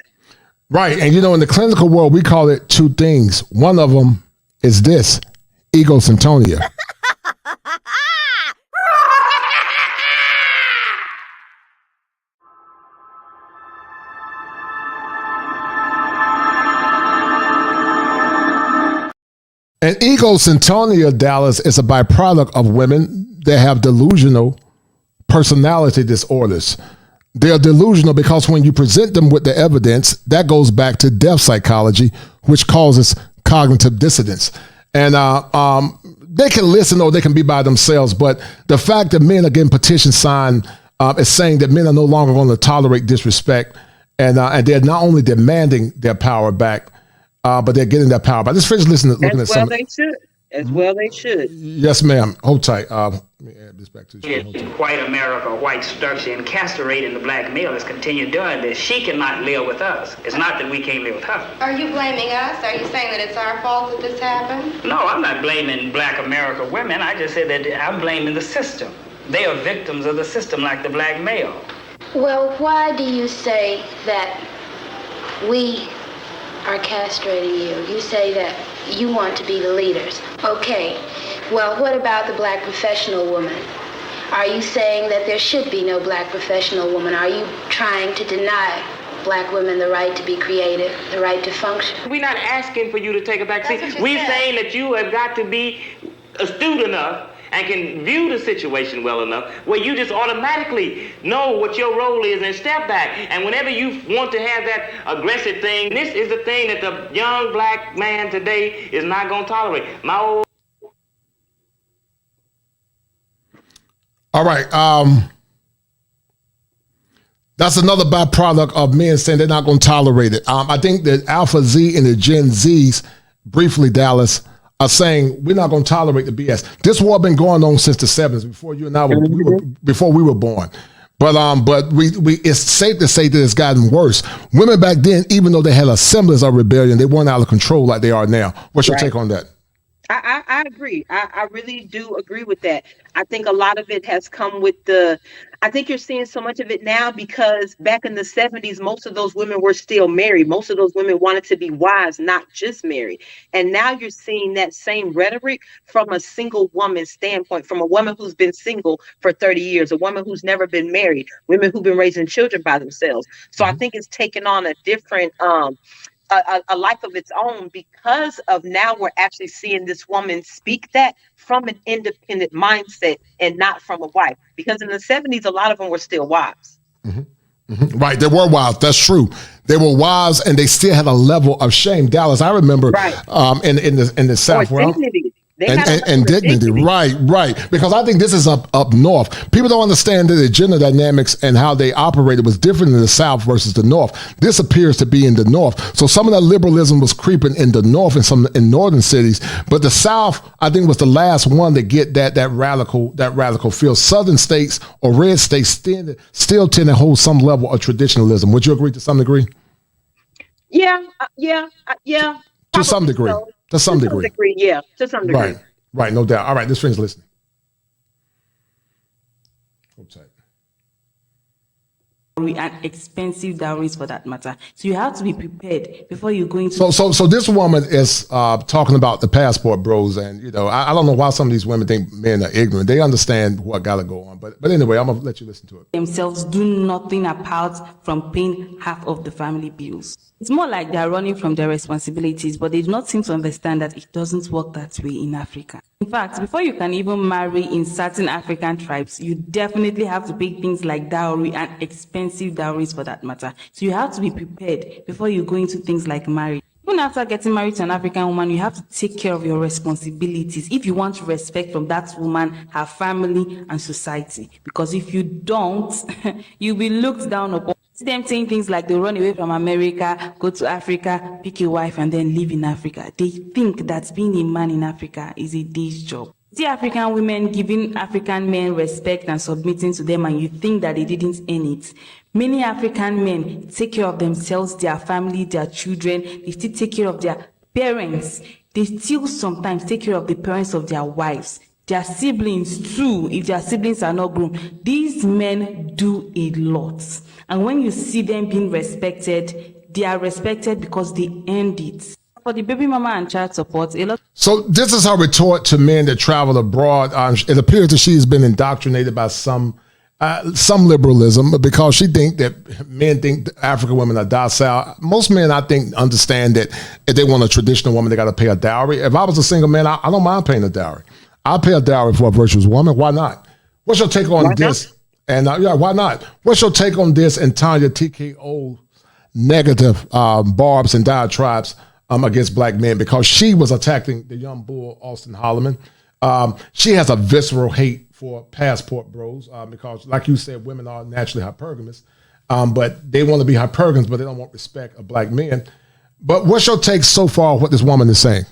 Right. And, in the clinical world, we call it two things. One of them is this, egocentria. And egocentria, Dallas, is a byproduct of women that have delusional personality disorders. They're delusional because when you present them with the evidence, that goes back to deaf psychology, which causes cognitive dissonance. And they can listen or they can be by themselves, but the fact that men are getting petition signed is saying that men are no longer going to tolerate disrespect, and they're not only demanding their power back, but they're getting that power back. Let's finish looking at some. They should. As well they should. Yes, ma'am. Hold tight. Let me add this back to the White America, white structure, and castrating the black male has continued doing this. She cannot live with us. It's not that we can't live with her. Are you blaming us? Are you saying that it's our fault that this happened? No, I'm not blaming black America women. I just said that I'm blaming the system. They are victims of the system like the black male. Well, why do you say that we are castrating you? You say that you want to be the leaders. Okay, well, what about the black professional woman? Are you saying that there should be no black professional woman? Are you trying to deny black women the right to be creative, the right to function? We're not asking for you to take a back seat. We're saying that you have got to be astute enough and can view the situation well enough where you just automatically know what your role is and step back. And whenever you want to have that aggressive thing, this is the thing that the young black man today is not going to tolerate. All right. That's another byproduct of men saying they're not going to tolerate it. I think that Alpha Z and the Gen Zs, briefly, Dallas, are saying we're not going to tolerate the BS. This war been going on since the 70s, before you and I before we were born. But it's safe to say that it's gotten worse. Women back then, even though they had a semblance of rebellion, they weren't out of control like they are now. What's your take on that? I agree. I really do agree with that. I think a lot of it has come with I think you're seeing so much of it now because back in the 70s, most of those women were still married. Most of those women wanted to be wives, not just married. And now you're seeing that same rhetoric from a single woman standpoint, from a woman who's been single for 30 years, a woman who's never been married, women who've been raising children by themselves. So I think it's taken on a different a life of its own because of now we're actually seeing this woman speak that from an independent mindset and not from a wife. Because in the 70s, a lot of them were still wives. Mm-hmm. Mm-hmm. Right, they were wives. That's true. They were wives, and they still had a level of shame. Dallas, I remember, in the South, or dignity. And dignity. Right. Because I think this is up north. People don't understand that the gender dynamics and how they operated was different in the South versus the North. This appears to be in the North. So some of that liberalism was creeping in the North and some in northern cities. But the South, I think, was the last one to get that radical feel. Southern states or red states still tend to hold some level of traditionalism. Would you agree to some degree? Yeah. To some degree. So. To some degree. Yeah, to some degree. Right, no doubt. All right, this friend's listening. Hold tight. And expensive dowries for that matter. So you have to be prepared before you go into. So this woman is talking about the passport bros, and I don't know why some of these women think men are ignorant. They understand what got to go on, but anyway, I'm gonna let you listen to it. Themselves do nothing apart from paying half of the family bills. It's more like they're running from their responsibilities, but they do not seem to understand that it doesn't work that way in Africa. In fact, before you can even marry in certain African tribes, you definitely have to pay things like dowry and expensive dowries for that matter. So you have to be prepared before you go into things like marriage. Even after getting married to an African woman, you have to take care of your responsibilities if you want respect from that woman, her family, and society. Because if you don't, you'll be looked down upon. See them saying things like they run away from America, go to Africa, pick a wife, and then live in Africa. They think that being a man in Africa is a day's job. See African women giving African men respect and submitting to them, and you think that they didn't earn it. Many African men take care of themselves, their family, their children. They still take care of their parents. They still sometimes take care of the parents of their wives, their siblings too, if their siblings are not grown. These men do a lot. And when you see them being respected, they are respected because they earned it. For the baby mama and child support, a lot. So this is her retort to men that travel abroad. It appears that she has been indoctrinated by some liberalism, because she think that men think African women are docile. Most men, I think, understand that if they want a traditional woman, they got to pay a dowry. If I was a single man, I don't mind paying a dowry. I'll pay a dowry for a virtuous woman. Why not? What's your take on this? And why not? What's your take on this and Tanya TKO negative barbs and diatribes against black men, because she was attacking the young bull, Austin Holloman. She has a visceral hate for passport bros because, like you said, women are naturally hypergamous, but they want to be hypergamous, but they don't want respect of black men. But what's your take so far on what this woman is saying?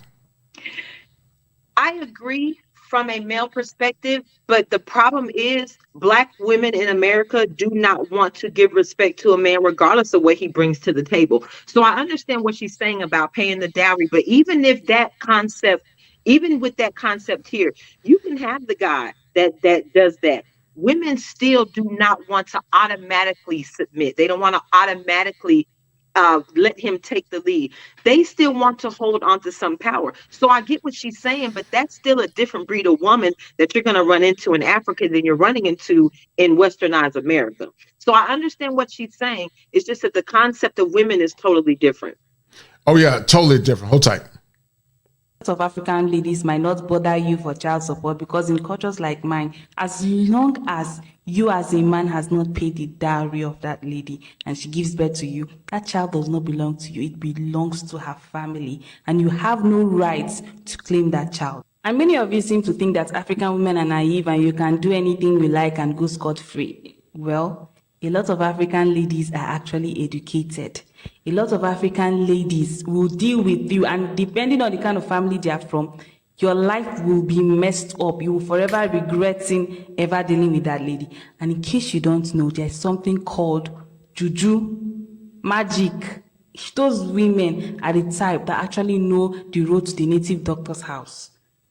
I agree from a male perspective, but the problem is black women in America do not want to give respect to a man regardless of what he brings to the table. So I understand what she's saying about paying the dowry, but even with that concept here, you can have the guy that does that. Women still do not want to automatically submit. They don't want to automatically let him take the lead. They still want to hold on to some power. So I get what she's saying, but that's still a different breed of woman that you're going to run into in Africa than you're running into in westernized America. So I understand what she's saying. It's just that the concept of women is totally different. Oh yeah, totally different. Hold tight. Of African ladies might not bother you for child support, because in cultures like mine, as long as you as a man has not paid the dowry of that lady and she gives birth to you, that child does not belong to you. It belongs to her family, and you have no rights to claim that child. And many of you seem to think that African women are naive and you can do anything you like and go scot-free. Well, a lot of African ladies are actually educated. A lot of African ladies will deal with you, and depending on the kind of family they are from, your life will be messed up. You will forever regretting ever dealing with that lady. And in case you don't know, there's something called juju, magic. Those women are the type that actually know the road to the native doctor's house.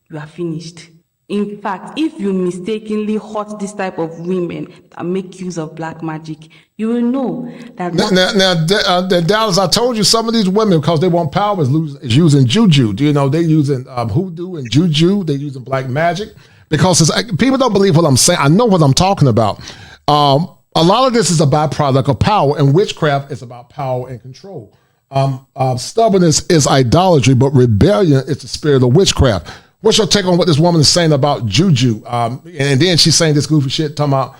You are finished. In fact, if you mistakenly hurt this type of women that make use of black magic, you will know that. Now, Dallas, I told you some of these women, because they want power, is using juju. Do you know they're using hoodoo and juju? They're using black magic, because people don't believe what I'm saying. I know what I'm talking about. A lot of this is a byproduct of power, and witchcraft is about power and control. Stubbornness is idolatry, but rebellion is the spirit of witchcraft. What's your take on what this woman is saying about juju? And then she's saying this goofy shit, talking about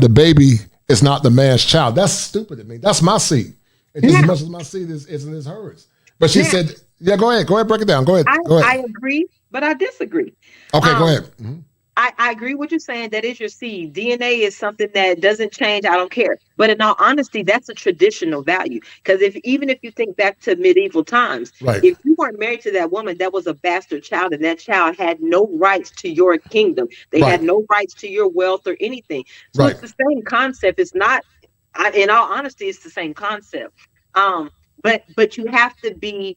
the baby is not the man's child. That's stupid to me. That's my seed. It's as much as my seed is hers. But she said, go ahead, break it down. Go ahead. I agree, but I disagree. Okay, go ahead. Mm-hmm. I agree with you saying that is your seed. DNA is something that doesn't change. I don't care. But in all honesty, that's a traditional value. Because even if you think back to medieval times, right, if you weren't married to that woman, that was a bastard child, and that child had no rights to your kingdom. They had no rights to your wealth or anything. So it's the same concept. It's not, in all honesty, it's the same concept. But you have to be.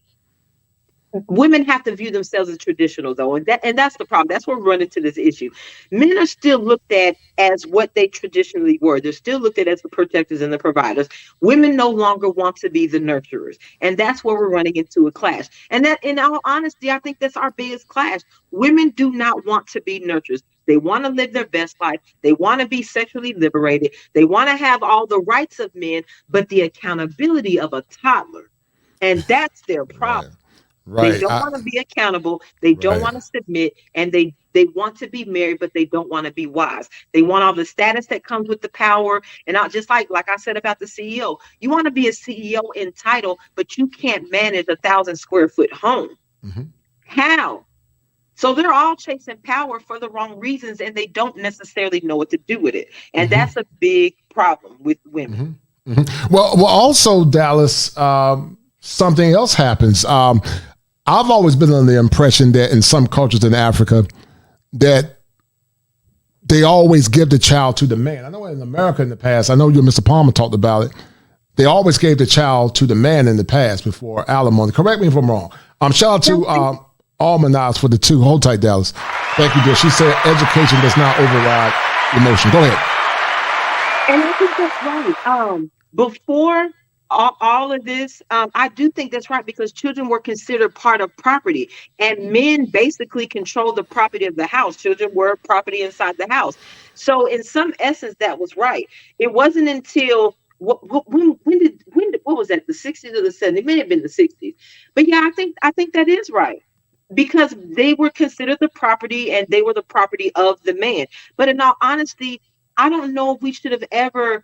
Women have to view themselves as traditional, though, and that's the problem. That's where we run into this issue. Men are still looked at as what they traditionally were. They're still looked at as the protectors and the providers. Women no longer want to be the nurturers, and that's where we're running into a clash. And that, in all honesty, I think that's our biggest clash. Women do not want to be nurturers. They want to live their best life. They want to be sexually liberated. They want to have all the rights of men, but the accountability of a toddler. And that's their problem. Right. They don't want to be accountable. They don't want to submit, and they want to be married, but they don't want to be wise. They want all the status that comes with the power. And not just like I said about the CEO, you want to be a CEO in title, but you can't manage 1,000 square foot home. How? So they're all chasing power for the wrong reasons, and they don't necessarily know what to do with it. And that's a big problem with women. Well, also, Dallas, something else happens. I've always been under the impression that in some cultures in Africa, that they always give the child to the man. I know in America in the past, I know you and Mr. Palmer talked about it, they always gave the child to the man in the past before alimony. Correct me if I'm wrong. Shout out to Almanaz for the 2. Hold tight, Dallas. Thank you, dear. She said education does not override emotion. Go ahead. And I think that's right. Before all of this, I do think that's right, because children were considered part of property, and men basically control the property of the house. Children were property inside the house. So in some essence, that was right. It wasn't until what was that, the 60s or the 70s? It may have been the 60s. But yeah, I think that is right, because they were considered the property, and they were the property of the man. But in all honesty, I don't know if we should have ever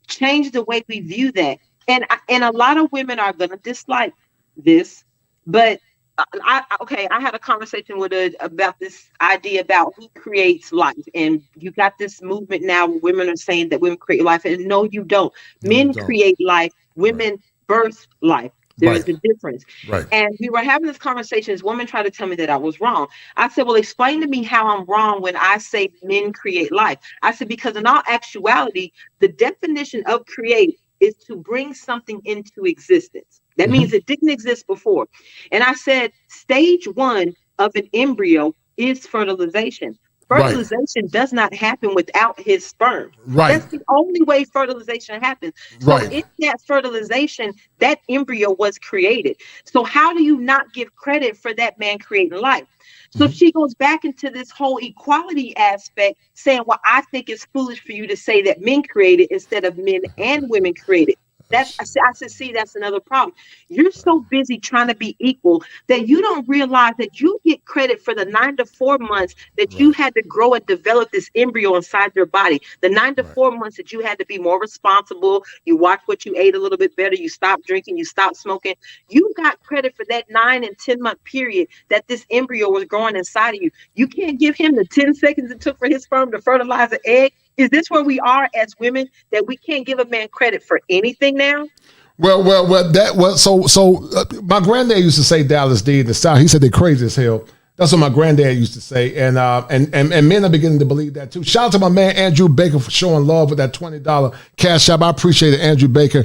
changed the way we view that. And a lot of women are going to dislike this, but I had a conversation with about this idea about who creates life. And you got this movement now where women are saying that women create life. And no, you don't. Men create life. Women birth life. There is a difference. Right. And we were having this conversation. This woman tried to tell me that I was wrong. I said, well, explain to me how I'm wrong when I say men create life. I said, because in all actuality, the definition of create is to bring something into existence. That means it didn't exist before. And I said, stage 1 of an embryo is fertilization. Fertilization does not happen without his sperm. That's the only way fertilization happens. So in that fertilization, that embryo was created. So how do you not give credit for that man creating life? So she goes back into this whole equality aspect, saying, well, I think it's foolish for you to say that men created instead of men and women created. I said, see, that's another problem. You're so busy trying to be equal that you don't realize that you get credit for the 9 to 4 months that you had to grow and develop this embryo inside your body. The 9 to 4 months that you had to be more responsible. You watch what you ate a little bit better. You stopped drinking. You stopped smoking. You got credit for that 9 and 10 month period that this embryo was growing inside of you. You can't give him the 10 seconds it took for his sperm to fertilize an egg. Is this where we are as women, that we can't give a man credit for anything now? Well, my granddad used to say, Dallas Dee in the South, he said they're crazy as hell. That's what my granddad used to say. And men are beginning to believe that too. Shout out to my man, Andrew Baker, for showing love with that $20 cash app. I appreciate it, Andrew Baker.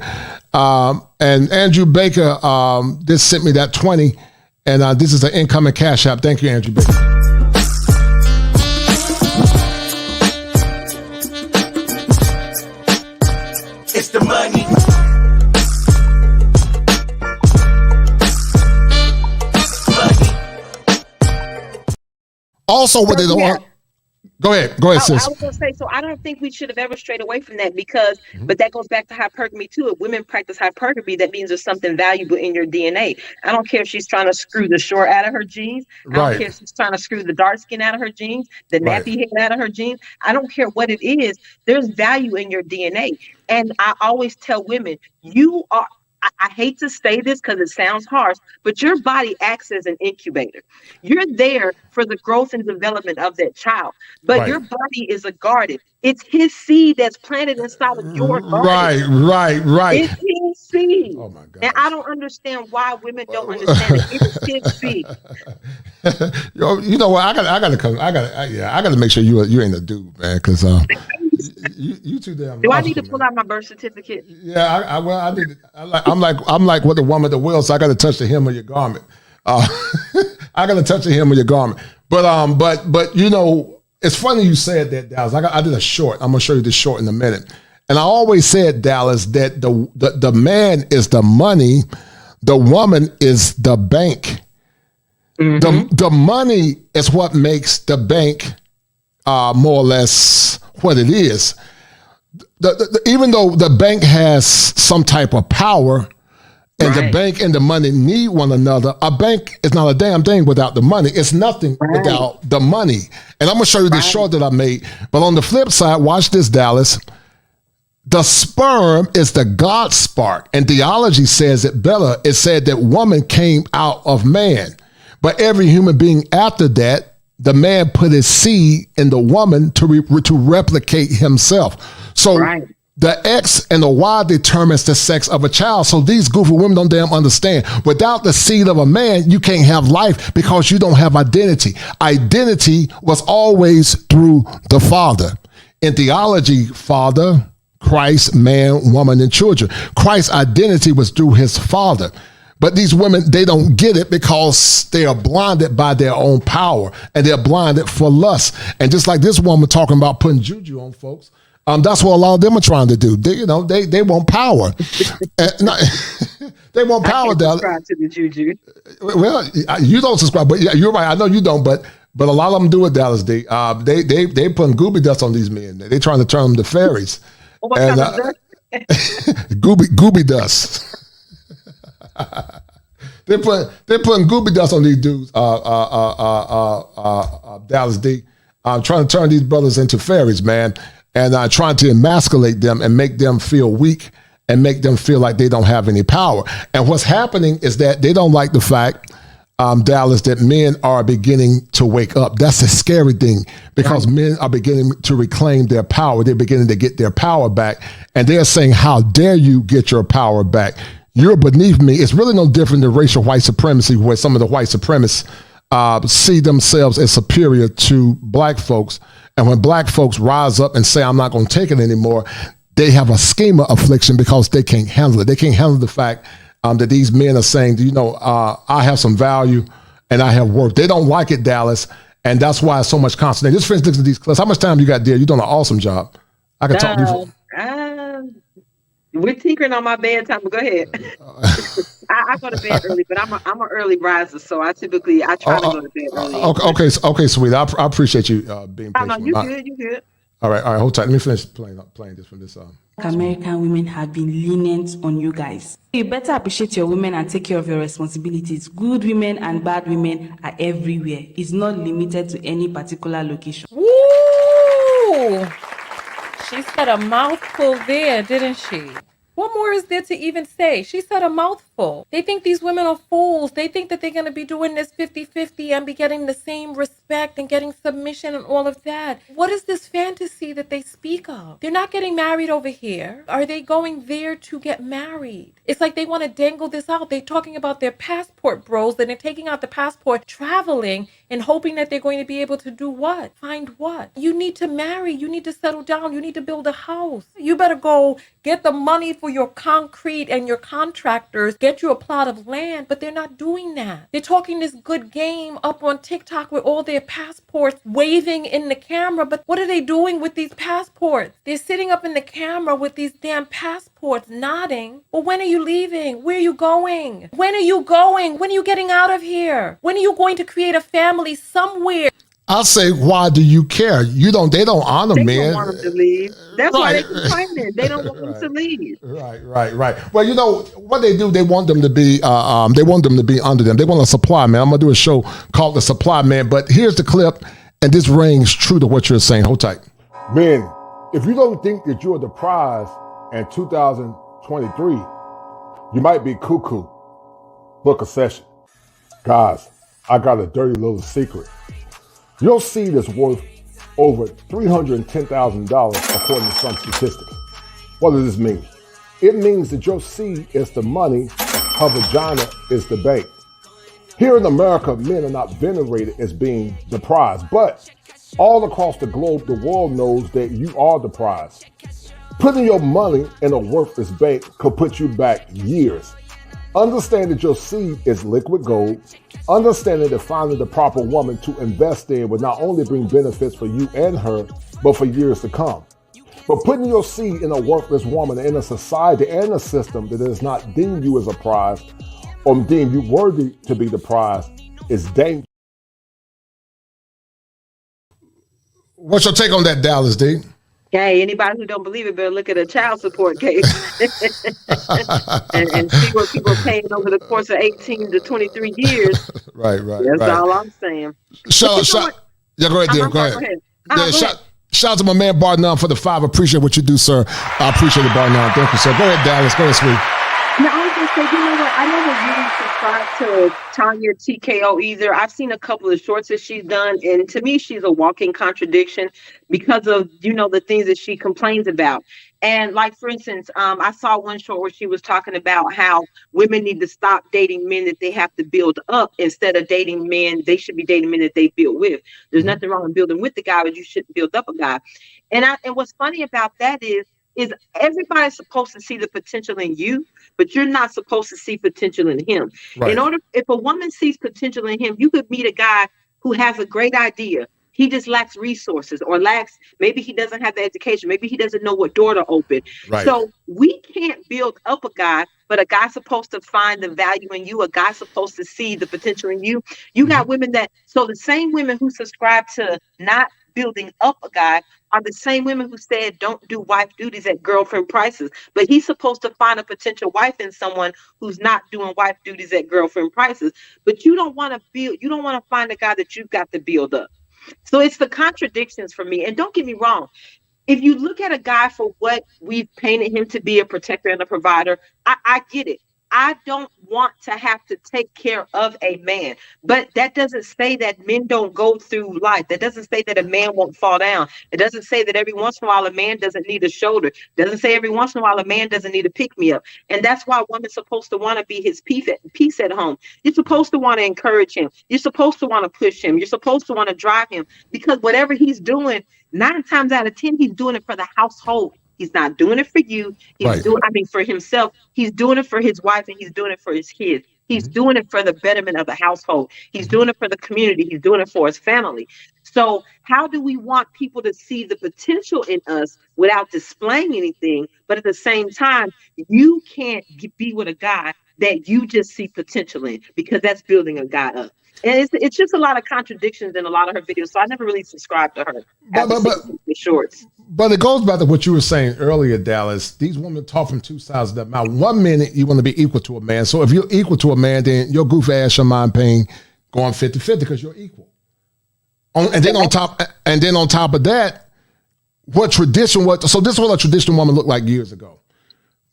And Andrew Baker just sent me that 20. And this is an incoming cash app. Thank you, Andrew Baker. It's the money. Also, what they don't want. Go ahead, sis. I was going to say, so I don't think we should have ever strayed away from that, because, but that goes back to hypergamy too. If women practice hypergamy, that means there's something valuable in your DNA. I don't care if she's trying to screw the short out of her genes. I don't care if she's trying to screw the dark skin out of her genes, the nappy head out of her genes. I don't care what it is. There's value in your DNA. And I always tell women, I hate to say this because it sounds harsh, but your body acts as an incubator. You're there for the growth and development of that child, but your body is a garden. It's his seed that's planted inside of your garden. Right. It's his seed. Oh my God. And I don't understand why women don't understand it. It's his seed. You know what? I gotta make sure you ain't a dude, man, because you too damn. Do I need to pull out my birth certificate? Yeah, I need. I'm like what the woman at the wheel, so I got to touch the hem of your garment. I got to touch the hem of your garment. But you know, it's funny you said that, Dallas. I did a short. I'm gonna show you this short in a minute. And I always said, Dallas, that the man is the money, the woman is the bank. The money is what makes the bank more or less what it is. Even though the bank has some type of power, And the bank and the money need one another. A bank is not a damn thing without the money. It's nothing without the money. And I'm going to show you this short that I made. But on the flip side, watch this, Dallas. The sperm is the God spark. And theology says it better. It said that woman came out of man. But every human being after that, the man put his seed in the woman to replicate himself. So the X and the Y determines the sex of a child. So these goofy women don't damn understand. Without the seed of a man, you can't have life because you don't have identity. Identity was always through the Father. In theology, Father, Christ, man, woman, and children. Christ's identity was through his Father. But these women, they don't get it because they are blinded by their own power and they're blinded for lust. And just like this woman talking about putting juju on folks, that's what a lot of them are trying to do. They want power. They want power. I can't subscribe to the juju. Well, you don't subscribe, but yeah, you're right. I know you don't, but a lot of them do it, Dallas Dee. They putting gooby dust on these men. They trying to turn them to fairies. What kind of dust? gooby dust. They're putting gooby dust on these dudes. Dallas Dee. Trying to turn these brothers into fairies, man. And trying to emasculate them and make them feel weak and make them feel like they don't have any power. And what's happening is that they don't like the fact, Dallas, that men are beginning to wake up. That's a scary thing because men are beginning to reclaim their power. They're beginning to get their power back. And they're saying, how dare you get your power back? You're beneath me. It's really no different than racial white supremacy, where some of the white supremacists see themselves as superior to black folks. And when black folks rise up and say, I'm not going to take it anymore, they have a schema affliction because they can't handle it. They can't handle the fact that these men are saying, I have some value and I have worth. They don't like it, Dallas. And that's why it's so much concentration. Just for instance, these clips. How much time you got there? You're doing an awesome job. I can talk to you. We're tinkering on my bedtime, but go ahead. I go to bed early, but I'm an early riser, so I try to go to bed early. Okay, sweet. I appreciate you being patient. You good. All right, hold tight. Let me finish playing this from this. American women have been lenient on you guys. You better appreciate your women and take care of your responsibilities. Good women and bad women are everywhere. It's not limited to any particular location. Woo! She said a mouthful there, didn't she? What more is there to even say? She said a mouthful. They think these women are fools. They think that they're going to be doing this 50-50 and be getting the same respect and getting submission and all of that. What is this fantasy that they speak of? They're not getting married over here. Are they going there to get married? It's like they want to dangle this out. They're talking about their passport bros, and they're taking out the passport, traveling, and hoping that they're going to be able to do what? Find what? You need to marry. You need to settle down. You need to build a house. You better go get the money for your concrete and your contractors, get you a plot of land, but they're not doing that. They're talking this good game up on TikTok with all their passports waving in the camera, but what are they doing with these passports? They're sitting up in the camera with these damn passports nodding. Well, when are you leaving? Where are you going? When are you going? When are you getting out of here? When are you going to create a family somewhere? I'll say, why do you care? They don't honor men. They don't want them to leave. That's why they're complaining. They don't want them to leave. Right. Well, what they do, they want them to be under them. They want a supply man. I'm gonna do a show called The Supply Man. But here's the clip, and this rings true to what you're saying. Hold tight. Men, if you don't think that you're the prize in 2023, you might be cuckoo. Book a session. Guys, I got a dirty little secret. Your seed is worth over $310,000 according to some statistics. What does this mean? It means that your seed is the money, her vagina is the bank. Here in America, men are not venerated as being the prize, but all across the globe, the world knows that you are the prize. Putting your money in a worthless bank could put you back years. Understand that your seed is liquid gold. Understanding that finding the proper woman to invest in will not only bring benefits for you and her, but for years to come. But putting your seed in a worthless woman in a society and a system that does not deem you as a prize or deem you worthy to be the prize is dangerous. What's your take on that, Dallas Dee? Hey, anybody who don't believe it better look at a child support case and see what people are paying over the course of 18 to 23 years. Right. That's all I'm saying. Shout. Yeah, go ahead, dear. Go ahead. Yeah, shout out to my man Barnum for the 5. Appreciate what you do, sir. I appreciate it, Barnum. Thank you, sir. Go ahead, Dallas. Go ahead, sweet. No, I was going to say, you know what? I never really subscribed to Tanya TKO either. I've seen a couple of shorts that she's done, and to me, she's a walking contradiction because of, the things that she complains about. And like, for instance, I saw one short where she was talking about how women need to stop dating men that they have to build up instead of dating men. They should be dating men that they build with. There's nothing wrong with building with the guy, but you shouldn't build up a guy. And what's funny about that is everybody's supposed to see the potential in you, but you're not supposed to see potential in him. Right. If a woman sees potential in him, you could meet a guy who has a great idea. He just lacks resources or maybe he doesn't have the education. Maybe he doesn't know what door to open. Right. So we can't build up a guy, but a guy's supposed to find the value in you. A guy's supposed to see the potential in you. You got women so the same women who subscribe to not building up a guy are the same women who said don't do wife duties at girlfriend prices. But he's supposed to find a potential wife in someone who's not doing wife duties at girlfriend prices. But you don't want to find a guy that you've got to build up. So it's the contradictions for me. And don't get me wrong. If you look at a guy for what we've painted him to be, a protector and a provider, I get it. I don't want to have to take care of a man, but that doesn't say that men don't go through life. That doesn't say that a man won't fall down. It doesn't say that every once in a while a man doesn't need a shoulder. It doesn't say every once in a while a man doesn't need a pick me up. And that's why a woman's supposed to want to be his peace at home. You're supposed to want to encourage him. You're supposed to want to push him. You're supposed to want to drive him, because whatever he's doing, 9 times out of 10, he's doing it for the household. He's not doing it for you. He's doing for himself. He's doing it for his wife, and he's doing it for his kids. He's doing it for the betterment of the household. He's doing it for the community. He's doing it for his family. So how do we want people to see the potential in us without displaying anything? But at the same time, you can't be with a guy that you just see potential in, because that's building a guy up. And it's just a lot of contradictions in a lot of her videos. So I never really subscribed to her. But the shorts. But it goes back to what you were saying earlier, Dallas. These women talk from 2 sides of their mouth. 1 minute you want to be equal to a man. So if you're equal to a man, then your goof ass your mind paying going 50-50 because you're equal. And then on top of that, what tradition was. So this is what a traditional woman looked like years ago.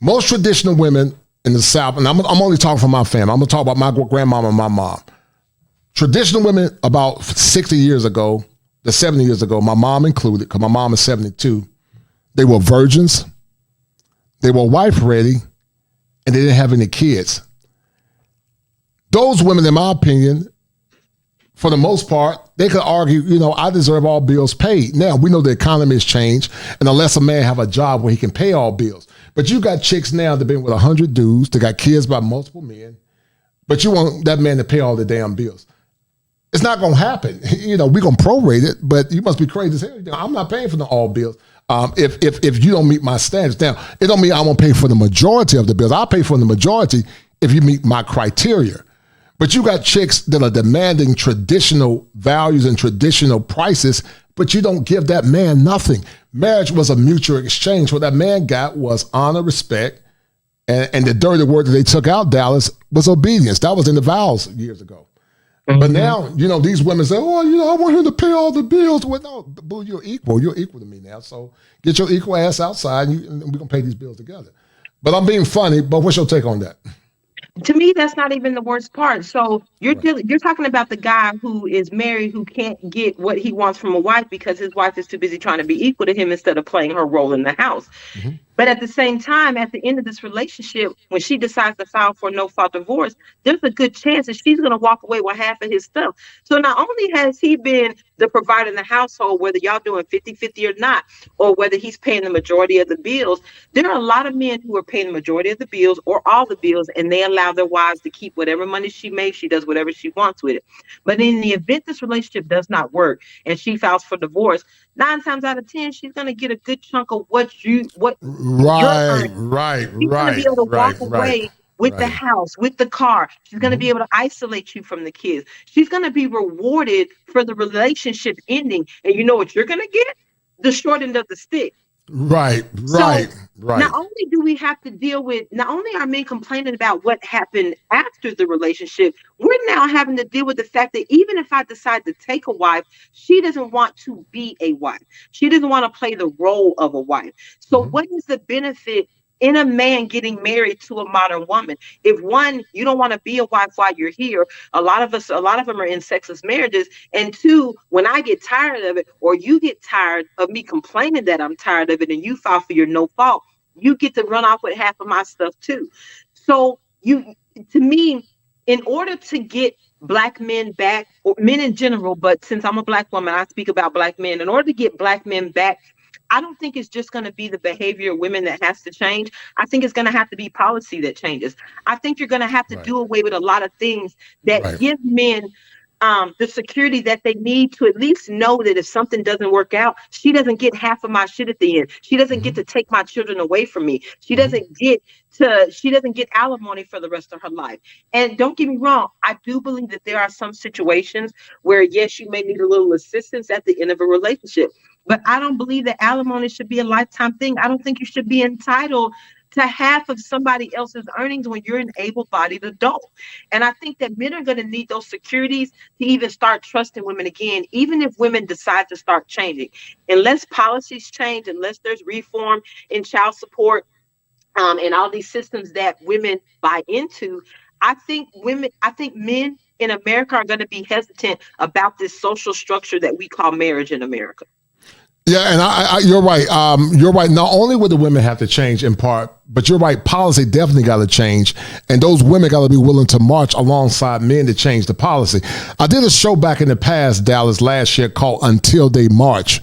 Most traditional women in the South, and I'm only talking for my family. I'm going to talk about my grandmama and my mom. Traditional women about 60 years ago, the 70 years ago, my mom included, because my mom is 72, they were virgins, they were wife ready, and they didn't have any kids. Those women, in my opinion, for the most part, they could argue, I deserve all bills paid. Now, we know the economy has changed, and unless a man have a job where he can pay all bills. But you got chicks now that have been with 100 dudes, they got kids by multiple men, but you want that man to pay all the damn bills. It's not going to happen. We're going to prorate it, but you must be crazy as hell. I'm not paying for all bills if you don't meet my standards. Now, it don't mean I won't pay for the majority of the bills. I'll pay for the majority if you meet my criteria. But you got chicks that are demanding traditional values and traditional prices, but you don't give that man nothing. Marriage was a mutual exchange. What that man got was honor, respect, and the dirty word that they took out, Dallas, was obedience. That was in the vows years ago. Mm-hmm. But now, these women say, I want him to pay all the bills. Well, no, boo, you're equal. You're equal to me now. So get your equal ass outside and we're going to pay these bills together. But I'm being funny, but what's your take on that? To me, that's not even the worst part. So you're talking about the guy who is married, who can't get what he wants from a wife because his wife is too busy trying to be equal to him instead of playing her role in the house. Mm-hmm. But at the same time, at the end of this relationship, when she decides to file for a no-fault divorce, there's a good chance that she's going to walk away with half of his stuff. So not only has he been the provider in the household, whether y'all doing 50-50 or not, or whether he's paying the majority of the bills, there are a lot of men who are paying the majority of the bills or all the bills, and they allow their wives to keep whatever money she makes. She does whatever she wants with it. But in the event this relationship does not work and she files for divorce, 9 times out of 10, she's going to get a good chunk of what Right. She's going to be able to walk away with the house, with the car. She's going to be able to isolate you from the kids. She's going to be rewarded for the relationship ending. And you know what you're going to get? The short end of the stick. Right. Not only do we have to deal with, not only are men complaining about what happened after the relationship, we're now having to deal with the fact that even if I decide to take a wife, she doesn't want to be a wife. She doesn't want to play the role of a wife. So what is the benefit in a man getting married to a modern woman? If one, you don't want to be a wife while you're here, a lot of them are in sexless marriages. And two, when I get tired of it, or you get tired of me complaining that I'm tired of it, and you file for your no fault, you get to run off with half of my stuff too. So to me, in order to get Black men back, or men in general, but since I'm a Black woman, I speak about Black men. In order to get Black men back, I don't think it's just going to be the behavior of women that has to change. I think it's going to have to be policy that changes. I think you're going to have to do away with a lot of things that give men the security that they need to at least know that if something doesn't work out, she doesn't get half of my shit at the end. She doesn't get to take my children away from me. She doesn't get alimony for the rest of her life. And don't get me wrong, I do believe that there are some situations where, yes, you may need a little assistance at the end of a relationship. But I don't believe that alimony should be a lifetime thing. I don't think you should be entitled to half of somebody else's earnings when you're an able-bodied adult. And I think that men are going to need those securities to even start trusting women again, even if women decide to start changing. Unless policies change, unless there's reform in child support, and all these systems that women buy into, I think men in America are going to be hesitant about this social structure that we call marriage in America. Yeah, and I you're right. You're right. Not only would the women have to change in part, but you're right. Policy definitely got to change, and those women got to be willing to march alongside men to change the policy. I did a show back in the past, Dallas, last year called "Until They March."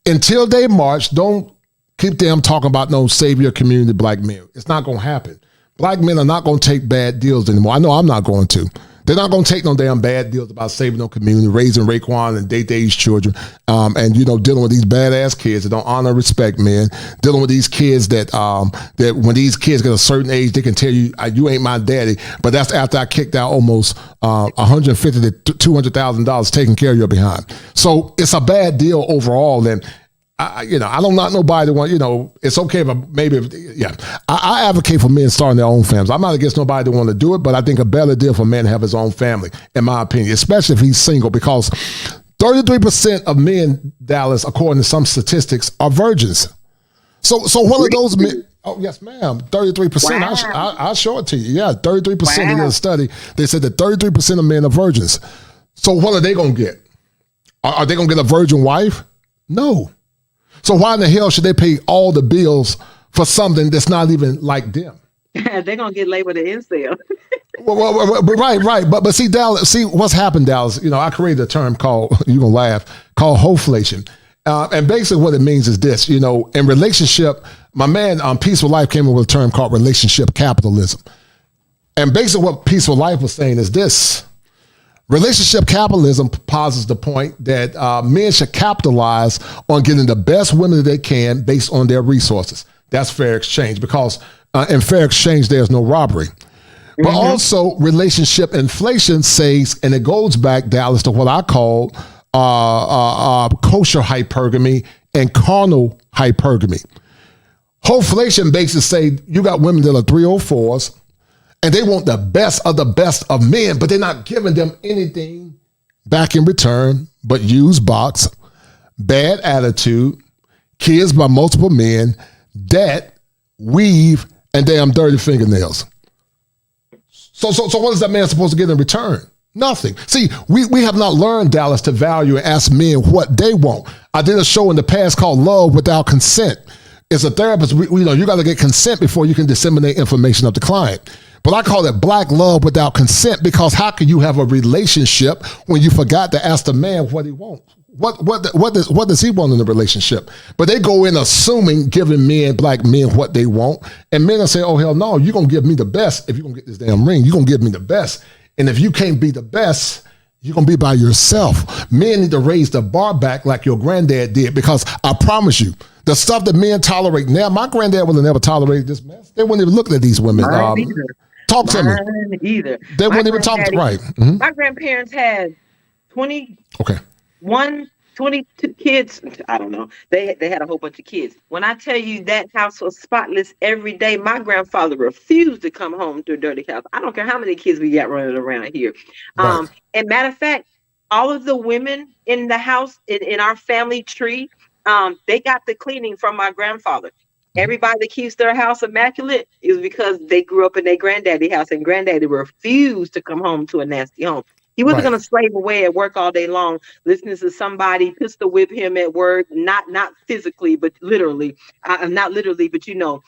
Until they march, don't keep them talking about no savior community Black men. It's not going to happen. Black men are not going to take bad deals anymore. I know I'm not going to. They're not going to take no damn bad deals about saving no community, raising Raekwon and Day-Day's children, and, dealing with these badass kids that don't honor and respect men, dealing with these kids that when these kids get a certain age, they can tell you, you ain't my daddy, but that's after I kicked out almost $150,000 to $200,000 taking care of your behind. So it's a bad deal overall, and I don't not nobody that want, it's okay, but I advocate for men starting their own families. I'm not against nobody that want to do it, but I think a better deal for men to have his own family, in my opinion, especially if he's single, because 33% of men, Dallas, according to some statistics, are virgins. So what are those men? Oh, yes, ma'am. 33%. Wow. I'll show it to you. Yeah, 33%. Wow. They did a study. They said that 33% of men are virgins. So what are they going to get? Are they going to get a virgin wife? No. So why in the hell should they pay all the bills for something that's not even like them? They're going to get labeled an incel. well, right. But see, Dallas, what's happened, Dallas, I created a term called, you're going to laugh, called hoflation. And basically what it means is this, in relationship, my man Peaceful Life came up with a term called relationship capitalism. And basically what Peaceful Life was saying is this: relationship capitalism posits the point that men should capitalize on getting the best women that they can based on their resources. That's fair exchange, because in fair exchange, there's no robbery. Mm-hmm. But also relationship inflation says, and it goes back, Dallas, to what I call kosher hypergamy and carnal hypergamy. Hoflation basically say you got women that are 304s, and they want the best of men, but they're not giving them anything back in return but used box, bad attitude, kids by multiple men, debt, weave, and damn dirty fingernails. So what is that man supposed to get in return? Nothing. See, we have not learned, Dallas, to value and ask men what they want. I did a show in the past called Love Without Consent. As a therapist, you got to get consent before you can disseminate information of the client. But I call it black love without consent, because how can you have a relationship when you forgot to ask the man what he wants? What does he want in the relationship? But they go in assuming giving black men what they want, and men will say, oh hell no, you're gonna give me the best if you're gonna get this damn ring. You're gonna give me the best. And if you can't be the best, you're gonna be by yourself. Men need to raise the bar back like your granddad did, because I promise you, the stuff that men tolerate now, my granddad would have never tolerated this mess. They wouldn't even look at these women. Talk to me. Either. They wouldn't even talk. Right. Mm-hmm. My grandparents had 21 22 kids. I don't know. They had a whole bunch of kids. When I tell you that house was spotless every day, my grandfather refused to come home to a dirty house. I don't care how many kids we got running around here. Right. And matter of fact, all of the women in the house in our family tree, they got the cleaning from my grandfather. Everybody that keeps their house immaculate is because they grew up in their granddaddy house, and granddaddy refused to come home to a nasty home. He wasn't going to slave away at work all day long, listening to somebody pistol whip him at work, not physically, but literally, not literally, but you know.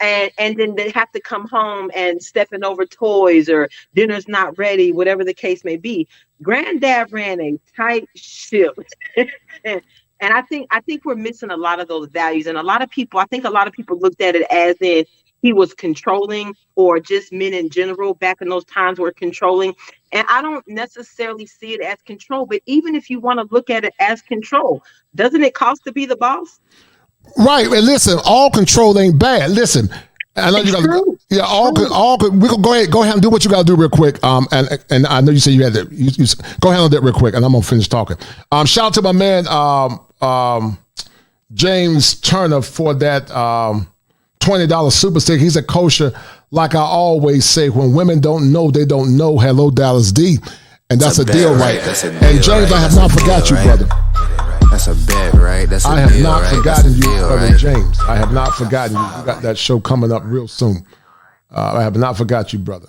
And then they have to come home and stepping over toys or dinner's not ready, whatever the case may be. Granddad ran a tight ship. And I think we're missing a lot of those values. And I think a lot of people looked at it as in he was controlling, or just men in general back in those times were controlling. And I don't necessarily see it as control, but even if you want to look at it as control, doesn't it cost to be the boss? Right. And listen, all control ain't bad. Listen, I know you got to, we can go ahead and do what you got to do real quick. And I know you said you had to, you go ahead and do that real quick, and I'm going to finish talking. Shout out to my man, James Turner, for that, $20 super stick. He's a kosher. Like I always say, when women don't know, they don't know. Hello, Dallas Dee. And that's a deal, right? And James, I have not forgot you, brother. That's a bet, right? That's a I have deal, not right? forgotten you, deal, brother right? James. I have not forgotten you. You got that show coming up real soon. I have not forgot you, brother.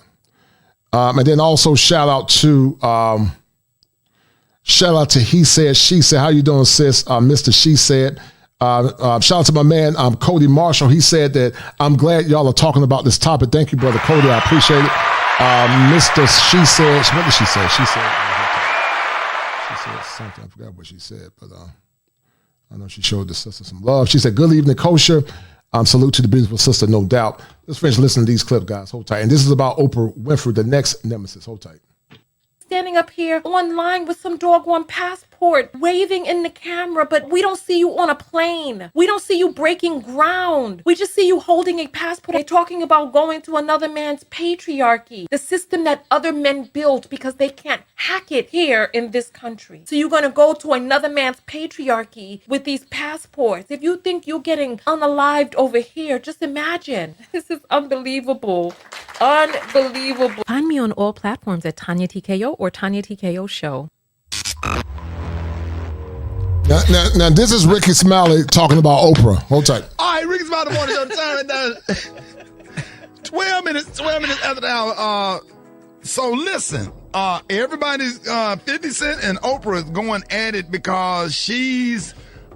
And then also shout out to He Said, She Said. How you doing, sis? Mr. She Said. Shout out to my man, Cody Marshall. He said that I'm glad y'all are talking about this topic. Thank you, brother Cody. I appreciate it. Mr. She Said, what did she say? She said something. I forgot what she said, but I know she showed the sister some love. She said, good evening, kosher. Salute to the beautiful sister, no doubt. Let's finish listening to these clips, guys. Hold tight. And this is about Oprah Winfrey, the next nemesis. Hold tight. Standing up here online with some doggone passport, waving in the camera, but we don't see you on a plane. We don't see you breaking ground. We just see you holding a passport. They're talking about going to another man's patriarchy, the system that other men built because they can't hack it here in this country. So you're going to go to another man's patriarchy with these passports. If you think you're getting unalived over here, just imagine. This is unbelievable. Unbelievable. Find me on all platforms at Tanya TKO or Tanya TKO Show. Now, this is Ricky Smiley talking about Oprah. Hold tight. All right, Ricky's about to want to time. 12 minutes after the hour. So listen, everybody's 50 Cent and Oprah is going at it because she's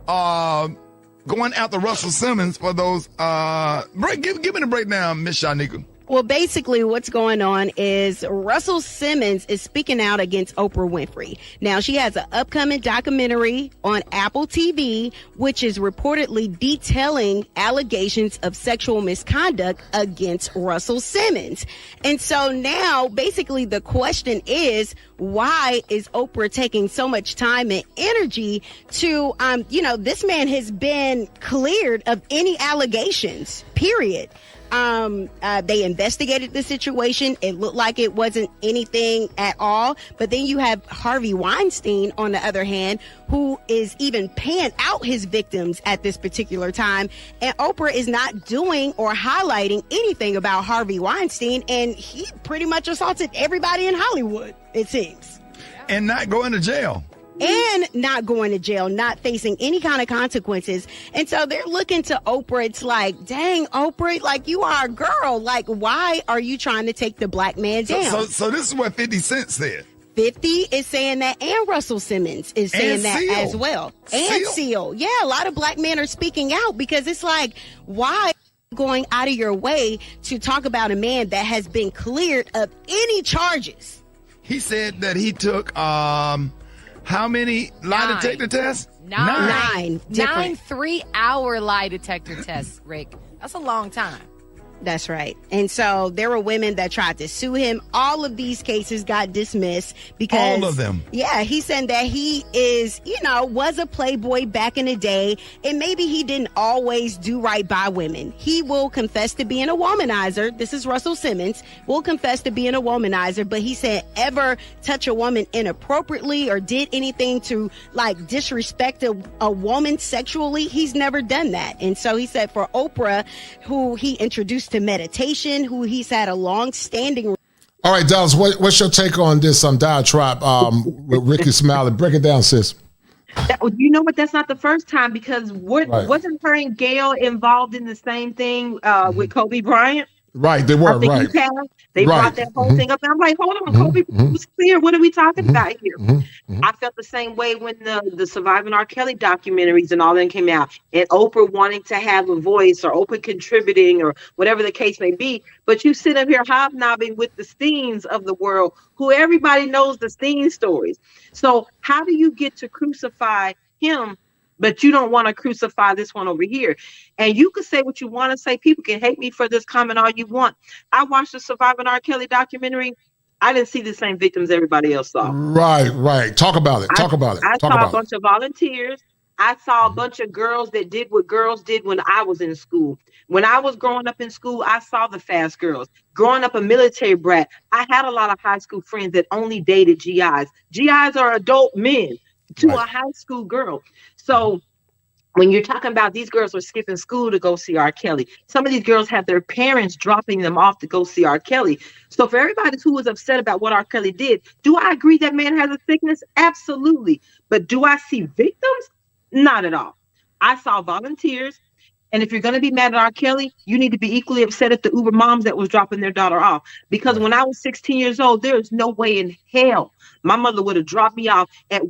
going after Russell Simmons for those. Give me the breakdown, Miss Shanika. Well, basically what's going on is Russell Simmons is speaking out against Oprah Winfrey. Now, she has an upcoming documentary on Apple TV, which is reportedly detailing allegations of sexual misconduct against Russell Simmons. And so now, basically, the question is, why is Oprah taking so much time and energy to, this man has been cleared of any allegations, period. They investigated the situation. It looked like it wasn't anything at all. But then you have Harvey Weinstein, on the other hand, who is even paying out his victims at this particular time. And Oprah is not doing or highlighting anything about Harvey Weinstein. And he pretty much assaulted everybody in Hollywood, it seems. And not going to jail. And not going to jail, not facing any kind of consequences. And so they're looking to Oprah. It's like, dang, Oprah, like, you are a girl. Like, why are you trying to take the black man down? So this is what 50 Cent said. 50 is saying that, and Russell Simmons is saying that as well. And Seal. Yeah, a lot of black men are speaking out because it's like, why going out of your way to talk about a man that has been cleared of any charges? He said that he took, how many lie detector tests? Nine 9 3-hour lie detector tests, Rick. That's a long time. That's right. And so there were women that tried to sue him. All of these cases got dismissed because all of them. Yeah, he said that he is, was a playboy back in the day, and maybe he didn't always do right by women. He will confess to being a womanizer. This is Russell Simmons. Will confess to being a womanizer, but he said ever touch a woman inappropriately or did anything to disrespect a woman sexually. He's never done that. And so he said for Oprah, who he introduced to meditation, who he's had a long-standing. All right, Dallas, what's your take on this diatribe with Ricky Smiley? Break it down, sis. You know what? That's not the first time, because wasn't her and Gail involved in the same thing with Kobe Bryant? Right, they were, right. They brought that whole thing up. And I'm like, hold on, Kobe was clear. What are we talking about here? I felt the same way when the Surviving R. Kelly documentaries and all that came out, and Oprah wanting to have a voice, or Oprah contributing, or whatever the case may be. But you sit up here hobnobbing with the Steens of the world, who everybody knows the Steen stories. So how do you get to crucify him, but you don't want to crucify this one over here? And you can say what you want to say. People can hate me for this comment all you want. I watched the Surviving R. Kelly documentary. I didn't see the same victims everybody else saw. Right. Talk about it. I saw a bunch of volunteers. I saw a bunch of girls that did what girls did when I was in school. When I was growing up in school, I saw the fast girls. Growing up a military brat, I had a lot of high school friends that only dated GIs. GIs are adult men to a high school girl. So when you're talking about these girls were skipping school to go see R. Kelly, some of these girls have their parents dropping them off to go see R. Kelly. So for everybody who was upset about what R. Kelly did, do I agree that man has a sickness? Absolutely. But do I see victims? Not at all. I saw volunteers. And if you're going to be mad at R. Kelly, you need to be equally upset at the Uber moms that was dropping their daughter off. Because when I was 16 years old, there is no way in hell my mother would have dropped me off at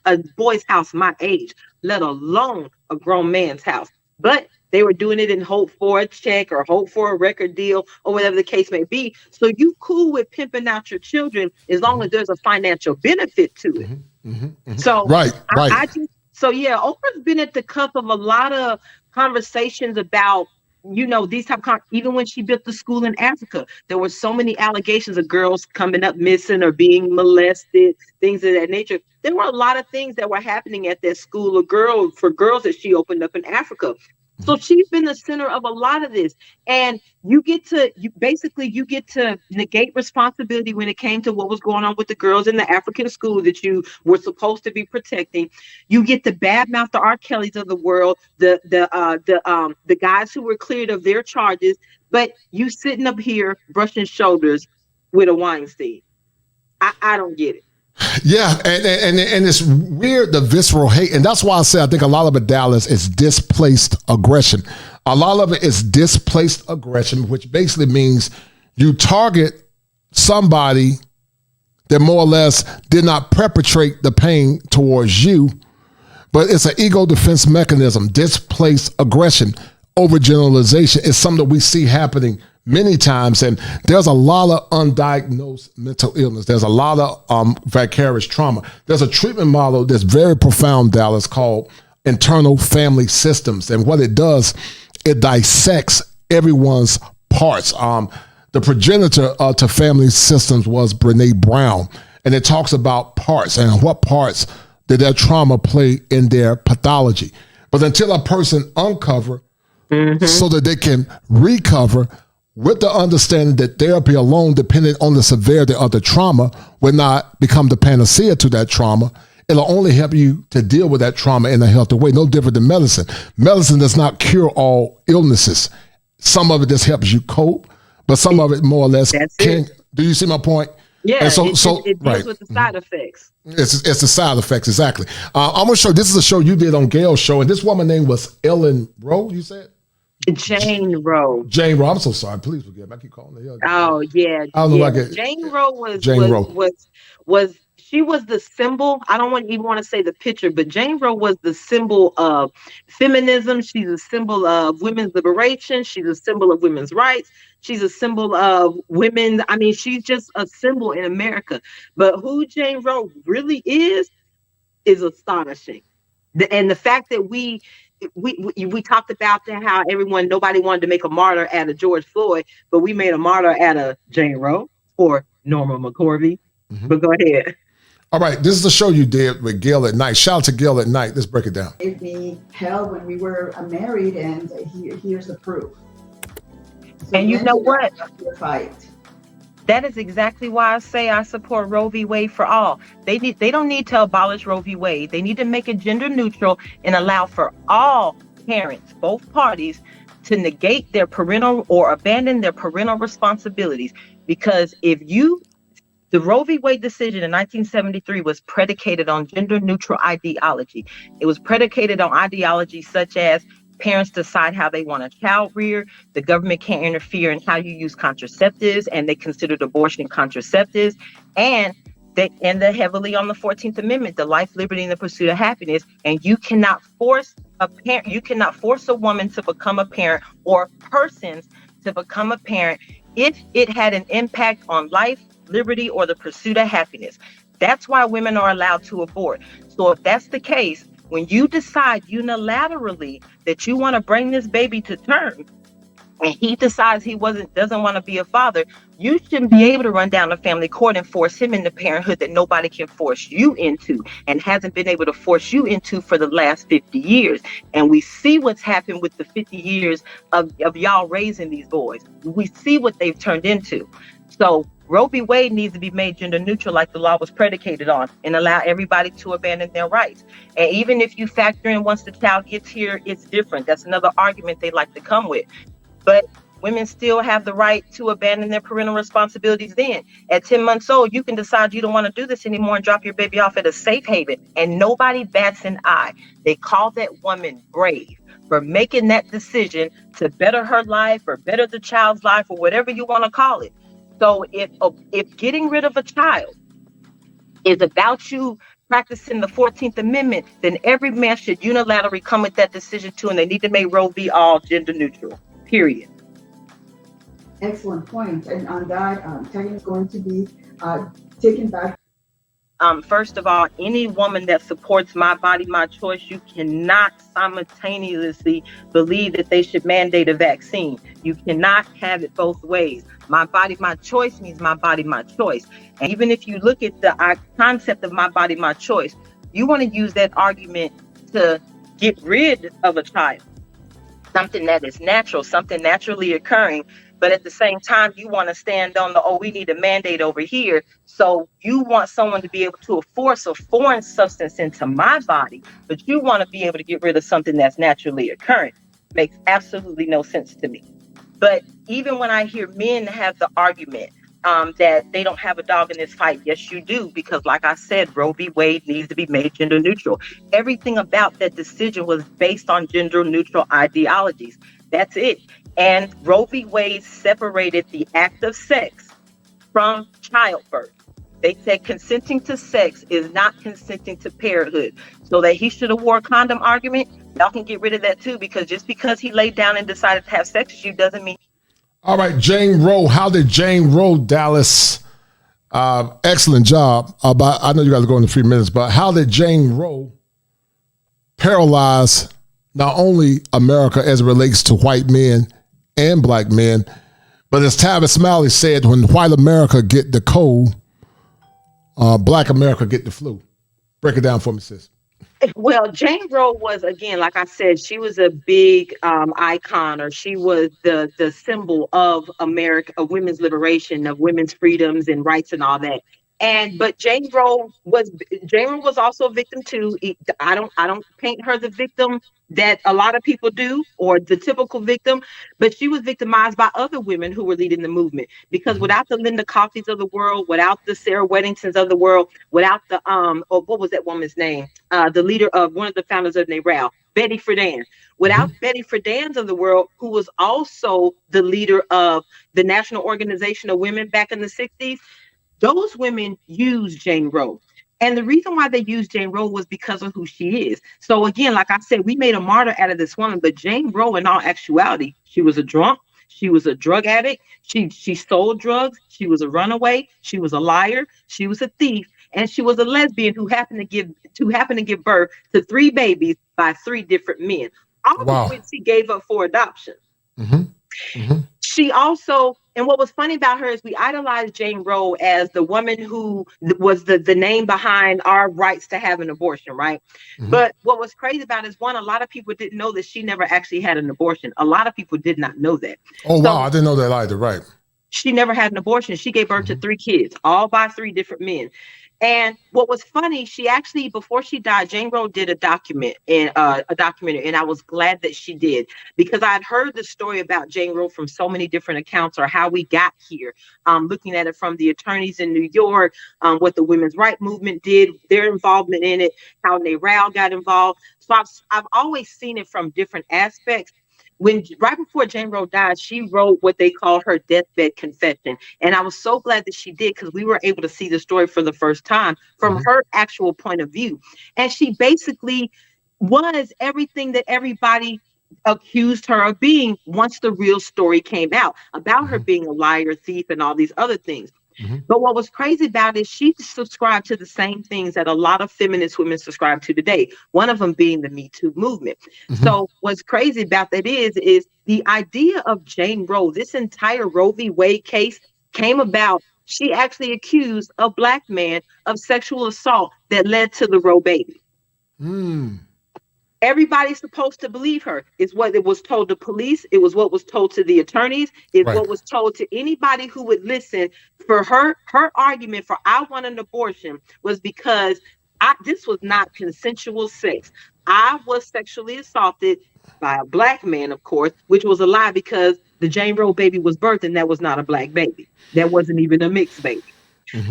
a boy's house my age, let alone a grown man's house. But they were doing it in hope for a check or hope for a record deal or whatever the case may be. So you cool with pimping out your children as long as there's a financial benefit to it. So Oprah's been at the cuff of a lot of conversations about, these type of even when she built the school in Africa, there were so many allegations of girls coming up missing or being molested, things of that nature. There were a lot of things that were happening at that school for girls that she opened up in Africa. So she's been the center of a lot of this. And you get to negate responsibility when it came to what was going on with the girls in the African school that you were supposed to be protecting. You get to badmouth the R. Kellys of the world, the guys who were cleared of their charges, but you sitting up here brushing shoulders with a Weinstein. I don't get it. Yeah, and it's weird, the visceral hate. And that's why I say I think a lot of it, Dallas, is displaced aggression. A lot of it is displaced aggression, which basically means you target somebody that more or less did not perpetrate the pain towards you, but it's an ego defense mechanism. Displaced aggression, overgeneralization is something that we see happening many times, and there's a lot of undiagnosed mental illness. There's a lot of vicarious trauma. There's a treatment model that's very profound, Dallas, called internal family systems. And what it does, it dissects everyone's parts. The progenitor to family systems was Brene Brown, and it talks about parts and what parts did their trauma play in their pathology. But until a person uncover so that they can recover, with the understanding that therapy alone, depending on the severity of the trauma, will not become the panacea to that trauma. It'll only help you to deal with that trauma in a healthy way, no different than medicine. Medicine does not cure all illnesses. Some of it just helps you cope, but some of it more or less can. Do you see my point? Yeah, and it deals with the side effects. It's the side effects, exactly. I'm going to show, this is a show you did on Gail's show, and this woman name was Ellen Roe, you said? Jane Roe. Jane Roe. I'm so sorry. Please forgive me. I keep calling her. Oh yeah. I don't know. Like Jane Roe was the symbol. I don't even want to say the picture, but Jane Roe was the symbol of feminism. She's a symbol of women's liberation. She's a symbol of women's rights. She's a symbol of women. I mean, she's just a symbol in America. But who Jane Roe really is astonishing. And the fact that we we talked about that, how nobody wanted to make a martyr out of George Floyd, but we made a martyr out of Jane Roe or Norma McCorvey. But go ahead. All right, this is a show you did with Gail at Night. Shout out to Gail at Night. Let's break it down. We held when we were married, and here's the proof. So and you know what? Fight. That is exactly why I say I support Roe v. Wade for all. They don't need to abolish Roe v. Wade. They need to make it gender neutral and allow for all parents, both parties, to negate their parental or abandon their parental responsibilities. Because the Roe v. Wade decision in 1973 was predicated on gender neutral ideology. It was predicated on ideology such as parents decide how they want to child rear. The government can't interfere in how you use contraceptives, and they considered abortion contraceptives. And they end heavily on the 14th Amendment, the life, liberty, and the pursuit of happiness. And you cannot force a parent, you cannot force a woman to become a parent or persons to become a parent if it had an impact on life, liberty, or the pursuit of happiness. That's why women are allowed to abort. So if that's the case, when you decide unilaterally that you want to bring this baby to term, and he decides he doesn't want to be a father, you shouldn't be able to run down the family court and force him into parenthood that nobody can force you into and hasn't been able to force you into for the last 50 years. And we see what's happened with the 50 years of y'all raising these boys. We see what they've turned into. So Roe v. Wade needs to be made gender neutral like the law was predicated on, and allow everybody to abandon their rights. And even if you factor in once the child gets here, it's different. That's another argument they like to come with. But women still have the right to abandon their parental responsibilities then. At 10 months old, you can decide you don't want to do this anymore and drop your baby off at a safe haven, and nobody bats an eye. They call that woman brave for making that decision to better her life or better the child's life or whatever you want to call it. So if getting rid of a child is about you practicing the 14th Amendment, then every man should unilaterally come with that decision too, and they need to make Roe v. all gender neutral, period. Excellent point. And on that, Tanya is going to be taken back. First of all, any woman that supports my body, my choice, you cannot simultaneously believe that they should mandate a vaccine. You cannot have it both ways. My body, my choice means my body, my choice. And even if you look at the concept of my body, my choice, you want to use that argument to get rid of a child, something that is natural, something naturally occurring. But at the same time, you want to stand on we need a mandate over here. So you want someone to be able to force a foreign substance into my body, but you want to be able to get rid of something that's naturally occurring. Makes absolutely no sense to me. But even when I hear men have the argument that they don't have a dog in this fight, yes, you do. Because like I said, Roe v. Wade needs to be made gender neutral. Everything about that decision was based on gender neutral ideologies. That's it. And Roe v. Wade separated the act of sex from childbirth. They said consenting to sex is not consenting to parenthood. So that he should have wore a condom argument, y'all can get rid of that too, because just because he laid down and decided to have sex with you doesn't mean. All right, Jane Roe. How did Jane Roe, Dallas? Excellent job. I know you guys are going in 3 minutes, but how did Jane Roe paralyze not only America as it relates to white men and black men, but as Tavis Smiley said, when white America get the cold, black America get the flu. Break it down for me, sis. Well, Jane Roe was, again, like I said, she was a big icon, or she was the symbol of America, of women's liberation, of women's freedoms and rights and all that. But Jane Roe was also a victim too. I don't paint her the victim that a lot of people do, or the typical victim, but she was victimized by other women who were leading the movement. Because without the Linda Coffeys of the world, without the Sarah Weddingtons of the world, without the what was that woman's name? The leader of one of the founders of NARAL, Betty Friedan. Without Betty Friedan's of the world, who was also the leader of the National Organization of Women back in the 60s, those women used Jane Roe. And the reason why they used Jane Roe was because of who she is. So again, like I said, we made a martyr out of this woman, but Jane Roe, in all actuality, she was a drunk. She was a drug addict. She sold drugs. She was a runaway. She was a liar. She was a thief. And she was a lesbian who happened to give birth to 3 babies by 3 different men. all Wow. of which she gave up for adoption. Mm-hmm. She also, and what was funny about her is we idolized Jane Roe as the woman who was the name behind our rights to have an abortion, right? But what was crazy about it is, one, a lot of people didn't know that she never actually had an abortion. A lot of people did not know that. Oh, wow. I didn't know that either. Right. She never had an abortion. She gave birth to 3 kids, all by 3 different men. And what was funny, she actually, before she died, Jane Roe did a documentary, and I was glad that she did, because I'd heard the story about Jane Roe from so many different accounts, or how we got here, looking at it from the attorneys in New York, what the women's rights movement did, their involvement in it, how Roe got involved. So I've always seen it from different aspects. Right before Jane Roe died, she wrote what they call her deathbed confession. And I was so glad that she did, because we were able to see the story for the first time from her actual point of view. And she basically was everything that everybody accused her of being once the real story came out about her being a liar, thief, and all these other things. But what was crazy about it is she subscribed to the same things that a lot of feminist women subscribe to today, one of them being the Me Too movement. So what's crazy about that is the idea of Jane Roe, this entire Roe v. Wade case came about. She actually accused a Black man of sexual assault that led to the Roe baby. Everybody's supposed to believe her. It's what it was told to police. It was what was told to the attorneys. It's what was told to anybody who would listen. For her argument for I want an abortion was because this was not consensual sex. I was sexually assaulted by a Black man, of course, which was a lie, because the Jane Roe baby was birthed, and that was not a Black baby. That wasn't even a mixed baby.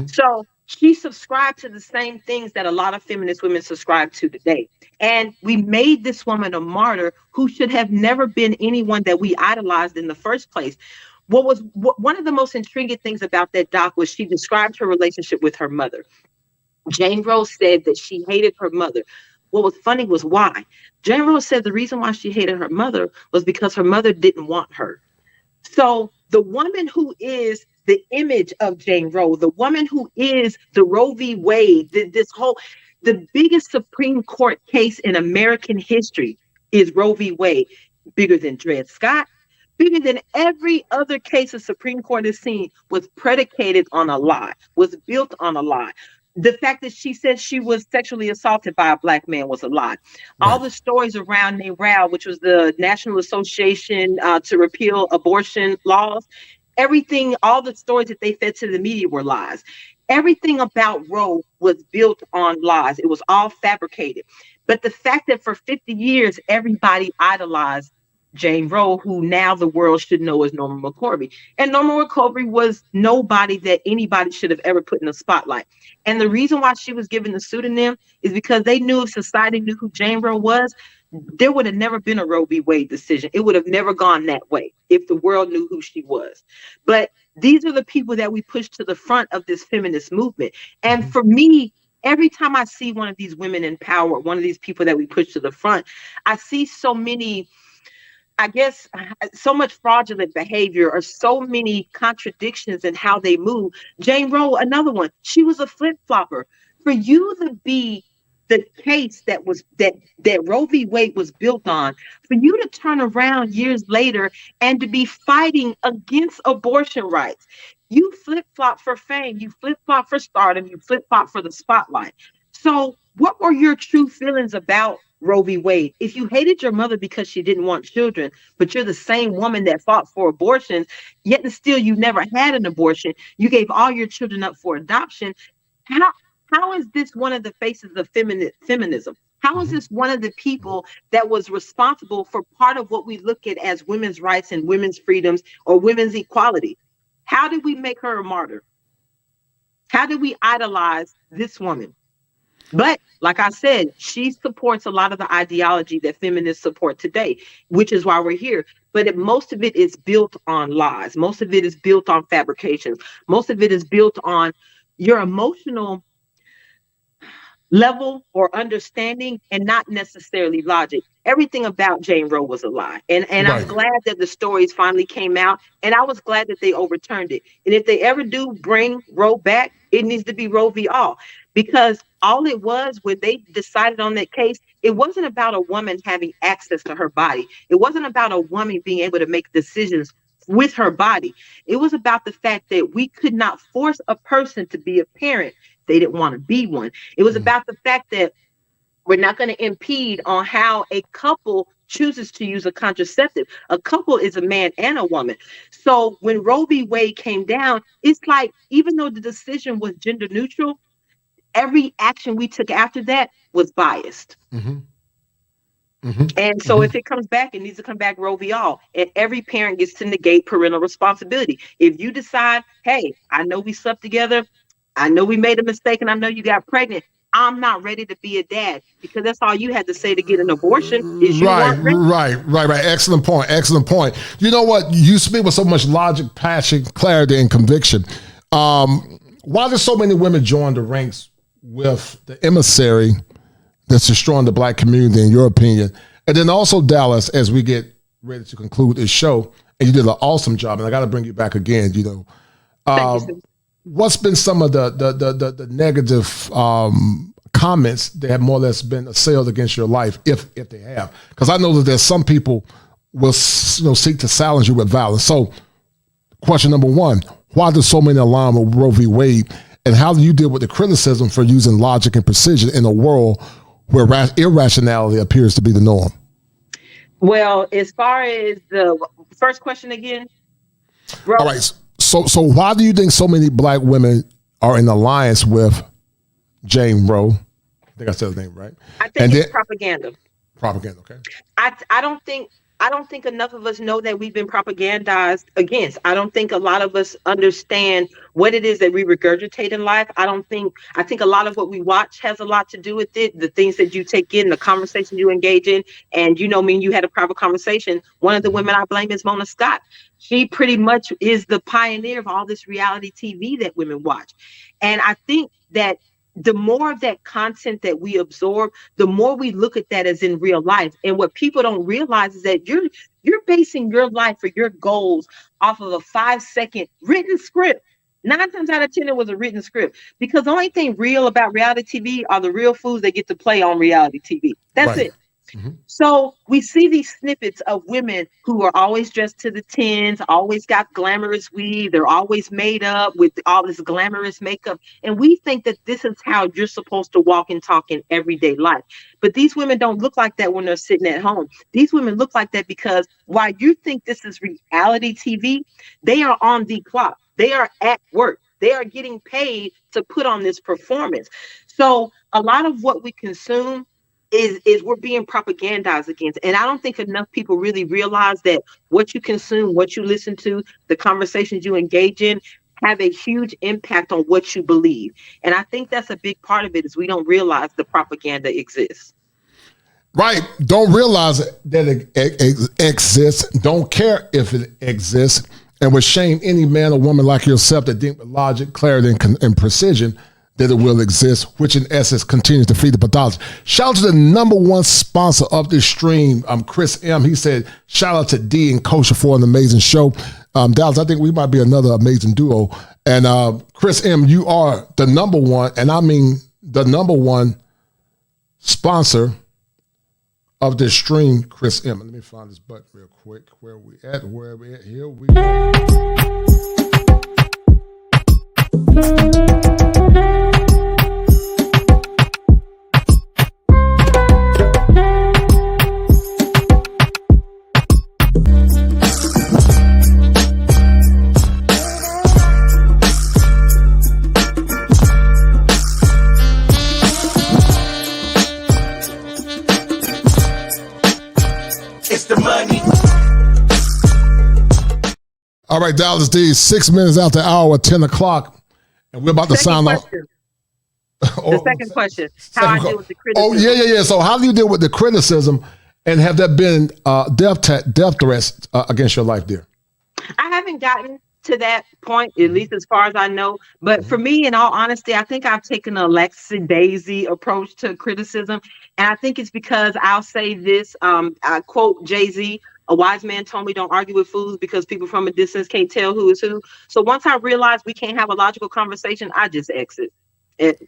So she subscribed to the same things that a lot of feminist women subscribe to today. And we made this woman a martyr who should have never been anyone that we idolized in the first place. One of the most intriguing things about that doc was she described her relationship with her mother. Jane Roe said that she hated her mother. What was funny was why. Jane Roe said the reason why she hated her mother was because her mother didn't want her. So the woman who is the image of Jane Roe, the woman who is the Roe v. Wade, the biggest Supreme Court case in American history is Roe v. Wade, bigger than Dred Scott, bigger than every other case the Supreme Court has seen, was predicated on a lie, was built on a lie. The fact that she said she was sexually assaulted by a Black man was a lie. All the stories around Roe, which was the National Association to repeal abortion laws, everything, all the stories that they fed to the media were lies. Everything about Roe was built on lies. It was all fabricated. But the fact that for 50 years, everybody idolized Jane Roe, who now the world should know as Norma McCorvey. And Norma McCorvey was nobody that anybody should have ever put in the spotlight. And the reason why she was given the pseudonym is because they knew, if society knew who Jane Roe was, there would have never been a Roe v. Wade decision. It would have never gone that way if the world knew who she was. But these are the people that we push to the front of this feminist movement. And for me, every time I see one of these women in power, one of these people that we push to the front, I see so many, I guess, so much fraudulent behavior, or so many contradictions in how they move. Jane Roe, another one, she was a flip-flopper. For you to be the case that Roe v. Wade was built on, for you to turn around years later and to be fighting against abortion rights, you flip-flop for fame, you flip-flop for stardom, you flip-flop for the spotlight. So what were your true feelings about Roe v. Wade? If you hated your mother because she didn't want children, but you're the same woman that fought for abortions, yet and still you never had an abortion, you gave all your children up for adoption, how is this one of the faces of feminism? How is this one of the people that was responsible for part of what we look at as women's rights and women's freedoms or women's equality? How did we make her a martyr? How did we idolize this woman? But like I said, she supports a lot of the ideology that feminists support today, which is why we're here. But most of it is built on lies. Most of it is built on fabrications. Most of it is built on your emotional level or understanding and not necessarily logic. Everything about Jane Roe was a lie. And Right. I'm glad that the stories finally came out, and I was glad that they overturned it. And if they ever do bring Roe back, it needs to be Roe v. all, because all it was when they decided on that case, it wasn't about a woman having access to her body. It wasn't about a woman being able to make decisions with her body. It was about the fact that we could not force a person to be a parent. They didn't want to be one. It was about the fact that we're not going to impede on how a couple chooses to use a contraceptive. A couple is a man and a woman. So when Roe v. Wade came down, it's like, even though the decision was gender neutral, every action we took after that was biased. Mm-hmm. And so if it comes back, it needs to come back Roe v. all. And every parent gets to negate parental responsibility. If you decide, hey, I know we slept together, I know we made a mistake, and I know you got pregnant, I'm not ready to be a dad, because that's all you had to say to get an abortion is you weren't ready. Right. Excellent point. You know what? You speak with so much logic, passion, clarity, and conviction. Why do so many women join the ranks with the emissary that's destroying the black community, in your opinion? And then also, Dallas, as we get ready to conclude this show, and you did an awesome job, and I got to bring you back again, Thank you, what's been some of the negative comments that have more or less been assailed against your life, if they have? Because I know that there's some people will seek to silence you with violence. So question number one, why do so many align with Roe v. Wade? And how do you deal with the criticism for using logic and precision in a world where irrationality appears to be the norm? Well, as far as the first question again, Roe. All right. So why do you think so many black women are in alliance with Jane Roe? I think I said the name right. I think it's propaganda. Propaganda, okay. I don't think enough of us know that we've been propagandized against. I don't think a lot of us understand what it is that we regurgitate in life. I think a lot of what we watch has a lot to do with it. The things that you take in, the conversation you engage in, and you had a private conversation. One of the women I blame is Mona Scott. She pretty much is the pioneer of all this reality TV that women watch. And I think that the more of that content that we absorb, the more we look at that as in real life. And what people don't realize is that you're basing your life or your goals off of a 5-second written script. 9 times out of 10, it was a written script, because the only thing real about reality TV are the real foods that get to play on reality TV. That's it. Mm-hmm. So we see these snippets of women who are always dressed to the tens, always got glamorous weave. They're always made up with all this glamorous makeup. And we think that this is how you're supposed to walk and talk in everyday life. But these women don't look like that when they're sitting at home. These women look like that because while you think this is reality TV, they are on the clock. They are at work. They are getting paid to put on this performance. So a lot of what we consume is we're being propagandized against. And I don't think enough people really realize that what you consume, what you listen to, the conversations you engage in have a huge impact on what you believe. And I think that's a big part of it, is we don't realize the propaganda exists. Right. Don't realize that it exists. Don't care if it exists. And would shame any man or woman like yourself that think with logic, clarity, and precision that it will exist, which in essence continues to feed the pathology. Shout out to the number one sponsor of this stream, Chris M. He said, shout out to Dee and Kosher for an amazing show. Dallas, I think we might be another amazing duo. And Chris M., you are the number one, and I mean the number one sponsor of this stream, Chris M. Let me find this button real quick. Where are we at? Here we go. All right, Dallas Dee, 6 minutes after the hour, 10 o'clock, and we're about to sign off. The second question, how I deal with the criticism. Oh, yeah. So how do you deal with the criticism, and have there been death threats against your life, dear? I haven't gotten to that point, at least as far as I know. But for me, in all honesty, I think I've taken a lackadaisy approach to criticism. And I think it's because I'll say this, I quote Jay-Z, a wise man told me don't argue with fools because people from a distance can't tell who is who. So once I realize we can't have a logical conversation, I just exit. That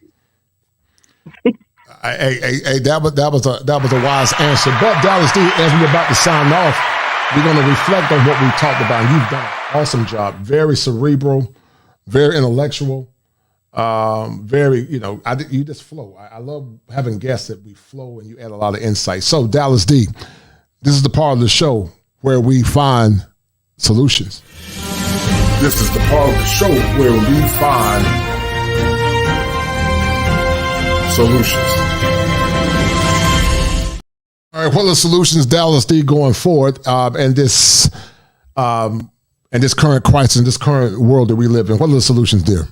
was a wise answer. But Dallas Dee, as we're about to sign off, we're going to reflect on what we talked about. You've done an awesome job. Very cerebral, very intellectual, very, you just flow. I love having guests that we flow and you add a lot of insight. So Dallas Dee, this is the part of the show where we find solutions. This is the part of the show where we find solutions. All right, what are the solutions, Dallas Dee, going forward, and this current crisis, in this current world that we live in? What are the solutions there?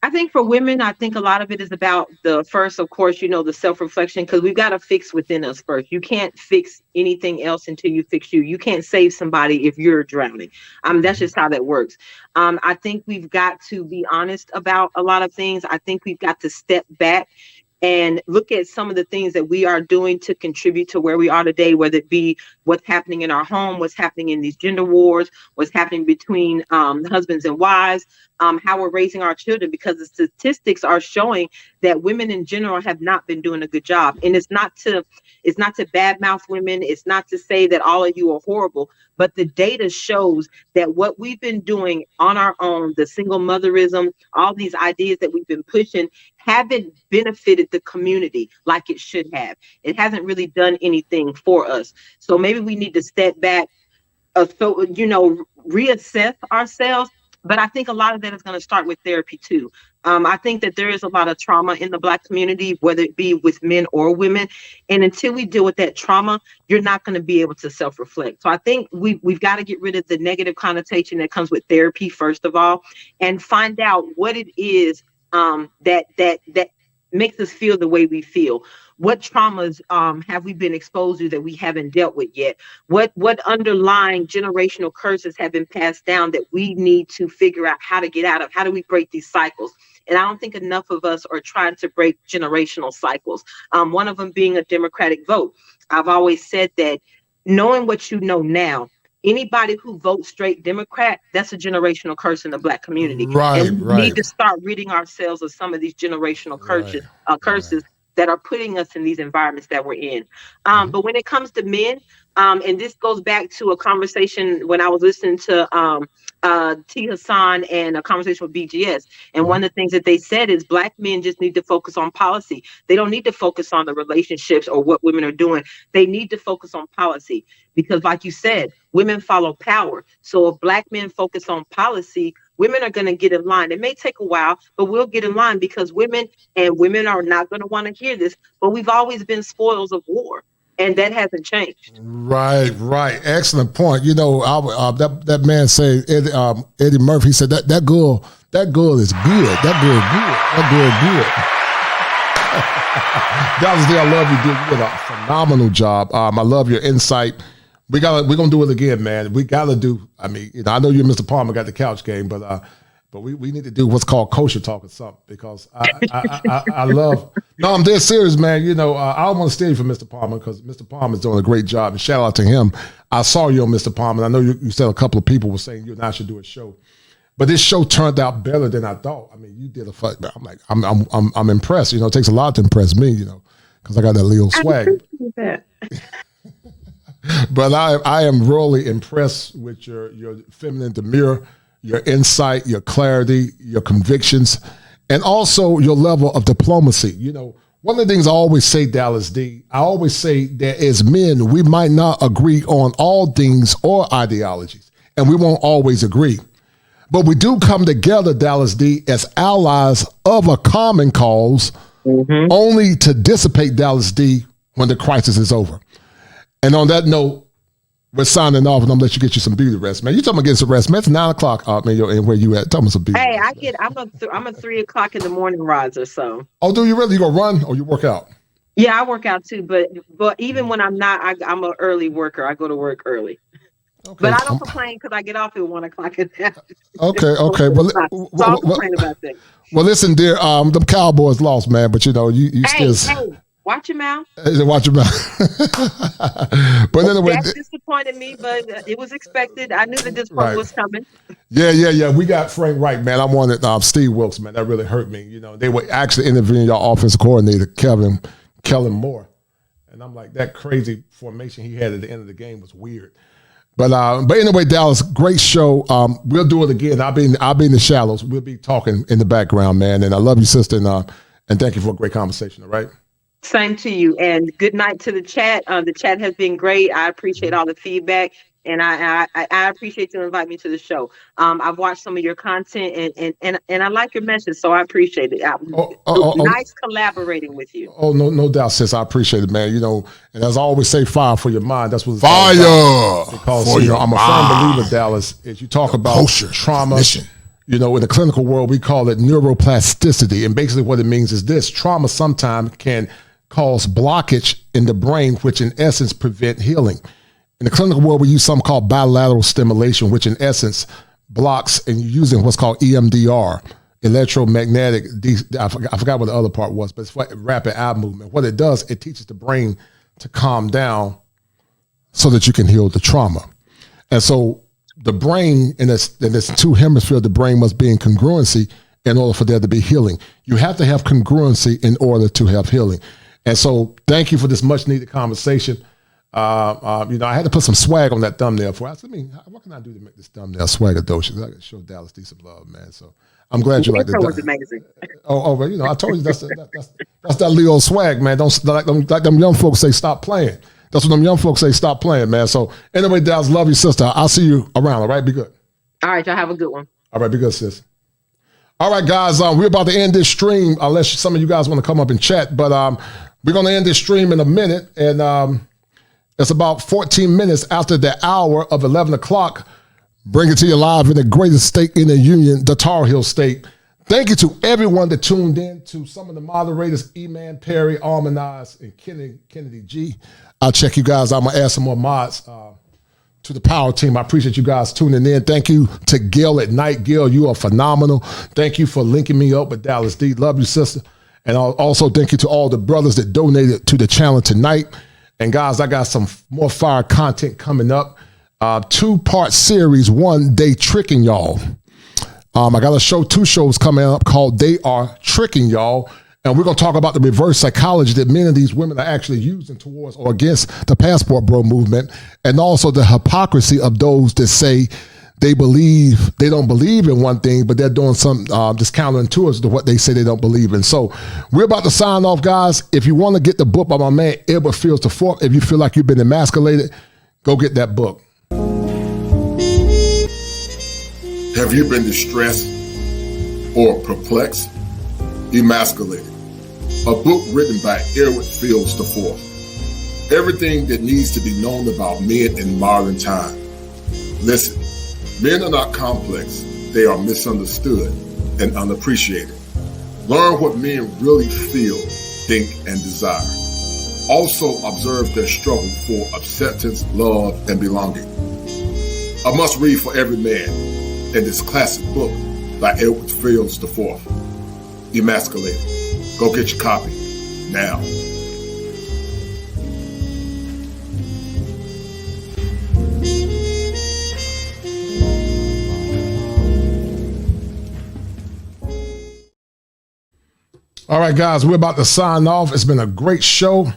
I think for women, I think a lot of it is about the first, of course, the self-reflection, because we've got to fix within us first. You can't fix anything else until you fix you. You can't save somebody if you're drowning. That's just how that works. I think we've got to be honest about a lot of things. I think we've got to step back and look at some of the things that we are doing to contribute to where we are today, whether it be what's happening in our home, what's happening in these gender wars, what's happening between husbands and wives, how we're raising our children, because the statistics are showing that women in general have not been doing a good job. And it's not to badmouth women. It's not to say that all of you are horrible, but the data shows that what we've been doing on our own, the single motherism, all these ideas that we've been pushing haven't benefited the community like it should have. It hasn't really done anything for us. So maybe we need to step back, reassess ourselves. But I think a lot of that is going to start with therapy too. I think that there is a lot of trauma in the Black community, whether it be with men or women. And until we deal with that trauma, you're not going to be able to self-reflect. So I think we've got to get rid of the negative connotation that comes with therapy, first of all, and find out what it is that makes us feel the way we feel. What traumas have we been exposed to that we haven't dealt with yet? What underlying generational curses have been passed down that we need to figure out how to get out of? How do we break these cycles? And I don't think enough of us are trying to break generational cycles. One of them being a Democratic vote. I've always said that knowing what you know now, anybody who votes straight Democrat, that's a generational curse in the Black community. Right, and we need to start ridding ourselves of some of these generational curses that are putting us in these environments that we're in. But when it comes to men, and this goes back to a conversation when I was listening to T. Hassan and a conversation with BGS. And one of the things that they said is Black men just need to focus on policy. They don't need to focus on the relationships or what women are doing. They need to focus on policy because, like you said, women follow power. So if Black men focus on policy, women are going to get in line. It may take a while, but we'll get in line because women are not going to want to hear this. But we've always been spoils of war. And that hasn't changed. Right. Excellent point. That man said, Eddie Murphy, he said that girl is good. That girl good. Dallas Dee, I love you. You did a phenomenal job. I love your insight. We're gonna do it again, man. We gotta do. I know you and Mr. Palmer got the couch game, but we need to do what's called kosher talk or something because I love. No, I'm dead serious, man. I don't want to steal you from Mr. Palmer because Mr. Palmer is doing a great job. And shout out to him. I saw you on Mr. Palmer. And I know you said a couple of people were saying you and I should do a show, but this show turned out better than I thought. You did a fuck. I'm like, I'm impressed. It takes a lot to impress me. Because I got that little swag. I appreciate that. But I am really impressed with your feminine demeanor, your insight, your clarity, your convictions, and also your level of diplomacy. One of the things I always say, Dallas Dee, I always say that as men, we might not agree on all things or ideologies, and we won't always agree. But we do come together, Dallas Dee, as allies of a common cause, only to dissipate, Dallas Dee, when the crisis is over. And on that note, we're signing off, and I'm gonna let you get you some beauty rest, man. You talking about getting some rest, man? It's 9:00, man. And where you at? Tell me some beauty. Hey, I'm a 3 o'clock in the morning riser, so. Oh, do you really? You go run or you work out? Yeah, I work out too, but even when I'm not, I'm an early worker. I go to work early. Okay. But I don't complain because I get off at 1 o'clock at night. Okay. So I don't complain about that. Well, listen, dear. The Cowboys lost, man. But you Hey, still. watch your mouth. Watch your mouth. But anyway, that disappointed me, but it was expected. I knew that this one was coming. Yeah. We got Frank Reich, man. I wanted Steve Wilkes, man. That really hurt me. They were actually interviewing your offensive coordinator, Kellen Moore, and I'm like, that crazy formation he had at the end of the game was weird. But anyway, Dallas, great show. We'll do it again. I'll be in the shallows. We'll be talking in the background, man. And I love you, sister, and thank you for a great conversation. All right. Same to you, and good night to the chat. The chat has been great. I appreciate all the feedback, and I appreciate you inviting me to the show. I've watched some of your content, and I like your message, so I appreciate it. Nice collaborating with you. Oh, no doubt, sis. I appreciate it, man. And as I always say, fire for your mind. That's what it's fire because for your I'm a firm believer, Dallas. As you talk about trauma. Mission. In the clinical world, we call it neuroplasticity, and basically what it means is this: trauma sometimes can cause blockage in the brain, which in essence prevent healing. In the clinical world, we use something called bilateral stimulation, which in essence blocks, and you're using what's called EMDR, electromagnetic. I forgot what the other part was, but it's rapid eye movement. What it does, it teaches the brain to calm down so that you can heal the trauma. And so the brain, in this two hemispheres, the brain must be in congruency in order for there to be healing. You have to have congruency in order to have healing. And so thank you for this much needed conversation. I had to put some swag on that thumbnail for us. What can I do to make this thumbnail swaggadocious? I got to show Dallas Dee some love, man. So I'm glad you like the was amazing. I told you that's that Leo swag, man. Don't like them young folks say stop playing. That's what them young folks say, stop playing, man. So anyway, Dallas, love you, sister. I'll see you around, all right? Be good. All right, y'all have a good one. All right, be good, sis. All right, guys, we're about to end this stream, unless some of you guys want to come up and chat, but we're going to end this stream in a minute, and it's about 14 minutes after the hour of 11 o'clock. Bring it to you live in the greatest state in the union, the Tar Heel State. Thank you to everyone that tuned in, to some of the moderators, E-Man, Perry, Almanaz, and Kennedy G. I'll check you guys. I'm going to add some more mods to the power team. I appreciate you guys tuning in. Thank you to Gil at Night. Gil, you are phenomenal. Thank you for linking me up with Dallas Dee. Love you, sister. And also thank you to all the brothers that donated to the channel tonight. And guys, I got some more fire content coming up. 2-part series. One, They Tricking Y'all. I got two shows coming up called They Are Tricking Y'all. And we're going to talk about the reverse psychology that many of these women are actually using towards or against the passport bro movement, and also the hypocrisy of those that say they don't believe in one thing, but they're doing some just counterintuitive to what they say they don't believe in. So we're about to sign off, guys. If you want to get the book by my man, Edward Fields the Fourth, if you feel like you've been emasculated, go get that book. Have you been distressed or perplexed? Emasculated. A book written by Edward Fields IV. Everything that needs to be known about men in modern time. Listen, men are not complex. They are misunderstood and unappreciated. Learn what men really feel, think, and desire. Also observe their struggle for acceptance, love, and belonging. A must read for every man in this classic book by Edward Fields IV. Emasculated. Go get your copy now. All right, guys, we're about to sign off. It's been a great show.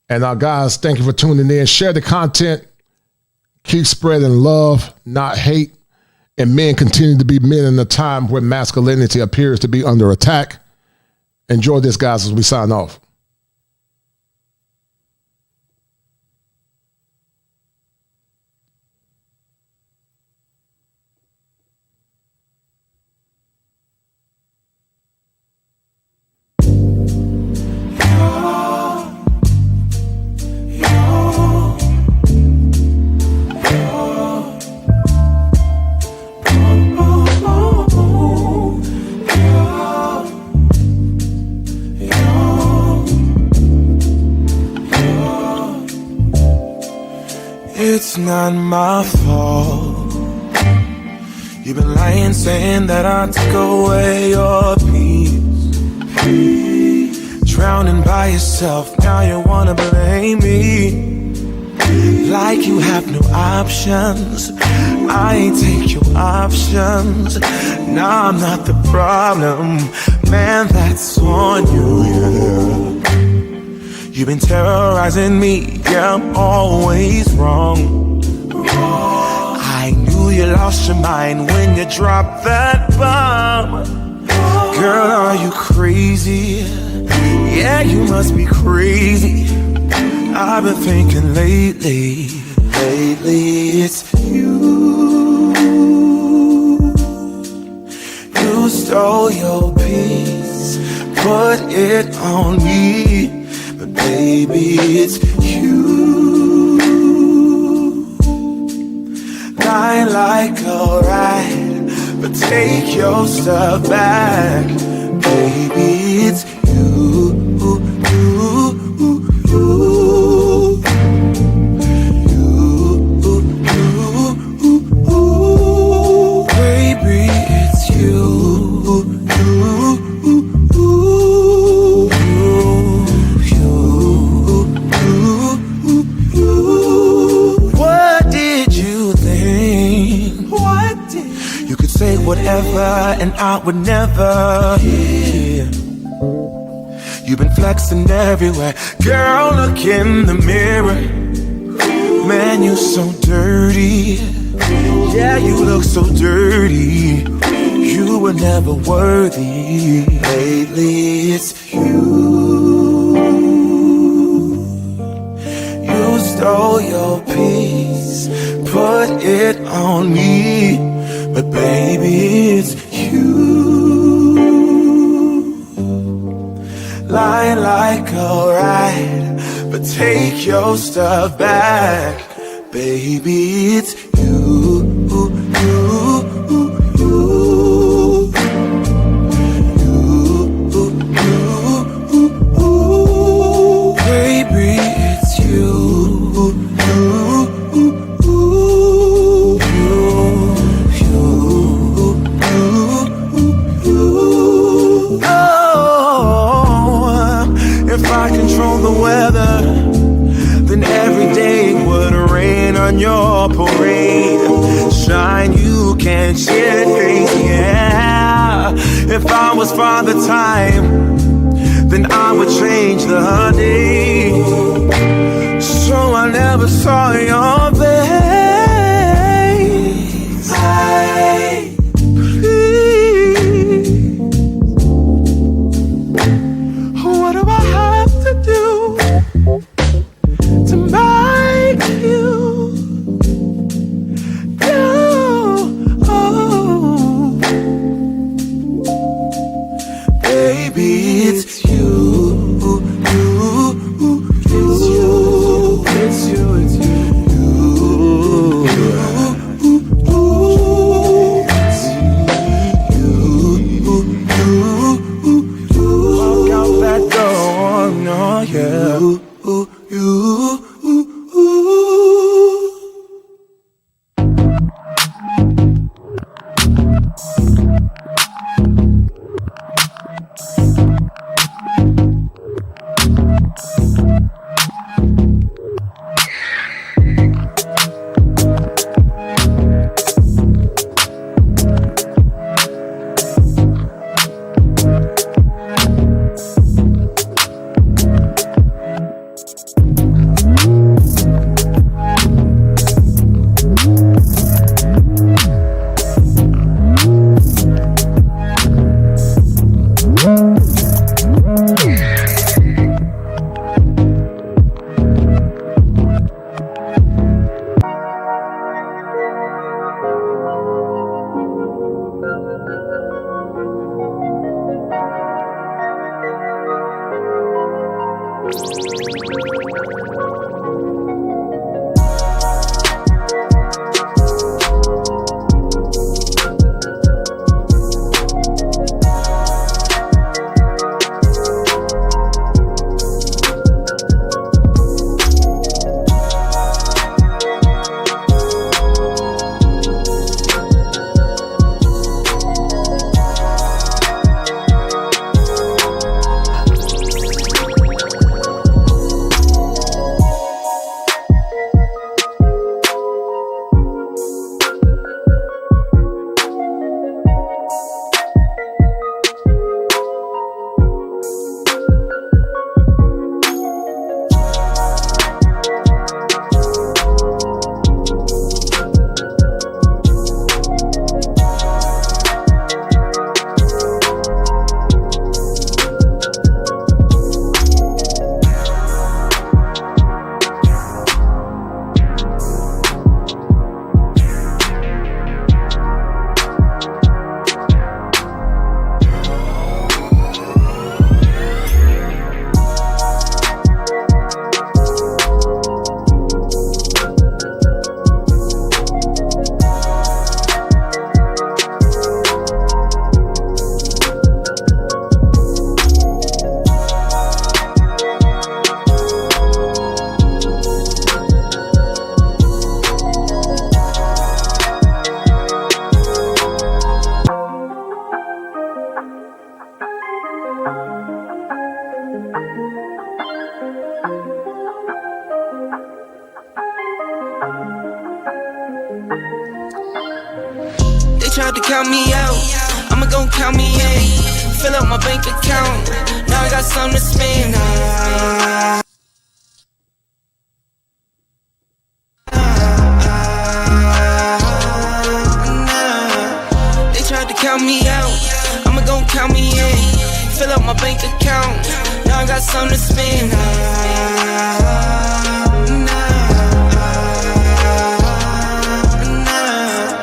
And guys, thank you for tuning in. Share the content. Keep spreading love, not hate. And men continue to be men in a time where masculinity appears to be under attack. Enjoy this, guys, as we sign off. It's not my fault. You've been lying, saying that I took away your peace. Drowning by yourself, now you wanna blame me. Like you have no options. I ain't take your options. Nah, I'm not the problem. Man, that's on you, yeah. You've been terrorizing me, yeah, I'm always wrong. I knew you lost your mind when you dropped that bomb. Girl, are you crazy? Yeah, you must be crazy. I've been thinking lately it's you. You stole your peace, put it on me, but baby, it's you. Lie like a rat, but take your stuff back, baby, it's you. Whatever, and I would never hear. You've been flexing everywhere. Girl, look in the mirror. Man, you so dirty. Yeah, you look so dirty. You were never worthy. Lately, it's you. You stole your peace, put it on me, but baby, it's you. Lying like a rat, but take your stuff back, baby, it's you. Baby, it's you. If I control the weather, then every day would rain on your parade. Shine, you can't shade, yeah. If I was Father Time, then I would change the day. So I never saw your face. What do I have to do to make you go? Oh, baby, it's you. It's you. It's you. It's you. They tried to count me out, I'ma gon' count me in. Fill up my bank account, now I got something to spend. They tried to count me out, I'ma gon' count me in. Fill up my bank account, now I got something to spend.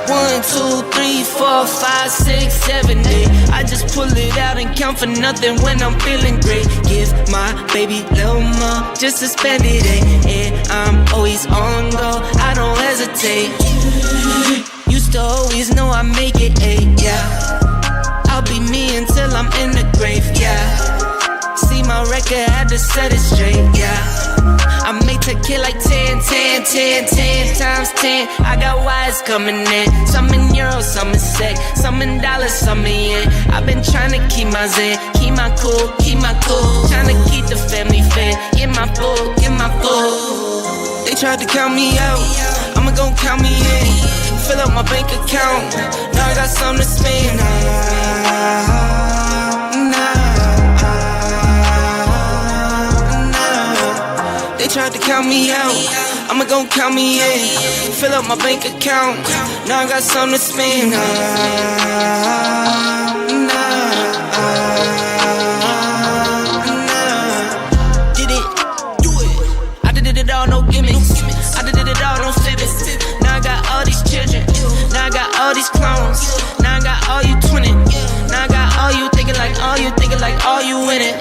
1, 2, 3, 4, 5, 6, 7, 8. I just pull it out and count for nothing when I'm feeling great. Give my baby little more, just to spend it, and I'm always on go, I don't hesitate. Used to always know I make it, yeah. I'll be me until I'm in the grave, yeah. See my record, had to set it straight, yeah. I made to kill like 10 times 10. I got wires coming in, some in euros, some in sec, some in dollars, some in yen. I've been trying to keep my zen, keep my cool. Trying to keep the family fed, get my food. They tried to count me out, I'ma gon' count me in. Fill up my bank account, now I got something to spend. They tried to count me out, I'ma gon' count me in. Fill up my bank account, now I got something to spend. Did it, do it. I did it all, no gimmicks. I did it all, no fibbits. Now I got all these children, now I got all these clones. Now I got all you twinning, now I got all you thinking like all you winning.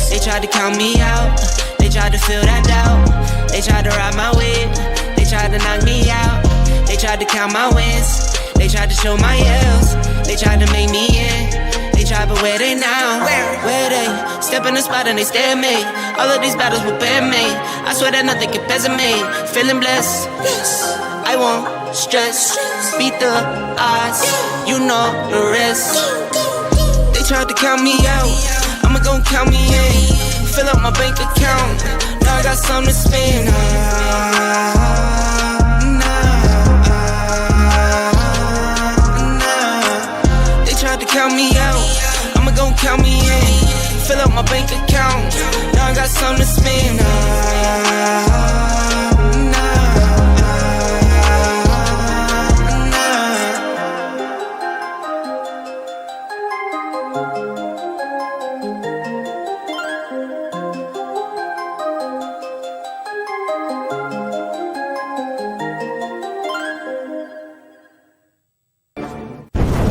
They tried to count me out, they tried to fill that doubt. They tried to ride my wave, they tried to knock me out. They tried to count my wins, they tried to show my L's. They tried to make me in, they tried, but where they now? Where they? Step in the spot and they stare at me. All of these battles will bear me. I swear that nothing compares to me. Feeling blessed, I won't stress. Beat the odds, you know the rest. They tried to count me out, I'ma gon' count me in. Fill up my bank account, now I got something to spend. They tried to count me out, I'ma gon' count me in. Fill up my bank account, now I got something to spend.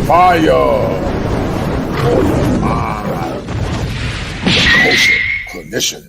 Fire on your mind. The Kosher Clinician.